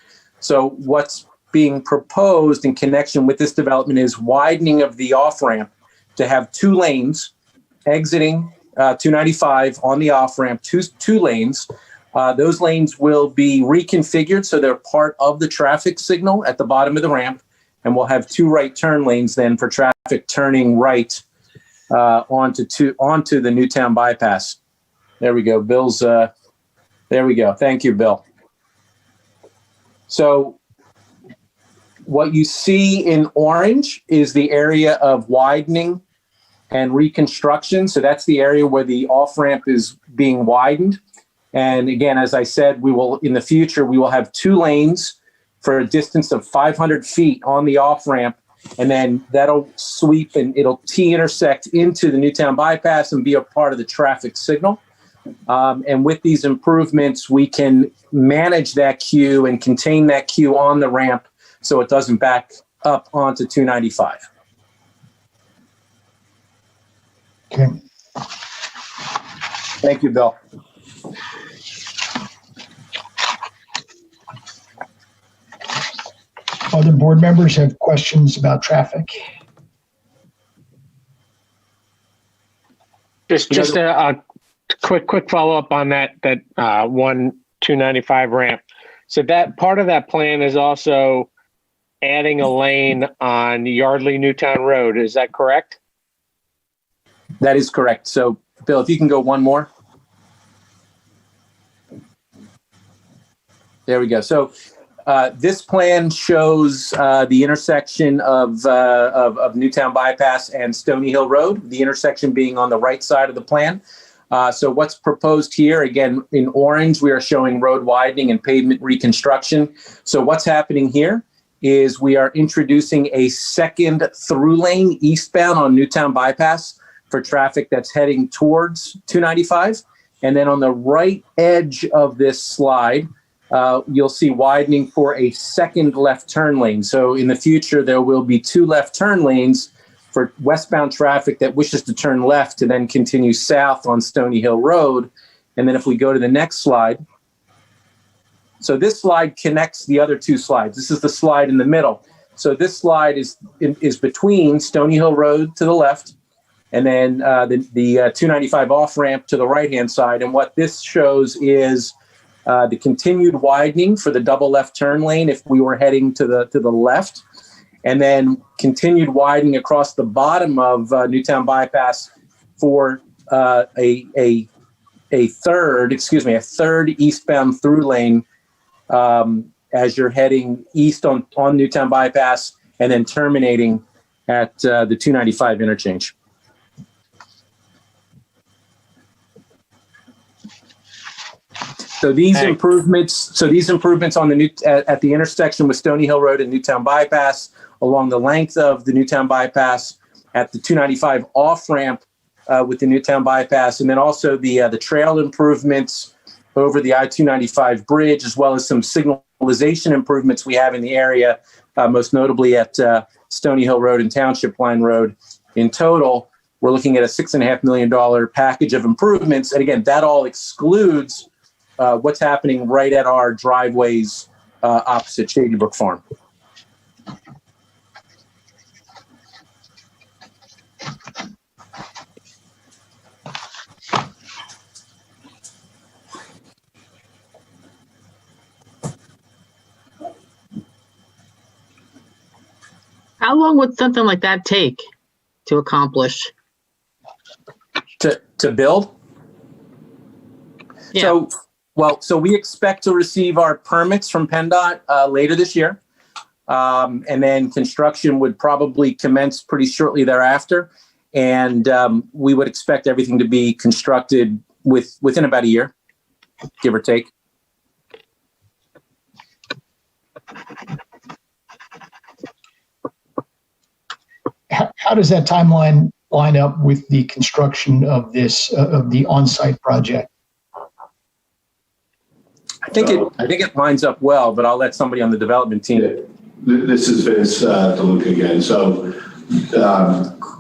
So what's being proposed in connection with this development is widening of the off ramp to have two lanes exiting 295 on the off ramp, two lanes. Those lanes will be reconfigured so they're part of the traffic signal at the bottom of the ramp, and we'll have two right turn lanes then for traffic turning right onto the Newtown bypass. There we go. Bill's. There we go. Thank you, Bill. So what you see in orange is the area of widening and reconstruction. So that's the area where the off-ramp is being widened. And again, as I said, in the future, we will have two lanes for a distance of 500 feet on the off-ramp. And then that'll sweep and it'll T-intersect into the Newtown bypass and be a part of the traffic signal. And with these improvements, we can manage that queue and contain that queue on the ramp so it doesn't back up onto 295. Okay. Thank you, Bill. Other board members have questions about traffic? Just a quick follow-up on that 295 ramp. So that part of that plan is also adding a lane on Yardley Newtown Road. Is that correct? That is correct. So, Bill, if you can go one more. There we go. So this plan shows the intersection of Newtown Bypass and Stony Hill Road, the intersection being on the right side of the plan. So what's proposed here, again, in orange, we are showing road widening and pavement reconstruction. So what's happening here is we are introducing a second through lane eastbound on Newtown Bypass for traffic that's heading towards 295. And then on the right edge of this slide, you'll see widening for a second left turn lane. So in the future, there will be two left turn lanes for westbound traffic that wishes to turn left to then continue south on Stony Hill Road. And then if we go to the next slide, so this slide connects the other two slides. This is the slide in the middle. So this slide is between Stony Hill Road to the left and then the 295 off ramp to the right-hand side. And what this shows is the continued widening for the double left turn lane if we were heading to the left. and then continued widening across the bottom of Newtown Bypass for a third eastbound through lane as you're heading east on Newtown Bypass, and then terminating at the 295 interchange. So these improvements on the at the intersection with Stony Hill Road and Newtown Bypass, along the length of the Newtown Bypass, at the 295 off ramp with the Newtown Bypass, and then also the trail improvements over the I-295 bridge, as well as some signalization improvements we have in the area, most notably at Stony Hill Road and Township Line Road. In total, we're looking at a $6.5 million package of improvements. And again, that all excludes what's happening right at our driveways opposite Shady Brook Farm. How long would something like that take to accomplish? To build? Yeah. So we expect to receive our permits from PennDOT later this year. And then construction would probably commence pretty shortly thereafter. And we would expect everything to be constructed within about a year, give or take. How does that timeline line up with the construction of this, of the on-site project? I think it lines up well, but I'll let somebody on the development team. This is Vince DeLuca again. So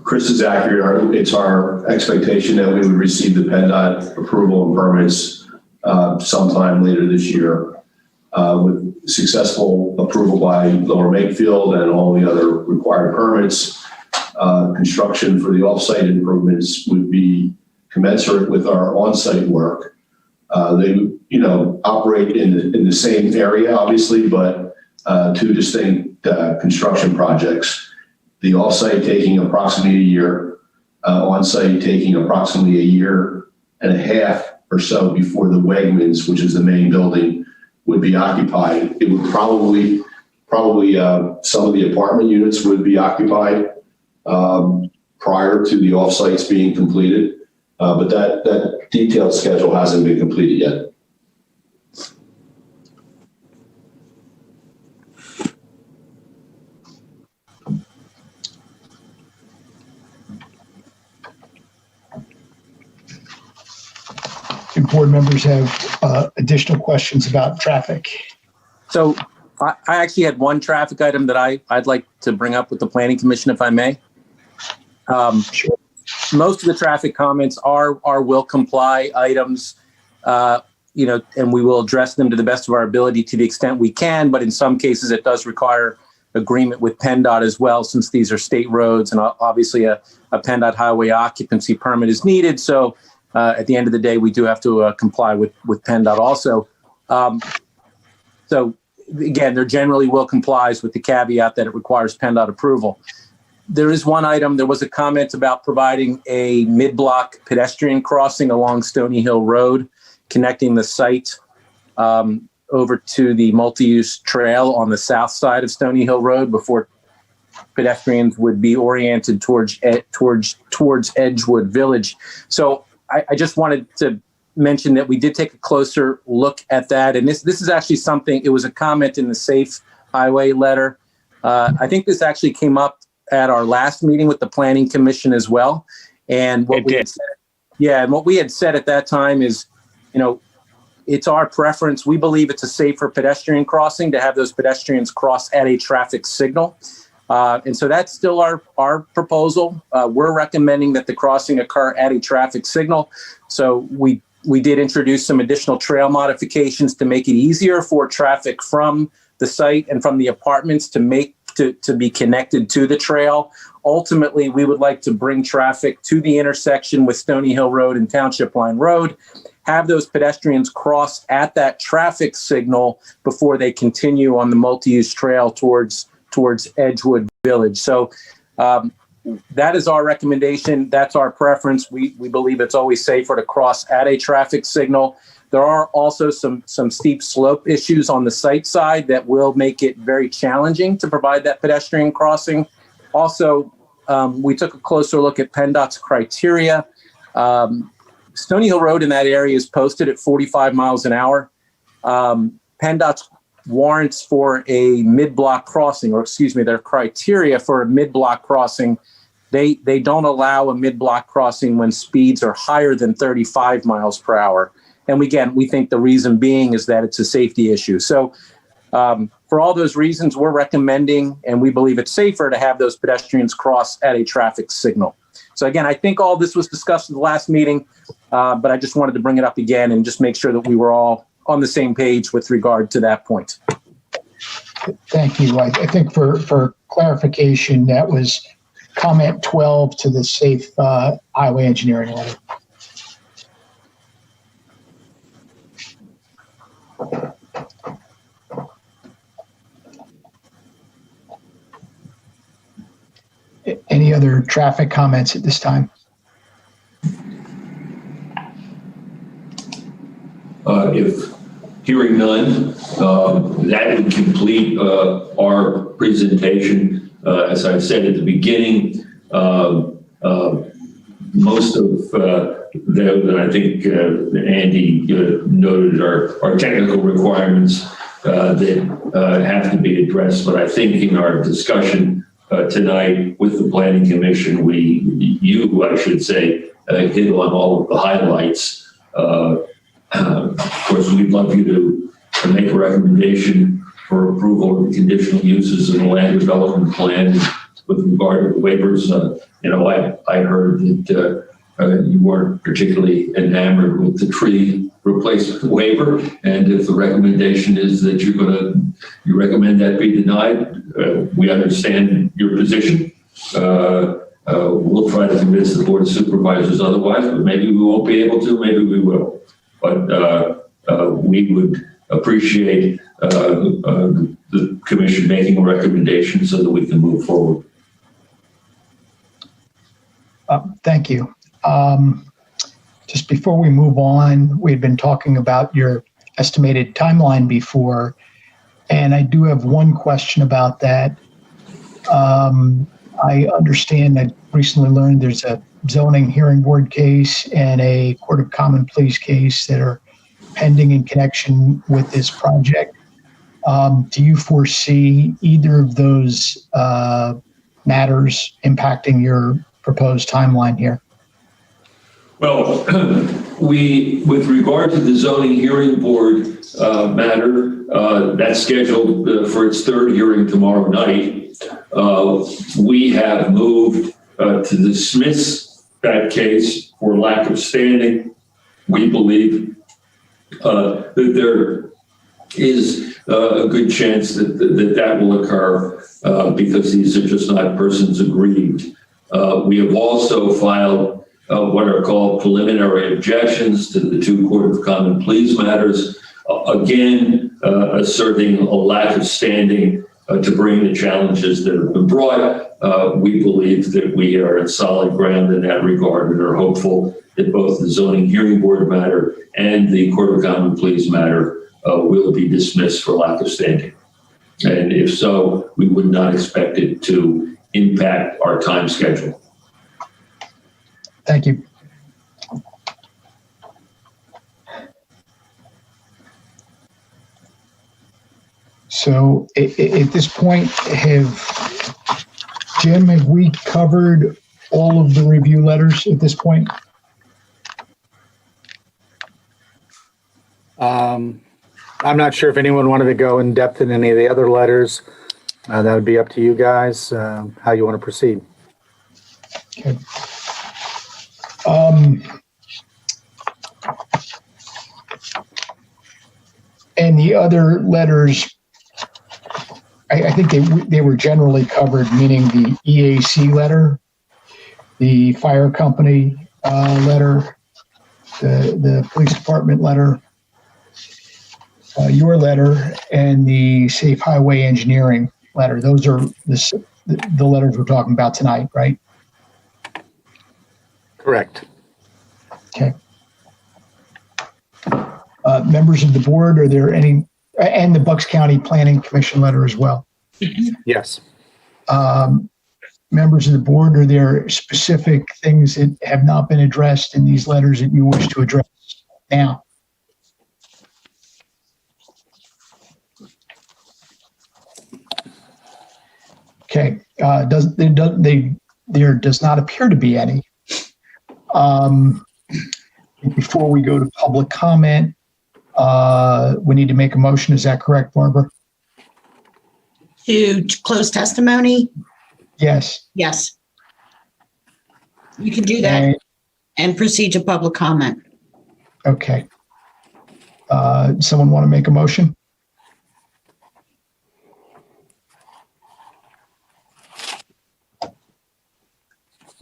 Chris is accurate. It's our expectation that we would receive the PennDOT approval and permits sometime later this year. With successful approval by Lower Makefield and all the other required permits, construction for the off-site improvements would be commensurate with our on-site work. They, operate in the same area, obviously, but two distinct construction projects. The off-site taking approximately a year, on-site taking approximately a year and a half or so before the Wegmans, which is the main building, would be occupied. It would probably some of the apartment units would be occupied prior to the off-sites being completed, but that detailed schedule hasn't been completed yet. Do board members have additional questions about traffic? So I actually had one traffic item that I'd like to bring up with the Planning Commission, if I may. Sure. Most of the traffic comments are will comply items, and we will address them to the best of our ability to the extent we can. But in some cases, it does require agreement with PennDOT as well, since these are state roads, and obviously a PennDOT highway occupancy permit is needed. So at the end of the day, we do have to comply with PennDOT also. So again, there generally will complies with the caveat that it requires PennDOT approval. There is one item, there was a comment about providing a mid-block pedestrian crossing along Stony Hill Road, connecting the site over to the multi-use trail on the south side of Stony Hill Road before pedestrians would be oriented towards Edgewood Village. So I just wanted to mention that we did take a closer look at that. And this is actually something, it was a comment in the Safe Highway letter. I think this actually came up at our last meeting with the Planning Commission as well. And what we had said at that time is, it's our preference. We believe it's a safer pedestrian crossing to have those pedestrians cross at a traffic signal. And so that's still our proposal. We're recommending that the crossing occur at a traffic signal. So we did introduce some additional trail modifications to make it easier for traffic from the site and from the apartments to be connected to the trail. Ultimately, we would like to bring traffic to the intersection with Stony Hill Road and Township Line Road, have those pedestrians cross at that traffic signal before they continue on the multi-use trail towards towards Edgewood Village. So that is our recommendation. That's our preference. We believe it's always safer to cross at a traffic signal. There are also some steep slope issues on the site side that will make it very challenging to provide that pedestrian crossing. Also, we took a closer look at PennDOT's criteria. Stony Hill Road in that area is posted at 45 miles an hour. PennDOT's warrants for a mid-block crossing, or excuse me, their criteria for a mid-block crossing, they don't allow a mid-block crossing when speeds are higher than 35 miles per hour. And again, we think the reason being is that it's a safety issue. So for all those reasons, we're recommending, and we believe it's safer to have those pedestrians cross at a traffic signal. So again, I think all this was discussed in the last meeting, but I just wanted to bring it up again and just make sure that we were all on the same page with regard to that point. Thank you. I think for clarification, that was comment 12 to the safe highway engineering letter. Any other traffic comments at this time? If hearing none, that would complete our presentation. As I said at the beginning, most of that I think Andy noted are technical requirements that have to be addressed. But I think in our discussion tonight with the Planning Commission, I should say, hit on all of the highlights. Of course, we'd love you to make a recommendation for approval of the conditional uses in the land development plan with regard to the waivers. I heard that you weren't particularly enamored with the tree replacement waiver, and if the recommendation is that you recommend that be denied, we understand your position. We'll try to convince the Board of Supervisors otherwise, but maybe we won't be able to, maybe we will. But we would appreciate the commission making a recommendation so that we can move forward. Thank you. Just before we move on, we've been talking about your estimated timeline before, and I do have one question about that. I understand, I recently learned there's a zoning hearing board case and a Court of Common Pleas case that are pending in connection with this project. Do you foresee either of those matters impacting your proposed timeline here? Well, with regard to the zoning hearing board matter, that's scheduled for its third hearing tomorrow night. We have moved to dismiss that case for lack of standing. We believe that there is a good chance that will occur because these are just not persons aggrieved. We have also filed what are called preliminary objections to the two Court of Common Pleas matters, again, asserting a lack of standing to bring the challenges that have been brought. We believe that we are at solid ground in that regard and are hopeful that both the zoning hearing board matter and the Court of Common Pleas matter will be dismissed for lack of standing. And if so, we would not expect it to impact our time schedule. Thank you. So at this point, Jim, have we covered all of the review letters at this point? I'm not sure if anyone wanted to go in depth in any of the other letters. That would be up to you guys, how you want to proceed. Okay. And the other letters, I think they were generally covered, meaning the EAC letter, the fire company letter, the police department letter, your letter, and the safe highway engineering letter. Those are the letters we're talking about tonight, right? Correct. Okay. Members of the board, are there any, and the Bucks County Planning Commission letter as well? Yes. Members of the board, are there specific things that have not been addressed in these letters that you wish to address now? Okay, there does not appear to be any. Before we go to public comment, we need to make a motion. Is that correct, Barbara? To close testimony? Yes. Yes. You can do that and proceed to public comment. Okay. Someone want to make a motion?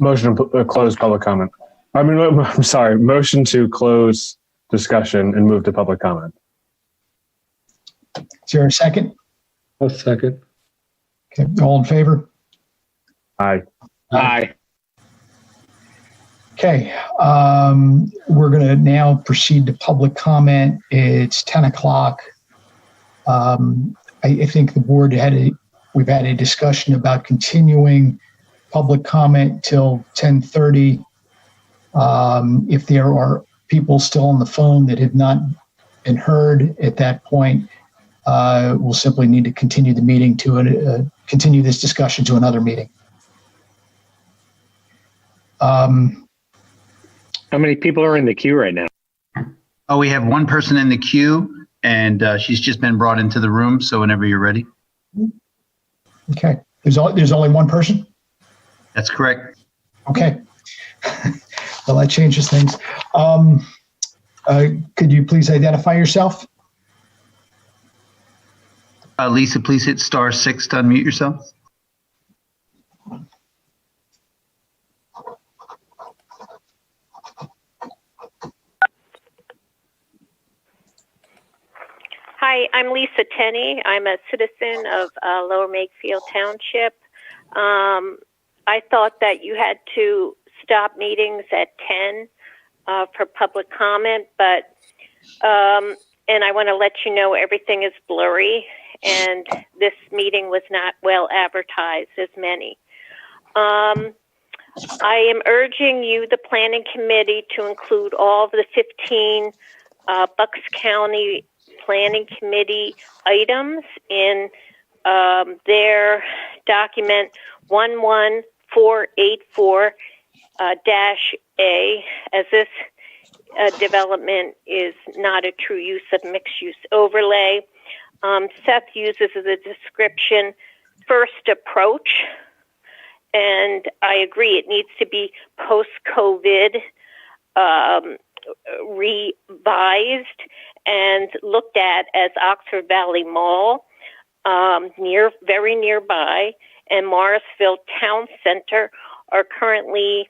Motion to close public comment. I'm sorry. Motion to close discussion and move to public comment. Is there a second? I'll second. Okay. All in favor? Aye. Aye. Okay. We're going to now proceed to public comment. It's 10 o'clock. I think the board we've had a discussion about continuing public comment till 10:30. If there are people still on the phone that have not been heard at that point, we'll simply need to continue the meeting to continue this discussion to another meeting. How many people are in the queue right now? Oh, we have one person in the queue, and she's just been brought into the room. So whenever you're ready. Okay. There's only one person? That's correct. Okay. Well, that changes things. Could you please identify yourself? Lisa, please hit *6 to unmute yourself. Hi, I'm Lisa Tenney. I'm a citizen of Lower Makefield Township. I thought that you had to stop meetings at 10 for public comment, but and I want to let you know everything is blurry, and this meeting was not well advertised as many. I am urging you, the planning committee, to include all of the 15 Bucks County Planning Committee items in their document 11484-A, as this development is not a true use of mixed-use overlay. Seth uses the description first approach, and I agree it needs to be post-COVID revised and looked at as Oxford Valley Mall, very nearby, and Morrisville Town Center are currently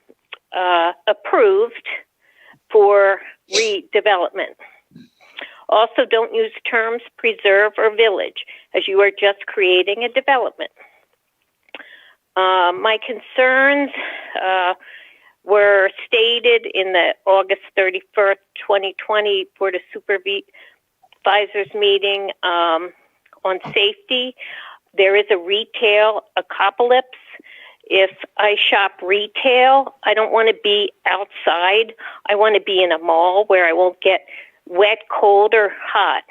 approved for redevelopment. Also, don't use terms preserve or village, as you are just creating a development. My concerns were stated in the August 31st, 2020 Board of Supervisors meeting on safety. There is a retail apocalypse. If I shop retail, I don't want to be outside. I want to be in a mall where I won't get wet, cold, or hot.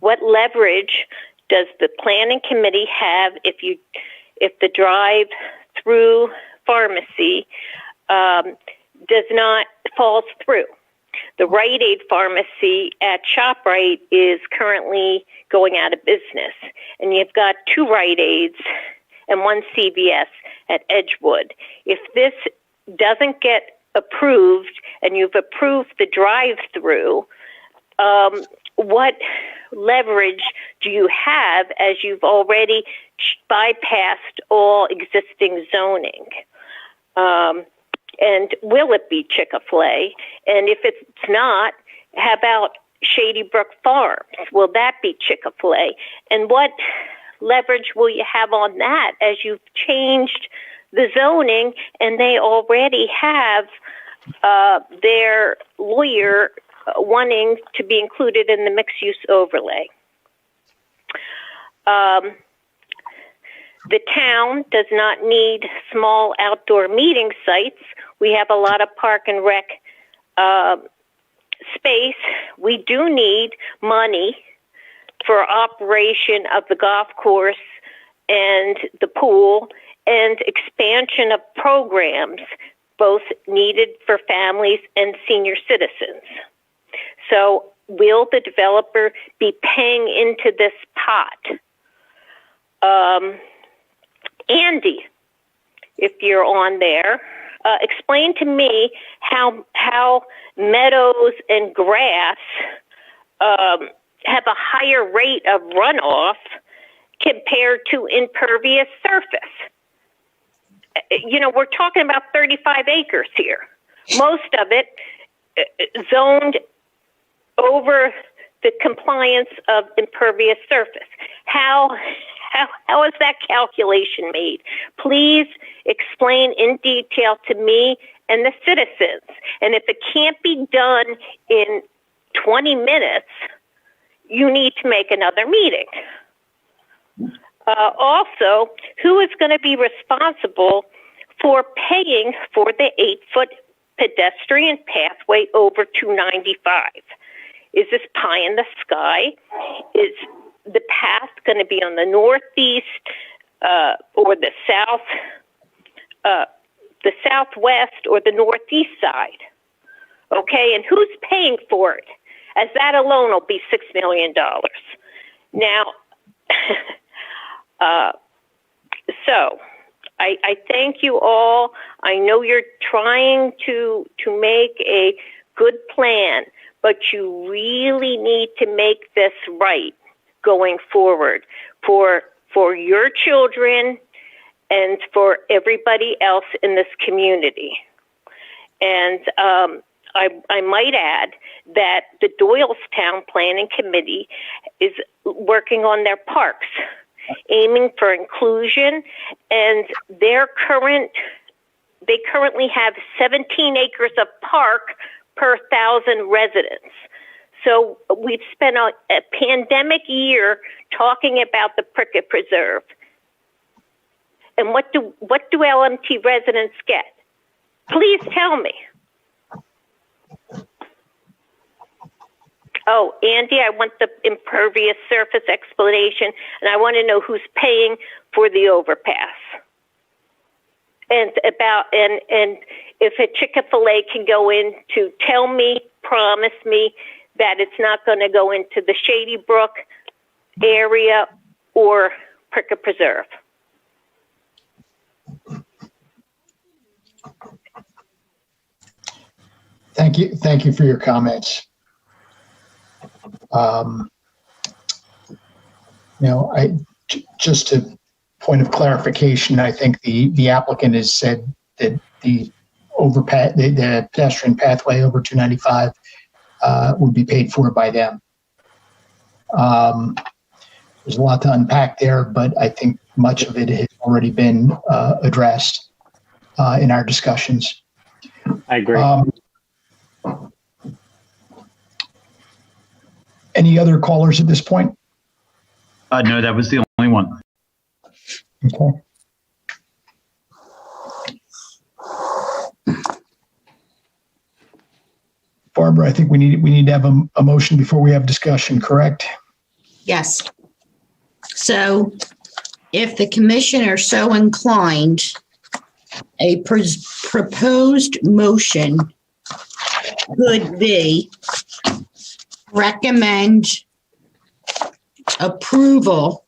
What leverage does the planning committee have if the drive-through pharmacy falls through? The Rite Aid pharmacy at ShopRite is currently going out of business, and you've got 2 Rite Aids and 1 CVS at Edgewood. If this doesn't get approved and you've approved the drive-through, what leverage do you have as you've already bypassed all existing zoning? And will it be Chick-fil-A? And if it's not, how about Shady Brook Farms? Will that be Chick-fil-A? And what leverage will you have on that as you've changed the zoning and they already have their lawyer wanting to be included in the mixed-use overlay? The town does not need small outdoor meeting sites. We have a lot of park and rec space. We do need money for operation of the golf course and the pool and expansion of programs, both needed for families and senior citizens. So will the developer be paying into this pot? Andy, if you're on there, explain to me how meadows and grass have a higher rate of runoff compared to impervious surface. You know, we're talking about 35 acres here. Most of it zoned over the compliance of impervious surface. How is that calculation made? Please explain in detail to me and the citizens. And if it can't be done in 20 minutes, you need to make another meeting. Also, who is going to be responsible for paying for the 8-foot pedestrian pathway over 295? Is this pie in the sky? Is the path going to be on the northeast or the southwest or the northeast side? Okay, and who's paying for it? As that alone will be $6 million. Now, so I thank you all. I know you're trying to make a good plan, but you really need to make this right going forward for your children and for everybody else in this community. And I might add that the Doylestown Planning Committee is working on their parks, aiming for inclusion, and they currently have 17 acres of park per 1,000 residents. So we've spent a pandemic year talking about the Prickett Preserve. And what do LMT residents get? Please tell me. Oh, Andy, I want the impervious surface explanation, and I want to know who's paying for the overpass. And if a Chick-fil-A can go in to tell me, promise me that it's not going to go into the Shady Brook area or Prickett Preserve. Thank you for your comments. Just a point of clarification, I think the applicant has said that the pedestrian pathway over 295 would be paid for by them. There's a lot to unpack there, but I think much of it has already been addressed in our discussions. I agree. Any other callers at this point? No, that was the only one. Okay. Barbara, I think we need to have a motion before we have discussion, correct? Yes. So if the commission are so inclined, a proposed motion could be recommend approval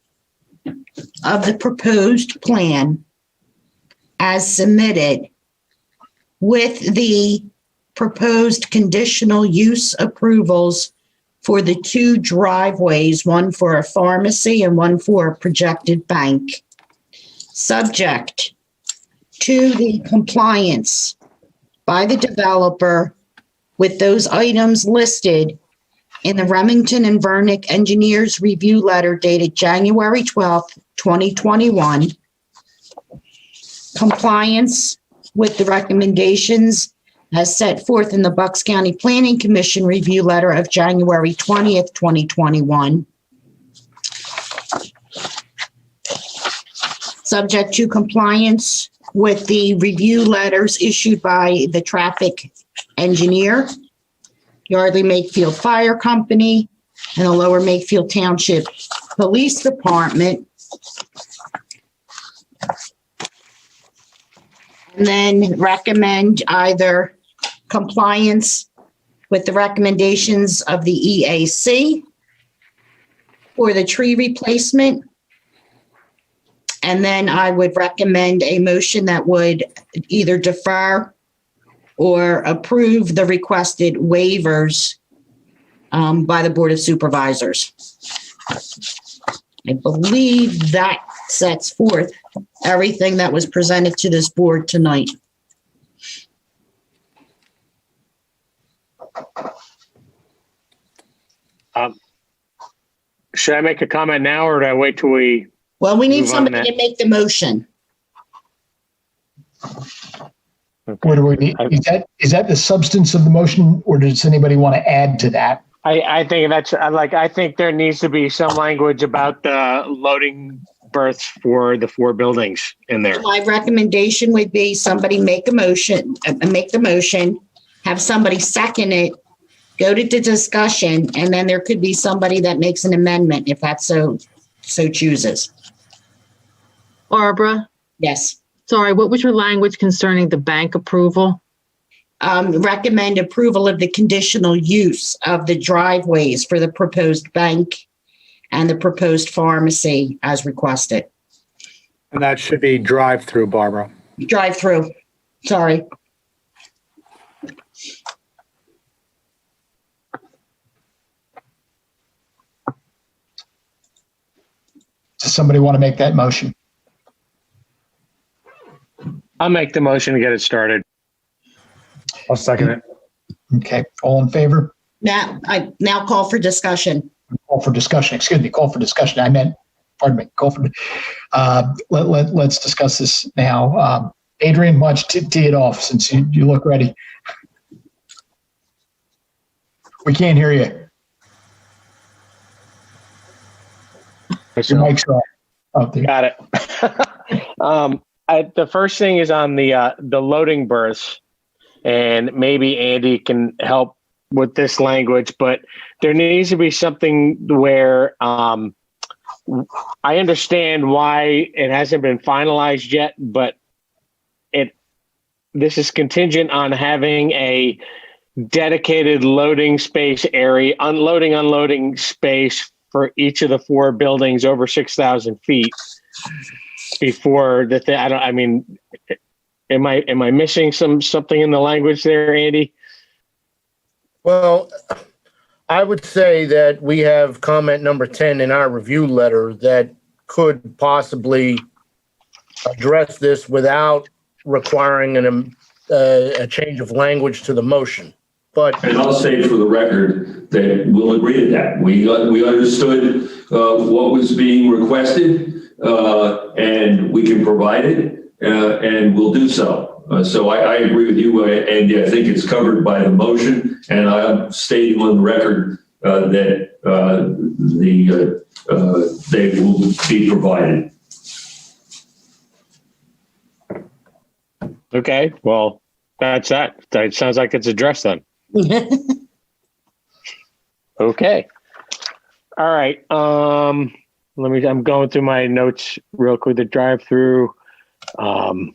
of the proposed plan as submitted with the proposed conditional use approvals for the two driveways, one for a pharmacy and one for a projected bank, subject to the compliance by the developer with those items listed in the Remington and Vernick Engineers Review Letter dated January 12th, 2021. Compliance with the recommendations as set forth in the Bucks County Planning Commission Review Letter of January 20th, 2021. Subject to compliance with the review letters issued by the traffic engineer, Yardley Makefield Fire Company, and the Lower Makefield Township Police Department. And then recommend either compliance with the recommendations of the EAC or the tree replacement. And then I would recommend a motion that would either defer or approve the requested waivers by the Board of Supervisors. I believe that sets forth everything that was presented to this board tonight. Should I make a comment now, or do I wait till we? Well, we need move on somebody to make the motion. What do we need? Is that the substance of the motion, or does anybody want to add to that? I think that's I think there needs to be some language about the loading berths for the 4 buildings in there. My recommendation would be somebody make the motion, have somebody second it, go to the discussion, and then there could be somebody that makes an amendment if that so chooses. Barbara? Yes. Sorry, what was your language concerning the bank approval? Recommend approval of the conditional use of the driveways for the proposed bank and the proposed pharmacy as requested. And that should be drive-through, Barbara. Drive-through, sorry. Does somebody want to make that motion? I'll make the motion to get it started. I'll second it. Okay, all in favor? Now call for discussion. Call for discussion, excuse me, call for discussion. I meant, pardon me, call for, let's discuss this now. Adrian, why don't you tee it off since you look ready? We can't hear you. Your mic's on. Oh, there. Got it. The first thing is on the loading berths, and maybe Andy can help with this language, but there needs to be something where I understand why it hasn't been finalized yet, but this is contingent on having a dedicated loading space area, unloading space for each of the 4 buildings over 6,000 feet before the thing. Am I missing something in the language there, Andy? Well, I would say that we have comment number 10 in our review letter that could possibly address this without requiring a change of language to the motion. And I'll say for the record that we'll agree to that. We understood what was being requested, and we can provide it, and we'll do so. So I agree with you, Andy. I think it's covered by the motion, and I'm stating on the record that they will be provided. Okay, well, that's that. That sounds like it's addressed then. Okay. All right. I'm going through my notes real quick. The drive-through, the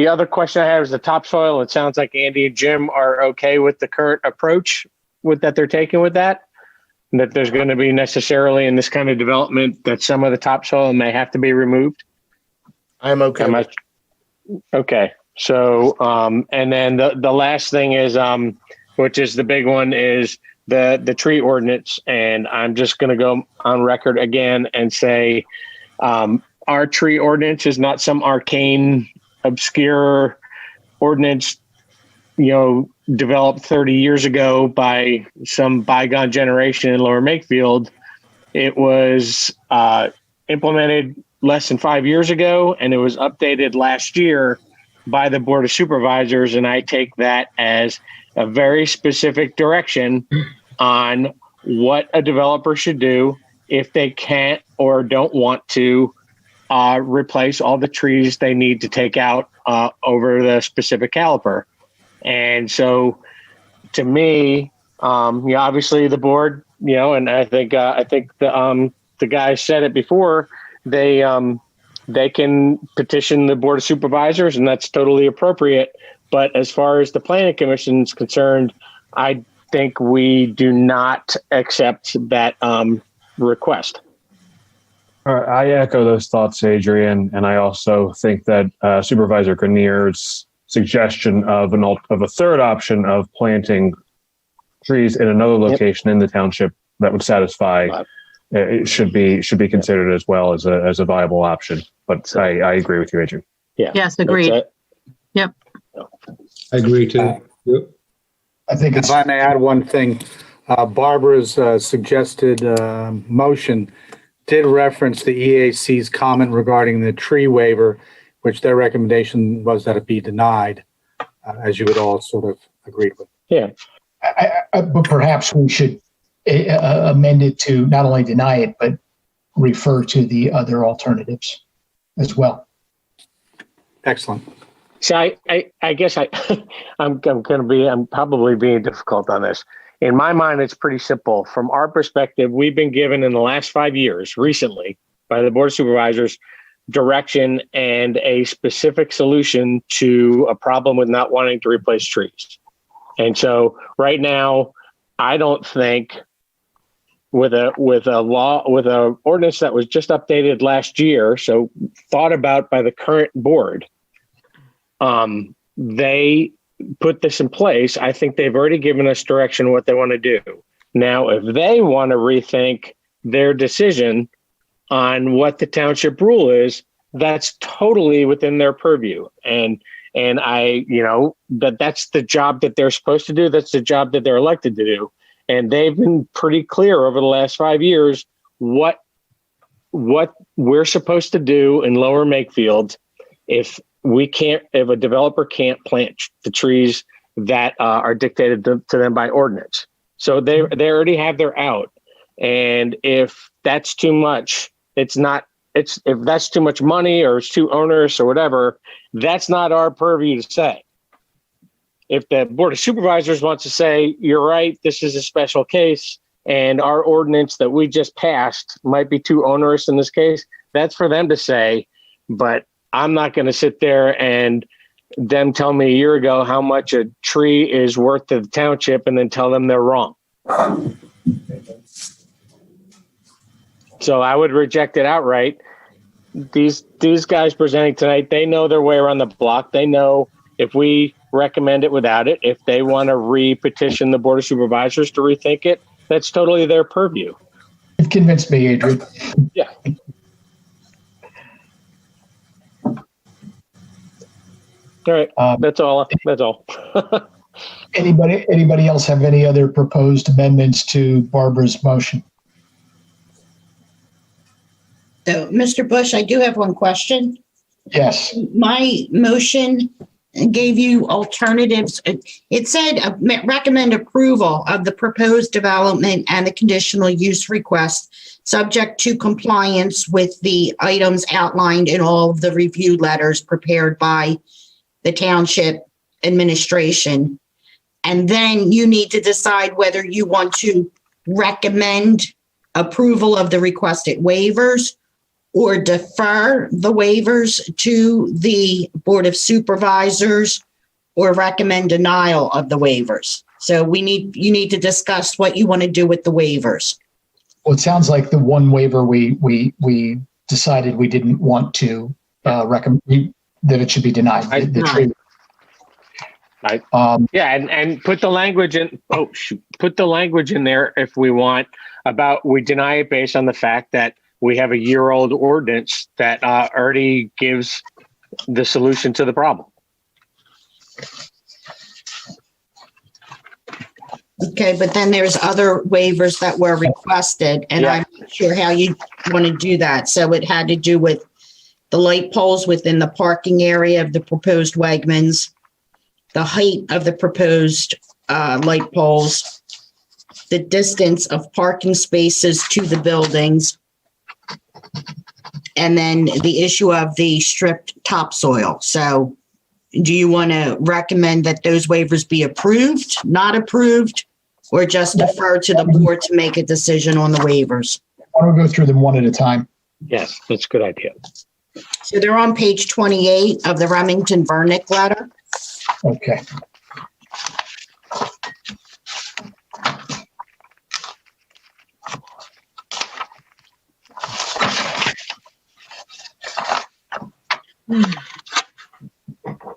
other question I have is the topsoil. It sounds like Andy and Jim are okay with the current approach that they're taking with that. And that there's going to be necessarily in this kind of development that some of the topsoil may have to be removed. I'm okay. Okay. So, and then the last thing is, which is the big one, is the tree ordinance. And I'm just going to go on record again and say, our tree ordinance is not some arcane obscure ordinance, developed 30 years ago by some bygone generation in Lower Makefield. It was implemented less than 5 years ago, and it was updated last year by the Board of Supervisors. And I take that as a very specific direction on what a developer should do if they can't or don't want to replace all the trees they need to take out over the specific caliper. And so to me, obviously the board, and I think the guys said it before, they can petition the Board of Supervisors, and that's totally appropriate. But as far as the Planning Commission is concerned, I think we do not accept that request. All right, I echo those thoughts, Adrian, and I also think that Supervisor Grenier's suggestion of a third option of planting trees in another location in the township that would satisfy it should be considered as well as a viable option. But I agree with you, Adrian. Yeah. Yes, agreed. Yep. I agree too. Yep. I think If I may add one thing, Barbara's suggested motion did reference the EAC's comment regarding the tree waiver, which their recommendation was that it be denied, as you had all sort of agreed with. Yeah. But perhaps we should amend it to not only deny it, but refer to the other alternatives as well. Excellent. So I guess I'm probably being difficult on this. In my mind, it's pretty simple. From our perspective, we've been given in the last 5 years, recently, by the Board of Supervisors, direction and a specific solution to a problem with not wanting to replace trees. And so right now, I don't think with a ordinance that was just updated last year, so thought about by the current board, they put this in place. I think they've already given us direction what they want to do. Now, if they want to rethink their decision on what the township rule is, that's totally within their purview. And I, that's the job that they're supposed to do. That's the job that they're elected to do. And they've been pretty clear over the last 5 years what we're supposed to do in Lower Makefield if a developer can't plant the trees that are dictated to them by ordinance. So they already have their out. And if that's too much, if that's too much money or it's too onerous or whatever, that's not our purview to say. If the Board of Supervisors wants to say, you're right, this is a special case, and our ordinance that we just passed might be too onerous in this case, that's for them to say. But I'm not going to sit there and them tell me a year ago how much a tree is worth to the township and then tell them they're wrong. So I would reject it outright. These guys presenting tonight, they know their way around the block. They know if we recommend it without it, if they want to re-petition the Board of Supervisors to rethink it, that's totally their purview. You've convinced me, Adrian. Yeah. All right. That's all. Anybody else have any other proposed amendments to Barbara's motion? So, Mr. Bush, I do have one question. Yes. My motion gave you alternatives. It said recommend approval of the proposed development and the conditional use request subject to compliance with the items outlined in all of the review letters prepared by the township administration. And then you need to decide whether you want to recommend approval of the requested waivers or defer the waivers to the Board of Supervisors or recommend denial of the waivers. So you need to discuss what you want to do with the waivers. Well, it sounds like the one waiver we decided we didn't want to recommend, that it should be denied. The tree. And put the language in. Put the language in there if we want about we deny it based on the fact that we have a year-old ordinance that already gives the solution to the problem. Okay, but then there's other waivers that were requested, and Yeah. I'm not sure how you want to do that. So it had to do with the light poles within the parking area of the proposed Wegmans, the height of the proposed light poles, the distance of parking spaces to the buildings, and then the issue of the stripped topsoil. So do you want to recommend that those waivers be approved, not approved, or just defer to the board to make a decision on the waivers? Why don't we go through them one at a time? Yes, that's a good idea. So they're on page 28 of the Remington Vernick letter. Okay.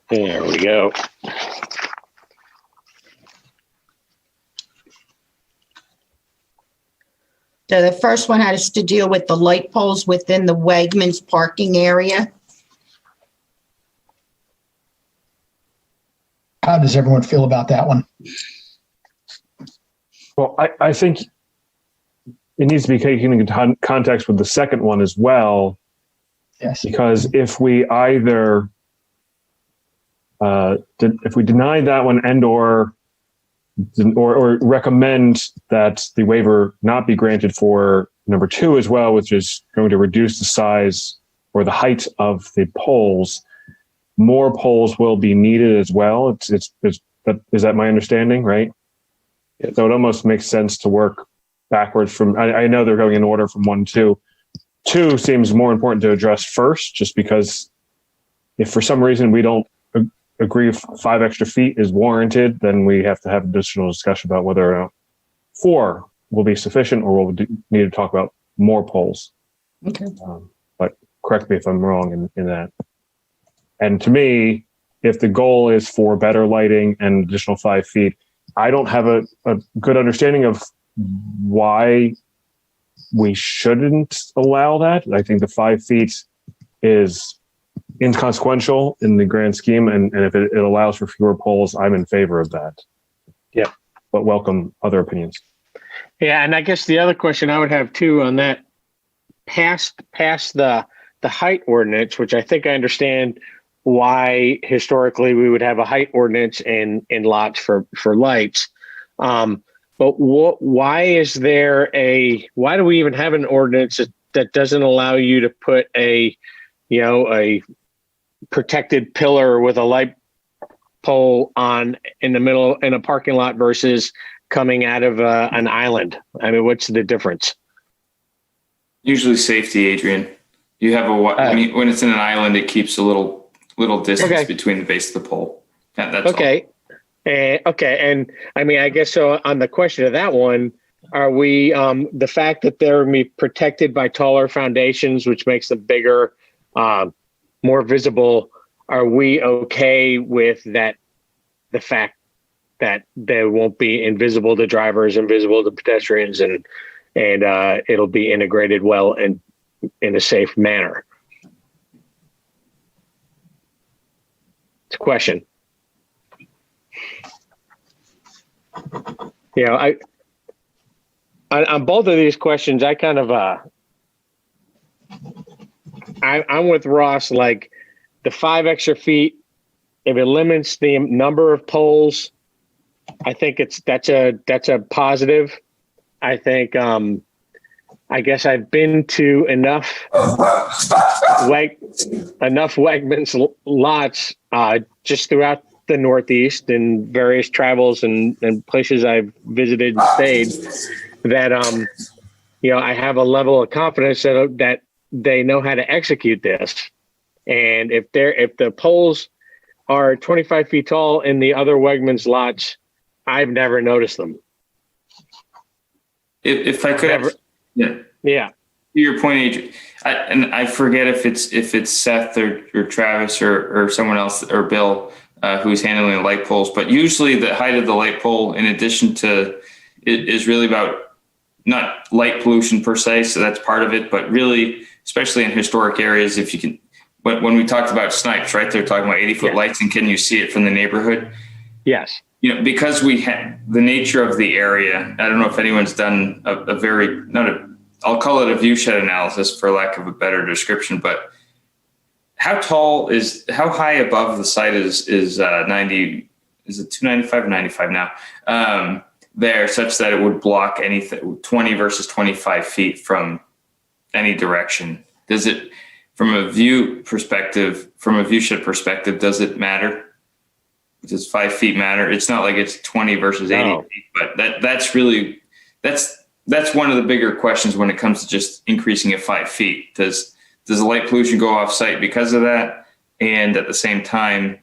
There we go. So the first one has to deal with the light poles within the Wegmans parking area. How does everyone feel about that one? Well, I think it needs to be taken into context with the second one as well. Yes. Because if we either if we deny that one and or recommend that the waiver not be granted for number 2 as well, which is going to reduce the size or the height of the poles, more poles will be needed as well. Is that my understanding, right? So it almost makes sense to work backwards from, I know they're going in order from 1 to 2. 2 seems more important to address first, just because if for some reason we don't agree if 5 extra feet is warranted, then we have to have additional discussion about whether or not 4 will be sufficient or we'll need to talk about more poles. Okay. But correct me if I'm wrong in that. And to me, if the goal is for better lighting and additional 5 feet, I don't have a good understanding of why we shouldn't allow that. I think the 5 feet is inconsequential in the grand scheme, and if it allows for fewer poles, I'm in favor of that. Yeah, but welcome other opinions. Yeah, and I guess the other question I would have too on that, past the height ordinance, which I think I understand why historically we would have a height ordinance in lots for lights. But why do we even have an ordinance that doesn't allow you to put a protected pillar with a light pole in the middle in a parking lot versus coming out of an island? I mean, what's the difference? Usually safety, Adrian. You have when it's in an island, it keeps a little distance between the base of the pole. That's okay. Okay. And I mean, I guess so on the question of that one, are we, the fact that they're protected by taller foundations, which makes them bigger, more visible, are we okay with that? The fact that they won't be invisible to drivers, invisible to pedestrians, and it'll be integrated well and in a safe manner? It's a question. On both of these questions, I kind of, I'm with Ross, like the 5 extra feet, if it limits the number of poles, I think that's a positive. I think, I guess I've been to enough Wegmans lots just throughout the Northeast and various travels and places I've visited and stayed that I have a level of confidence that they know how to execute this. And if the poles are 25 feet tall in the other Wegmans lots, I've never noticed them. If I could, yeah. To your point, Adrian, I forget if it's Seth or Travis or someone else or Bill who's handling the light poles, but usually the height of the light pole, in addition to, it is really about not light pollution per se, so that's part of it, but really, especially in historic areas, if you can, when we talked about snipes, right? They're talking about 80-foot lights, and can you see it from the neighborhood? Yes. You know, because we have the nature of the area. I don't know if anyone's done I'll call it a view shed analysis for lack of a better description, but how high above the site is 90? Is it 295 or 95 now? There, such that it would block anything 20 versus 25 feet from any direction. Does it, from a view shed perspective, does it matter? Does 5 feet matter? It's not like it's 20 versus 80 feet, but that's one of the bigger questions when it comes to just increasing it 5 feet. Does the light pollution go off site because of that? And at the same time,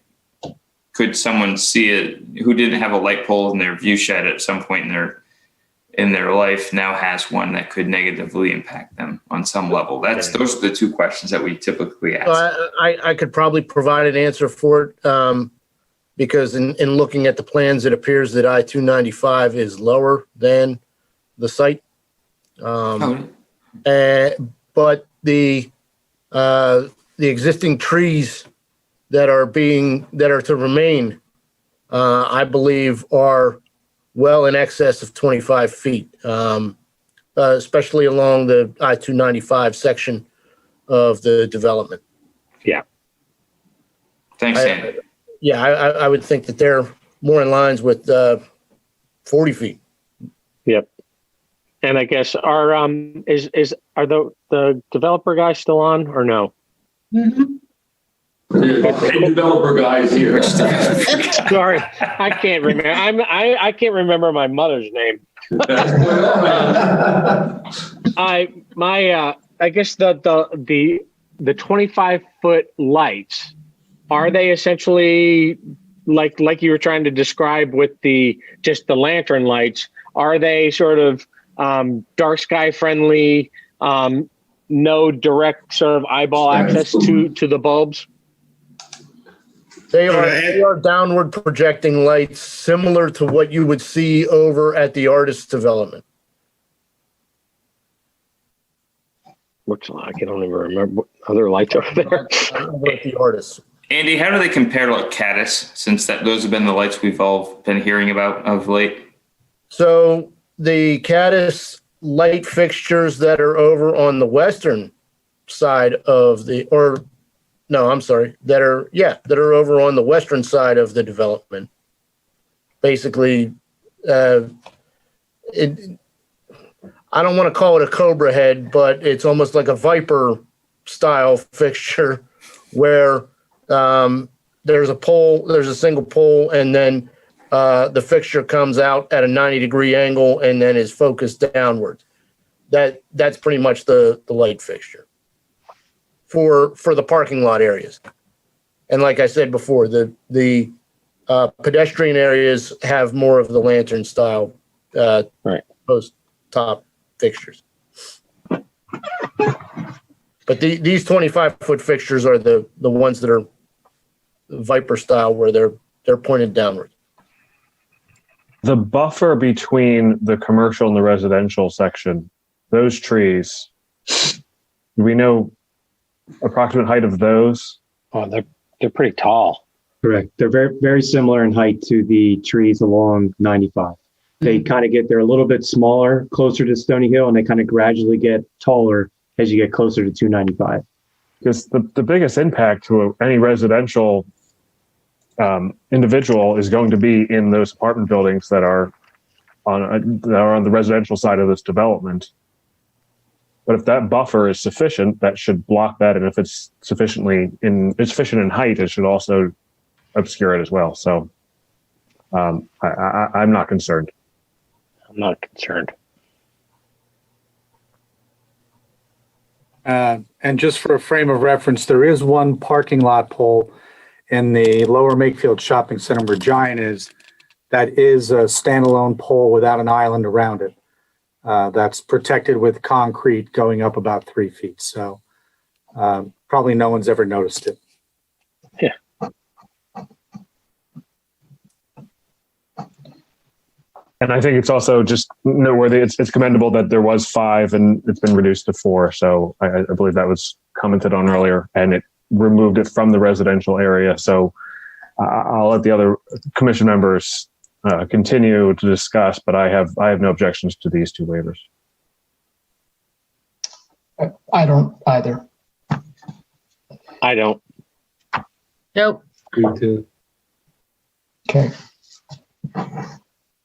could someone see it who didn't have a light pole in their view shed at some point in their life now has one that could negatively impact them on some level? Those are the two questions that we typically ask. I could probably provide an answer for it because in looking at the plans, it appears that I-295 is lower than the site. But the existing trees that are to remain, I believe, are well in excess of 25 feet, especially along the I-295 section of the development. Yeah. Thanks, Andy. I would think that they're more in lines with 40 feet. Yep. And I guess are the developer guys still on or no? Mm-hmm. Hey, developer guys here. Sorry, I can't remember. I can't remember my mother's name. I guess the 25-foot lights, are they essentially like you were trying to describe with just the lantern lights? Are they sort of dark sky friendly? No direct sort of eyeball access to the bulbs? They are downward projecting lights similar to what you would see over at the artist's development. I can only remember what other lights over there. Over at the artist. Andy, how do they compare to like Caddis, since those have been the lights we've all been hearing about of late? So the Caddis light fixtures that are over on the western side of that are over on the western side of the development. Basically, I don't want to call it a cobra head, but it's almost like a viper style fixture where there's a single pole, and then the fixture comes out at a 90-degree angle and then is focused downwards. That's pretty much the light fixture for the parking lot areas. And like I said before, the pedestrian areas have more of the lantern style post top fixtures. But these 25-foot fixtures are the ones that are Viper style, where they're pointed downward. The buffer between the commercial and the residential section, those trees, do we know approximate height of those? Oh, they're pretty tall. Correct. They're very, very similar in height to the trees along 95. They they're a little bit smaller, closer to Stony Hill, and they kind of gradually get taller as you get closer to 295. Because the biggest impact to any residential individual is going to be in those apartment buildings that are on the residential side of this development. But if that buffer is sufficient, that should block that. And if it's sufficient in height, it should also obscure it as well. So I'm not concerned. I'm not concerned. And just for a frame of reference, there is one parking lot pole in the lower Makefield Shopping Center where Giant is. That is a standalone pole without an island around it. That's protected with concrete going up about 3 feet. So probably no one's ever noticed it. Yeah. And I think it's also just noteworthy. It's commendable that there was 5 and it's been reduced to 4. So I believe that was commented on earlier, and removed it from the residential area. So I'll let the other commission members continue to discuss, but I have no objections to these two waivers. I don't either. I don't. Nope. Me too. Okay.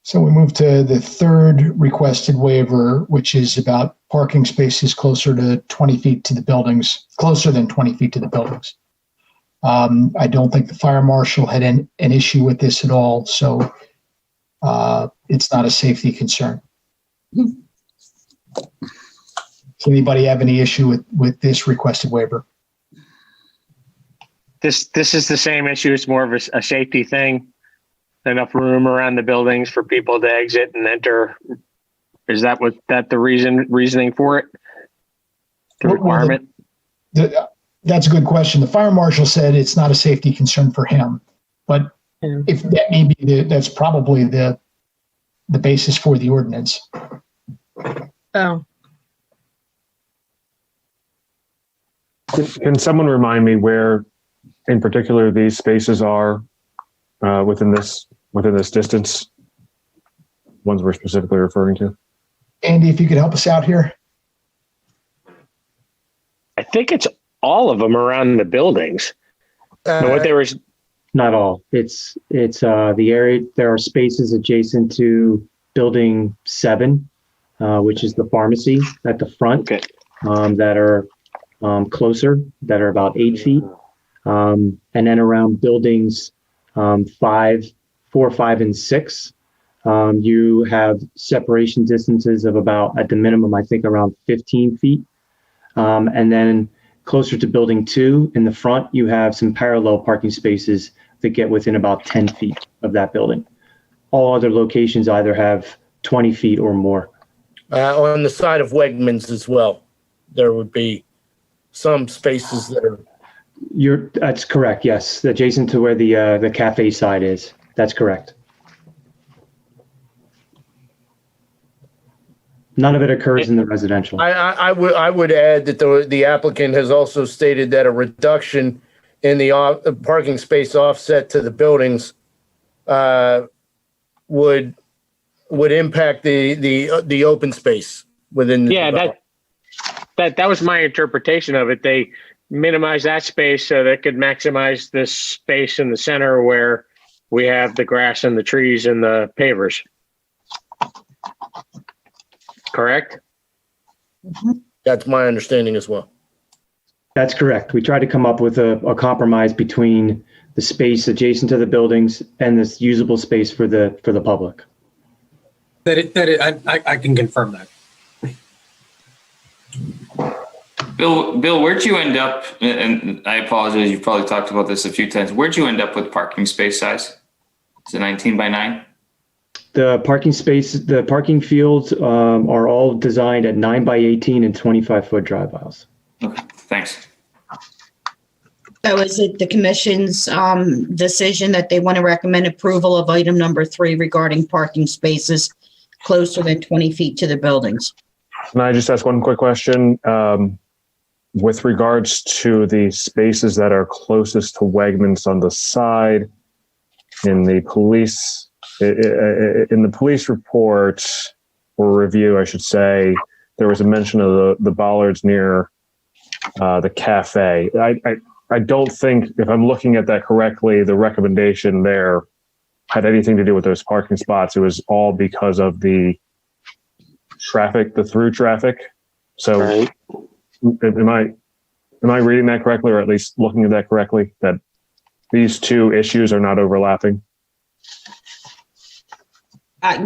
So we move to the third requested waiver, which is about parking spaces closer to 20 feet to the buildings, closer than 20 feet to the buildings. I don't think the fire marshal had an issue with this at all, so it's not a safety concern. Does anybody have any issue with this requested waiver? This is the same issue. It's more of a safety thing. Enough room around the buildings for people to exit and enter. Is that the reasoning for it? The requirement? That's a good question. The fire marshal said it's not a safety concern for him, but if that may be that's probably the basis for the ordinance. Oh. Can someone remind me where, in particular, these spaces are within this distance? Ones we're specifically referring to. Andy, if you could help us out here. I think it's all of them around the buildings. What there was. Not all. It's the area. There are spaces adjacent to building 7, which is the pharmacy at the front, that are closer, that are about 8 feet. And then around buildings 4, 5, and 6, you have separation distances of about, at the minimum, I think around 15 feet. And then closer to building 2 in the front, you have some parallel parking spaces that get within about 10 feet of that building. All other locations either have 20 feet or more. On the side of Wegmans as well, there would be some spaces that are. That's correct. Yes, adjacent to where the cafe side is. That's correct. None of it occurs in the residential. I would add that the applicant has also stated that a reduction in the parking space offset to the buildings would impact the open space within. That was my interpretation of it. They minimize that space so they could maximize this space in the center where we have the grass and the trees and the pavers. Correct? That's my understanding as well. That's correct. We tried to come up with a compromise between the space adjacent to the buildings and this usable space for the public. I can confirm that. Bill, where'd you end up? And I apologize, you've probably talked about this a few times. Where'd you end up with parking space size? Is it 19 by 9? The parking fields are all designed at 9 by 18 and 25-foot drive aisles. Okay, thanks. So is it the commission's decision that they want to recommend approval of item number 3 regarding parking spaces closer than 20 feet to the buildings? Can I just ask one quick question? With regards to the spaces that are closest to Wegmans on the side, in the police report or review, I should say, there was a mention of the bollards near the cafe. I don't think, if I'm looking at that correctly, the recommendation there had anything to do with those parking spots. It was all because of the traffic, the through traffic. So right. Am I reading that correctly, or at least looking at that correctly, that these two issues are not overlapping?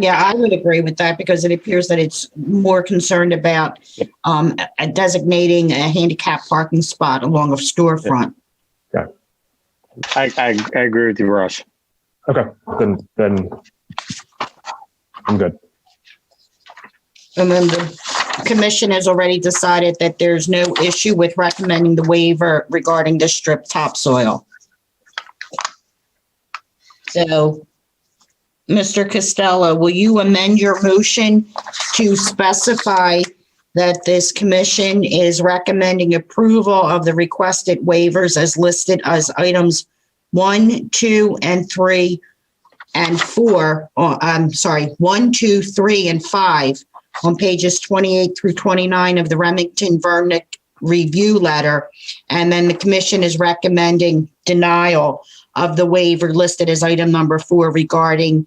Yeah, I would agree with that because it appears that it's more concerned about designating a handicap parking spot along a storefront. Yeah. I agree with you, Ross. Okay, then I'm good. And then the commission has already decided that there's no issue with recommending the waiver regarding the strip topsoil. So, Mr. Costello, will you amend your motion to specify that this commission is recommending approval of the requested waivers as listed as items 1, 2, and 3, and 4. I'm sorry, 1, 2, 3, and 5 on pages 28 through 29 of the Remington-Vernick review letter. And then the commission is recommending denial of the waiver listed as item number 4 regarding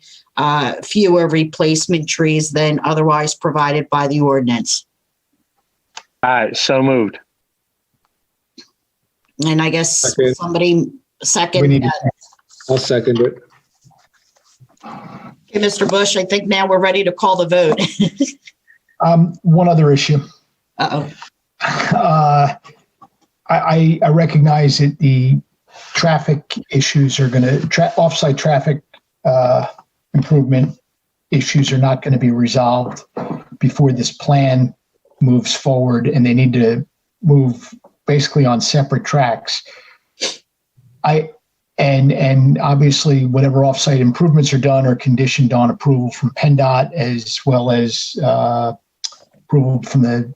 fewer replacement trees than otherwise provided by the ordinance. So moved. And I guess Second. somebody second. I'll second it. Okay, Mr. Bush, I think now we're ready to call the vote. One other issue. Uh-oh. I recognize that the traffic issues are going to, off-site traffic improvement issues are not going to be resolved before this plan moves forward, and they need to move basically on separate tracks. And obviously whatever off-site improvements are done are conditioned on approval from PennDOT as well as approval from the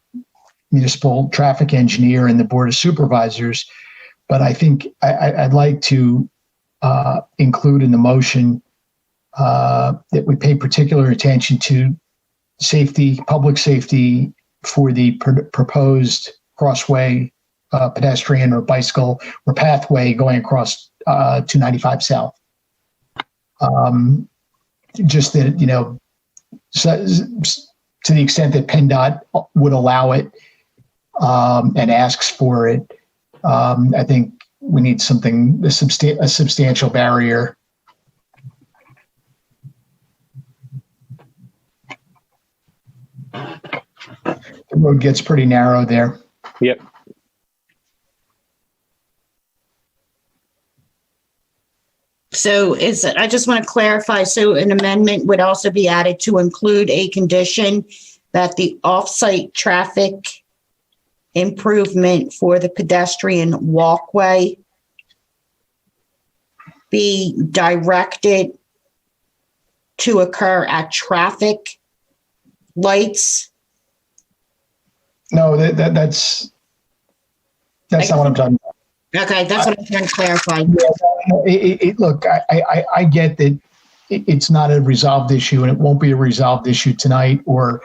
municipal traffic engineer and the Board of Supervisors. But I think I'd like to include in the motion that we pay particular attention to safety, public safety for the proposed crossway, pedestrian or bicycle or pathway going across 295 South. Just that, to the extent that PennDOT would allow it and asks for it, I think we need something, a substantial barrier. The road gets pretty narrow there. Yep. So I just want to clarify, so an amendment would also be added to include a condition that the off-site traffic improvement for the pedestrian walkway be directed to occur at traffic lights. No, that's not what I'm talking about. Okay, that's what I'm trying to clarify. Look, I get that it's not a resolved issue, and it won't be a resolved issue tonight or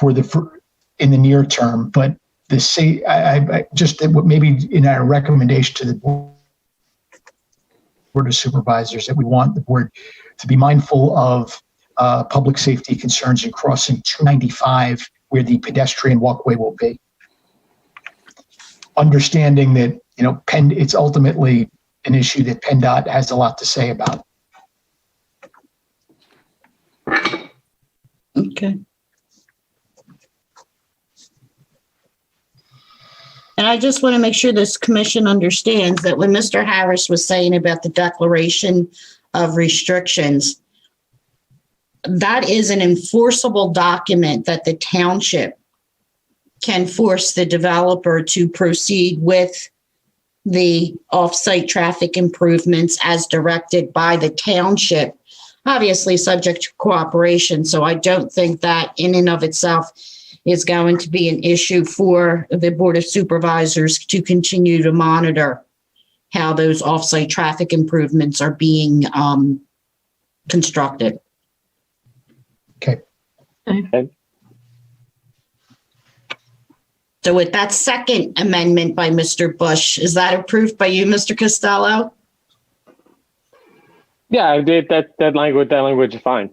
in the near term. But just maybe in our recommendation to the Board of Supervisors that we want the board to be mindful of public safety concerns in crossing 295 where the pedestrian walkway will be. Understanding that, it's ultimately an issue that PennDOT has a lot to say about. Okay. And I just want to make sure this commission understands that when Mr. Harris was saying about the declaration of restrictions, that is an enforceable document that the township can force the developer to proceed with the off-site traffic improvements as directed by the township, obviously subject to cooperation. So I don't think that in and of itself is going to be an issue for the Board of Supervisors to continue to monitor how those off-site traffic improvements are being constructed. Okay. So with that second amendment by Mr. Bush, is that approved by you, Mr. Costello? Yeah, I did that language. That language is fine.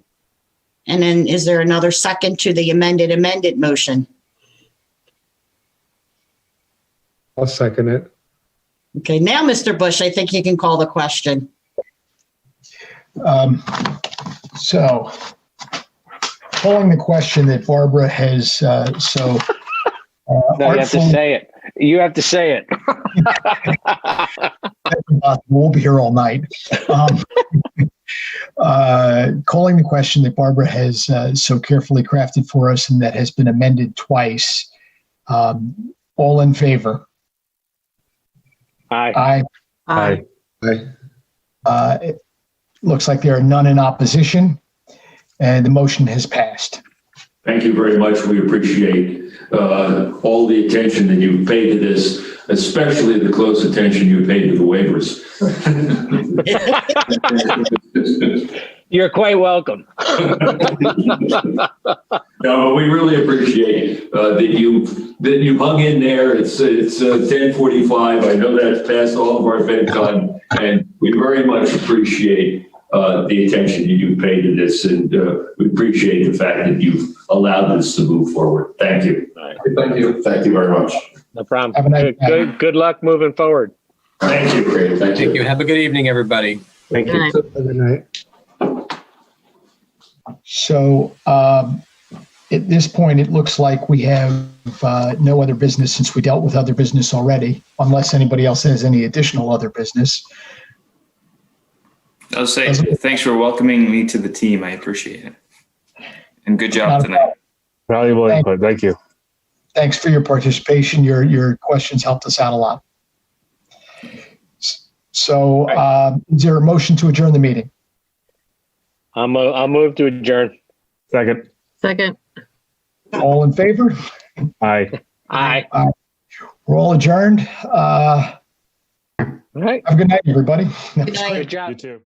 And then is there another second to the amended motion? I'll second it. Okay, now, Mr. Bush, I think you can call the question. So calling the question that Barbara has no, you have to say it. You have to say it. We'll be here all night. Calling the question that Barbara has so carefully crafted for us and that has been amended twice. All in favor? Aye. Aye. It looks like there are none in opposition, and the motion has passed. Thank you very much. We appreciate all the attention that you've paid to this, especially the close attention you paid to the waivers. You're quite welcome. No, but we really appreciate that you hung in there. It's 10:45. I know that's past all of our bedtime, and we very much appreciate the attention you paid to this, and we appreciate the fact that you've allowed this to move forward. Thank you. Right. Thank you. Thank you very much. No problem. Have a nice day. Good luck moving forward. Thank you. Great. Thank Thank you. Have a good evening, everybody. Thank you. Good night. So at this point, it looks like we have no other business since we dealt with other business already, unless anybody else has any additional other business. I'll say thanks for welcoming me to the team. I appreciate it. And good job tonight. Valuable input. Thank you. Thanks for your participation. Your questions helped us out a lot. So is there a motion to adjourn the meeting? I'll move to adjourn. Second. Second. All in favor? Aye. Aye. We're all adjourned. All right. Have a good night, everybody. Good night. Good job. You too.